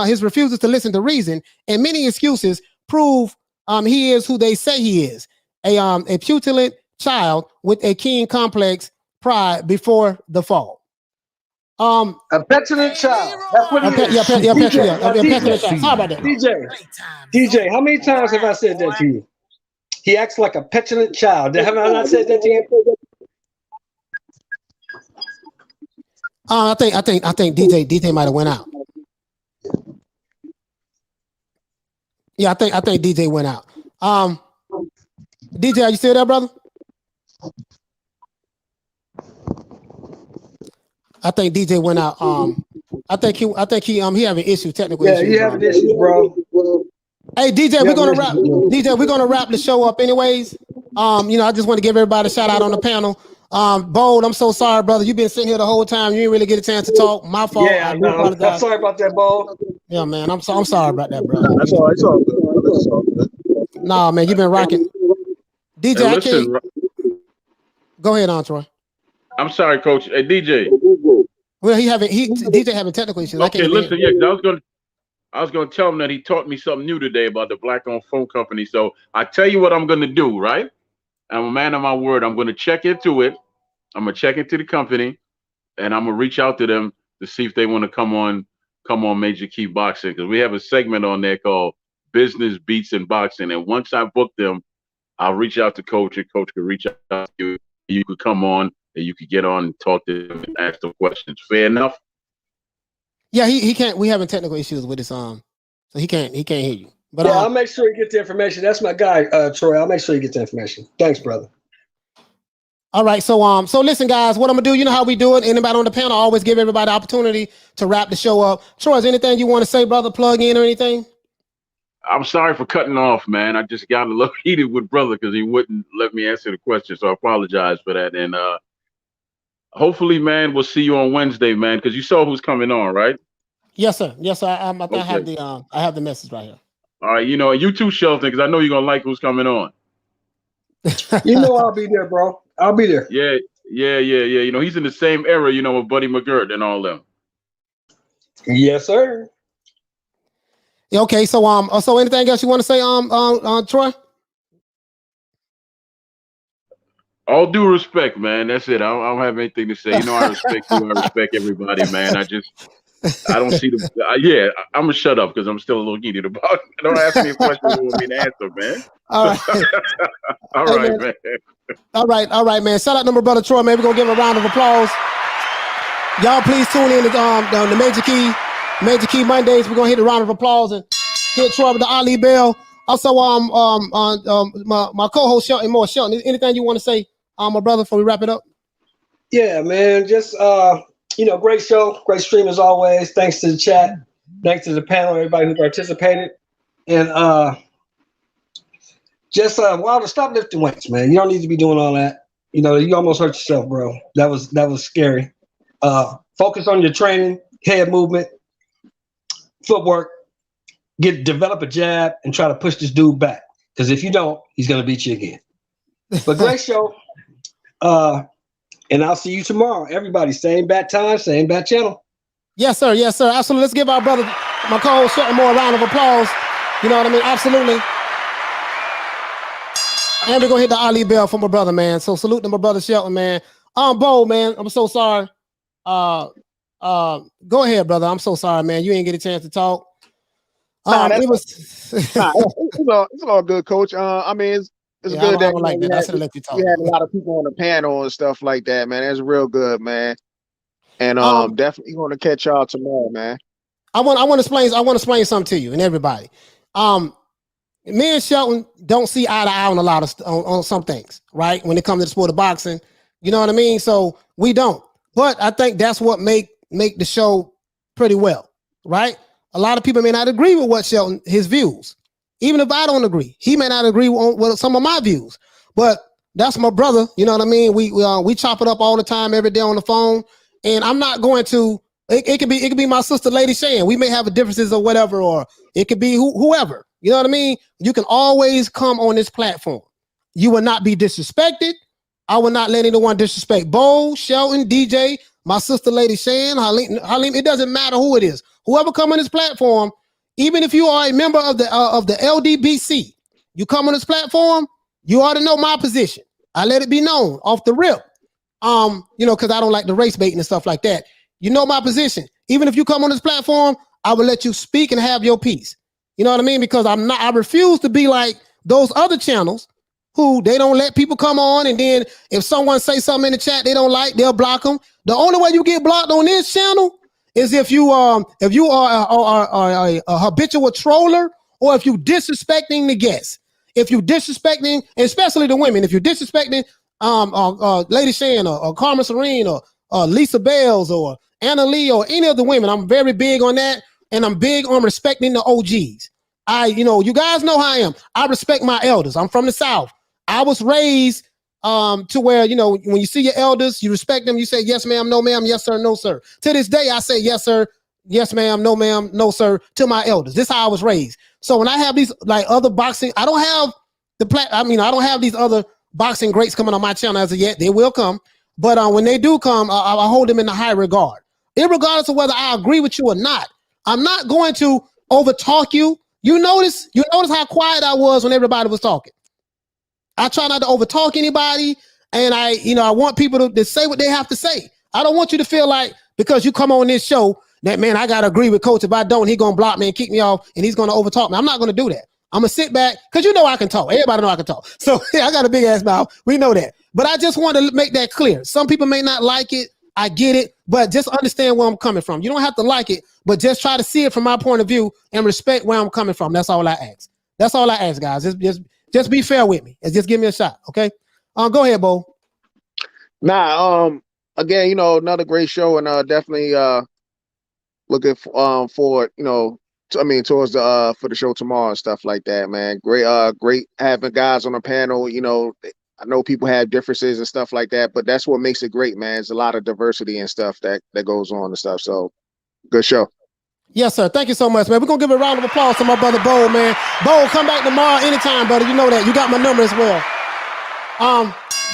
his refusal to listen to reason, and many excuses prove he is who they say he is. A petulant child with a keen complex pride before the fall. A petulant child. That's what he is. Petulant child. Sorry about that. DJ, how many times have I said that to you? He acts like a petulant child. Have I not said that to you? I think DJ might have went out. Yeah, I think DJ went out. DJ, are you still there, brother? I think DJ went out. I think he having issues, technical issues. Yeah, you having issues, bro. Hey DJ, we're gonna wrap the show up anyways. I just want to give everybody a shout out on the panel. Bold, I'm so sorry, brother. You've been sitting here the whole time. You didn't really get a chance to talk. My fault. Yeah, I'm sorry about that, Bold. Yeah, man. I'm sorry about that, brother. That's all. It's all good. Nah, man, you've been rocking. DJ, Hey, listen, go ahead, Troy. I'm sorry, Coach. Hey, DJ. Well, DJ having technical issues. Okay, listen, I was gonna tell him that he taught me something new today about the black-owned phone company. So I tell you what I'm gonna do, right? I'm a man of my word. I'm gonna check into it. I'm gonna check into the company, and I'm gonna reach out to them to see if they want to come on Major Key Boxing, because we have a segment on there called Business Beats and Boxing. And once I book them, I'll reach out to Coach, and Coach could reach out to you. You could come on, and you could get on and talk to them and ask them questions. Fair enough? Yeah, he can't. We having technical issues with his so he can't hear you. But yeah, I'll make sure you get the information. That's my guy, Troy. I'll make sure you get the information. Thanks, brother. All right, so listen, guys, what I'm gonna do, you know how we do it. Anybody on the panel, I always give everybody the opportunity to wrap the show up. Troy, is anything you want to say, brother? Plug in or anything? I'm sorry for cutting off, man. I just got a little heated with brother because he wouldn't let me answer the question, so I apologize for that. And hopefully, man, we'll see you on Wednesday, man, because you saw who's coming on, right? Yes, sir. Yes, sir. I Okay. have the message right here. All right, you too, Shelton, because I know you're gonna like who's coming on. You know I'll be there, bro. I'll be there. Yeah. He's in the same era, with Buddy McGirt and all them. Yes, sir. Yeah, okay, so anything else you want to say, Troy? All due respect, man. That's it. I don't have anything to say. I respect you. I respect everybody, man. I don't see the. I'm gonna shut up because I'm still a little heated about it. Don't ask me a question you want me to answer, man. All right. All right, man. All right, man. Shout out to my brother Troy, man. We're gonna give him a round of applause. Y'all please tune in to the Major Key Mondays. We're gonna hit a round of applause and hit Troy with the Ali Bell. Also, my co-host Shelton. Anything you want to say, my brother, before we wrap it up? Yeah, man. Just great show, great stream as always. Thanks to the chat, thanks to the panel, everybody who participated, and Wilder, stop lifting weights, man. You don't need to be doing all that. You almost hurt yourself, bro. That was scary. Focus on your training, head movement, footwork. Develop a jab and try to push this dude back. Because if you don't, he's gonna beat you again. But great show. And I'll see you tomorrow. Everybody, same bat time, same bat channel. Yes, sir. Yes, sir. Absolutely. Let's give our brother, my co-host, Shelton Moore, a round of applause. You know what I mean? Absolutely. And we're gonna hit the Ali Bell for my brother, man. So salute to my brother Shelton, man. Bo, man. I'm so sorry. Go ahead, brother. I'm so sorry, man. You ain't get a chance to talk. It's all good, Coach. It's good that I should have let you talk. You had a lot of people on the panel and stuff like that, man. That's real good, man. And definitely going to catch y'all tomorrow, man. I want to explain something to you and everybody. Me and Shelton don't see eye to eye on a lot of on some things, right? When it comes to the sport of boxing, you know what I mean. So we don't. But I think that's what make the show pretty well, right? A lot of people may not agree with what Shelton, his views. Even if I don't agree, he may not agree with some of my views. But that's my brother. You know what I mean? We chop it up all the time, every day on the phone. And I'm not going to. It could be my sister, Lady Shan. We may have differences or whatever, or it could be whoever. You know what I mean? You can always come on this platform. You will not be disrespected. I will not let anyone disrespect Bo, Shelton, DJ, my sister, Lady Shan, Halim. It doesn't matter who it is. Whoever come on this platform, even if you are a member of the LDBC, you come on this platform, you ought to know my position. I let it be known off the rip. Because I don't like the race baiting and stuff like that. You know my position. Even if you come on this platform, I will let you speak and have your piece. You know what I mean? Because I refuse to be like those other channels who they don't let people come on, and then if someone say something in the chat they don't like, they'll block them. The only way you get blocked on this channel is if you are a habitual troller, or if you disrespecting the guests. If you disrespecting, especially the women, if you're disrespecting Lady Shan or Carmen Serene or Lisa Bells or Anna Lee or any of the women, I'm very big on that, and I'm big on respecting the OGs. You guys know how I am. I respect my elders. I'm from the South. I was raised to where, when you see your elders, you respect them. You say, yes, ma'am, no, ma'am, yes, sir, no, sir. To this day, I say, yes, sir, yes, ma'am, no, sir, to my elders. This is how I was raised. So when I have these like other boxing, I don't have I don't have these other boxing greats coming on my channel as of yet. They will come. But when they do come, I hold them in the high regard. Irregardless of whether I agree with you or not, I'm not going to overtalk you. You notice how quiet I was when everybody was talking. I try not to overtalk anybody, and I want people to say what they have to say. I don't want you to feel like because you come on this show that, man, I gotta agree with Coach. If I don't, he's gonna block me and kick me off, and he's gonna overtalk me. I'm not gonna do that. I'm gonna sit back because I can talk. Everybody know I can talk. So I got a big ass mouth. We know that. But I just want to make that clear. Some people may not like it. I get it, but just understand where I'm coming from. You don't have to like it, but just try to see it from my point of view and respect where I'm coming from. That's all I ask. That's all I ask, guys. Just be fair with me and just give me a shot, okay? Go ahead, Bo. Again, another great show, and definitely looking forward, towards the for the show tomorrow and stuff like that, man. Great having guys on the panel. I know people have differences and stuff like that, but that's what makes it great, man. There's a lot of diversity and stuff that goes on and stuff. So good show. Yes, sir. Thank you so much, man. We're going to give a round of applause to my brother Bo, man. Bo, come back tomorrow anytime, brother. You know that. You got my number as well.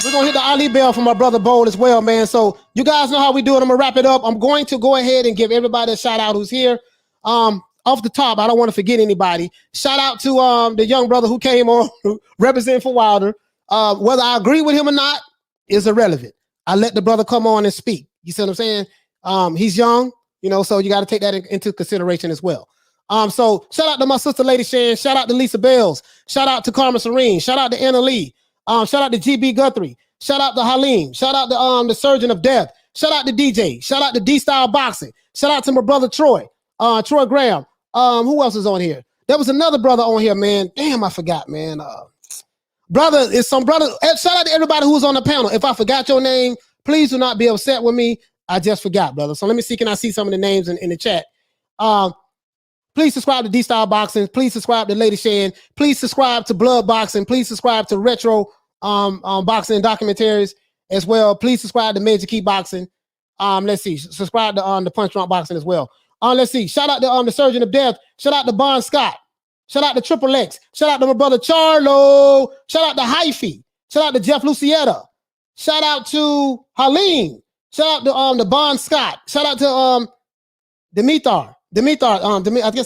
We're going to hit the Ali bell for my brother Bo as well, man. So you guys know how we do it. I'm going to wrap it up. I'm going to go ahead and give everybody a shout out who's here. Off the top, I don't want to forget anybody. Shout out to the young brother who came on representing for Wilder. Whether I agree with him or not is irrelevant. I let the brother come on and speak. You see what I'm saying? He's young. So you got to take that into consideration as well. So shout out to my sister, Lady Shan. Shout out to Lisa Bells. Shout out to Carmen Serene. Shout out to Anna Lee. Shout out to GB Guthrie. Shout out to Halim. Shout out to the Surgeon of Death. Shout out to DJ. Shout out to D-Style Boxing. Shout out to my brother Troy. Troy Graham. Who else is on here? There was another brother on here, man. Damn, I forgot, man. Brother, it's some brother. Shout out to everybody who's on the panel. If I forgot your name, please do not be upset with me. I just forgot, brother. So let me see. Can I see some of the names in the chat? Please subscribe to D-Style Boxing. Please subscribe to Lady Shan. Please subscribe to Blood Boxing. Please subscribe to Retro Boxing Documentaries as well. Please subscribe to Major Key Boxing. Let's see. Subscribe to the Punch Drunk Boxing as well. Let's see. Shout out to the Surgeon of Death. Shout out to Bon Scott. Shout out to Triple X. Shout out to my brother Charlo. Shout out to Hyphy. Shout out to Jeff Lucietta. Shout out to Halim. Shout out to the Bon Scott. Shout out to Dimitar. I guess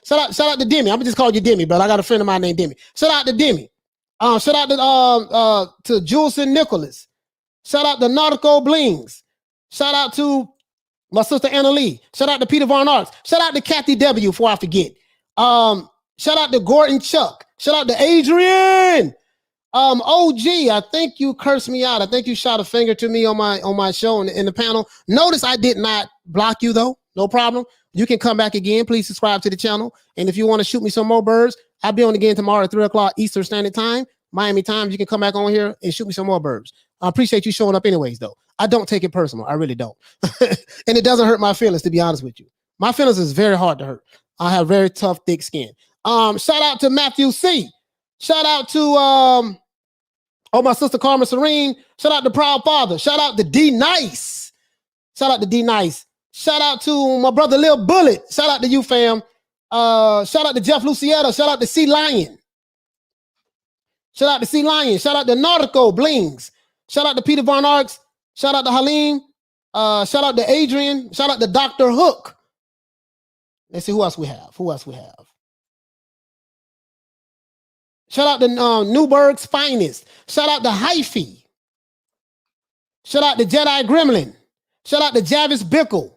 shout out to Demi. I'm gonna just call you Demi, but I got a friend of mine named Demi. Shout out to Demi. Shout out to Julson Nicholas. Shout out to Nautico Blings. Shout out to my sister Anna Lee. Shout out to Peter Von Arts. Shout out to Kathy W. Before I forget. Shout out to Gordon Chuck. Shout out to Adrian. OG, I think you cursed me out. I think you shot a finger to me on my show in the panel. Notice I did not block you though. No problem. You can come back again. Please subscribe to the channel. And if you want to shoot me some more birds, I'll be on again tomorrow at 3 o'clock Eastern Standard Time, Miami time. You can come back on here and shoot me some more birds. I appreciate you showing up anyways, though. I don't take it personal. I really don't. And it doesn't hurt my feelings, to be honest with you. My feelings is very hard to hurt. I have very tough, thick skin. Shout out to Matthew C. Shout out to my sister Carmen Serene. Shout out to Proud Father. Shout out to D Nice. Shout out to D Nice. Shout out to my brother Lil Bullet. Shout out to you, fam. Shout out to Jeff Lucietta. Shout out to C Lion. Shout out to C Lion. Shout out to Nautico Blings. Shout out to Peter Von Arks. Shout out to Halim. Shout out to Adrian. Shout out to Dr. Hook. Let's see who else we have. Shout out to Newburgh's Finest. Shout out to Hyphy. Shout out to Jedi Gremlin. Shout out to Javis Bickle.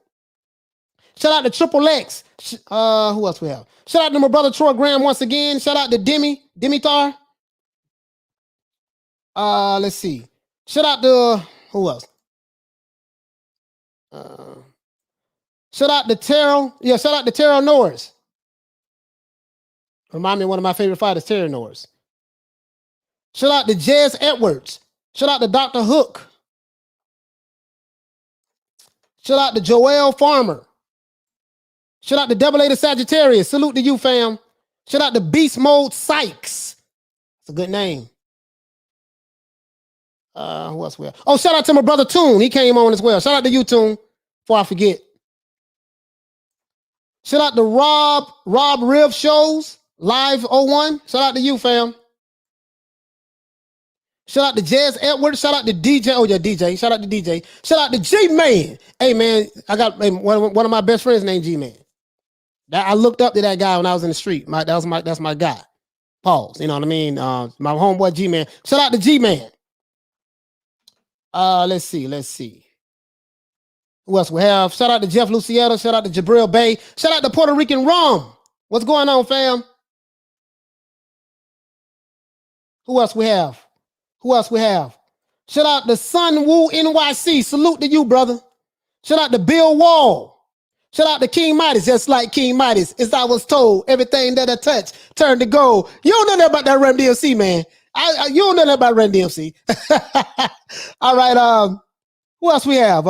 Shout out to Triple X. Who else we have? Shout out to my brother Troy Graham once again. Shout out to Dimitar. Let's see. Shout out to who else? Shout out to Terrell. Yeah, shout out to Terrell Norris. Remind me of one of my favorite fighters, Terrell Norris. Shout out to Jez Edwards. Shout out to Dr. Hook. Shout out to Joel Farmer. Shout out to Double A to Sagittarius. Salute to you, fam. Shout out to Beast Mode Sykes. That's a good name. Who else we have? Oh, shout out to my brother Toon. He came on as well. Shout out to you, Toon, before I forget. Shout out to Rob Riv Shows, Live 01. Shout out to you, fam. Shout out to Jez Edwards. Shout out to DJ. Oh, yeah, DJ. Shout out to DJ. Shout out to G-Man. Hey, man, I got one of my best friends named G-Man. I looked up to that guy when I was in the street. That's my guy. Pause. You know what I mean? My homeboy G-Man. Shout out to G-Man. Let's see. Who else we have? Shout out to Jeff Lucietta. Shout out to Jabril Bay. Shout out to Puerto Rican Rum. What's going on, fam? Who else we have? Shout out to Sun Woo NYC. Salute to you, brother. Shout out to Bill Wall. Shout out to King Midas. Just like King Midas, as I was told, everything that I touch turned to gold. You don't know nothing about that Rem DMC, man. You don't know nothing about Rem DMC. All right. Who else we have?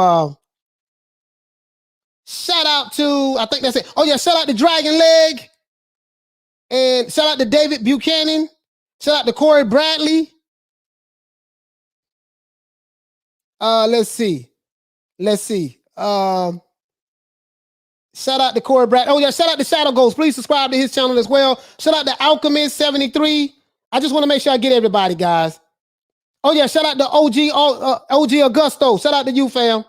Shout out to, I think that's it. Oh, yeah. Shout out to Dragon Leg. And shout out to David Buchanan. Shout out to Corey Bradley. Let's see. Shout out to Corey Bradley. Oh, yeah. Shout out to Shadow Ghost. Please subscribe to his channel as well. Shout out to Alchemist73. I just want to make sure I get everybody, guys. Oh, yeah. Shout out to OG Augusto. Shout out to you, fam.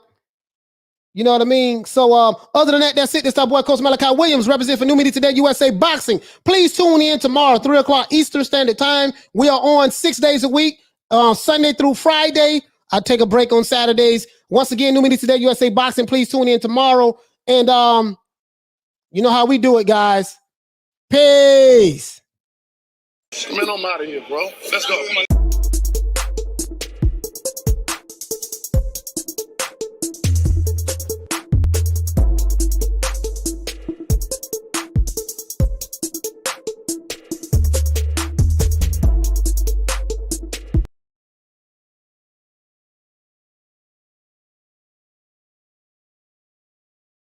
You know what I mean? So, other than that, that's it. This our boy, Coach Malachi Williams, representing for New Media Today, USA Boxing. Please tune in tomorrow, 3 o'clock Eastern Standard Time. We are on 6 days a week, Sunday through Friday. I take a break on Saturdays. Once again, New Media Today, USA Boxing. Please tune in tomorrow. And you know how we do it, guys. Peace. Man, I'm out of here, bro. Let's go.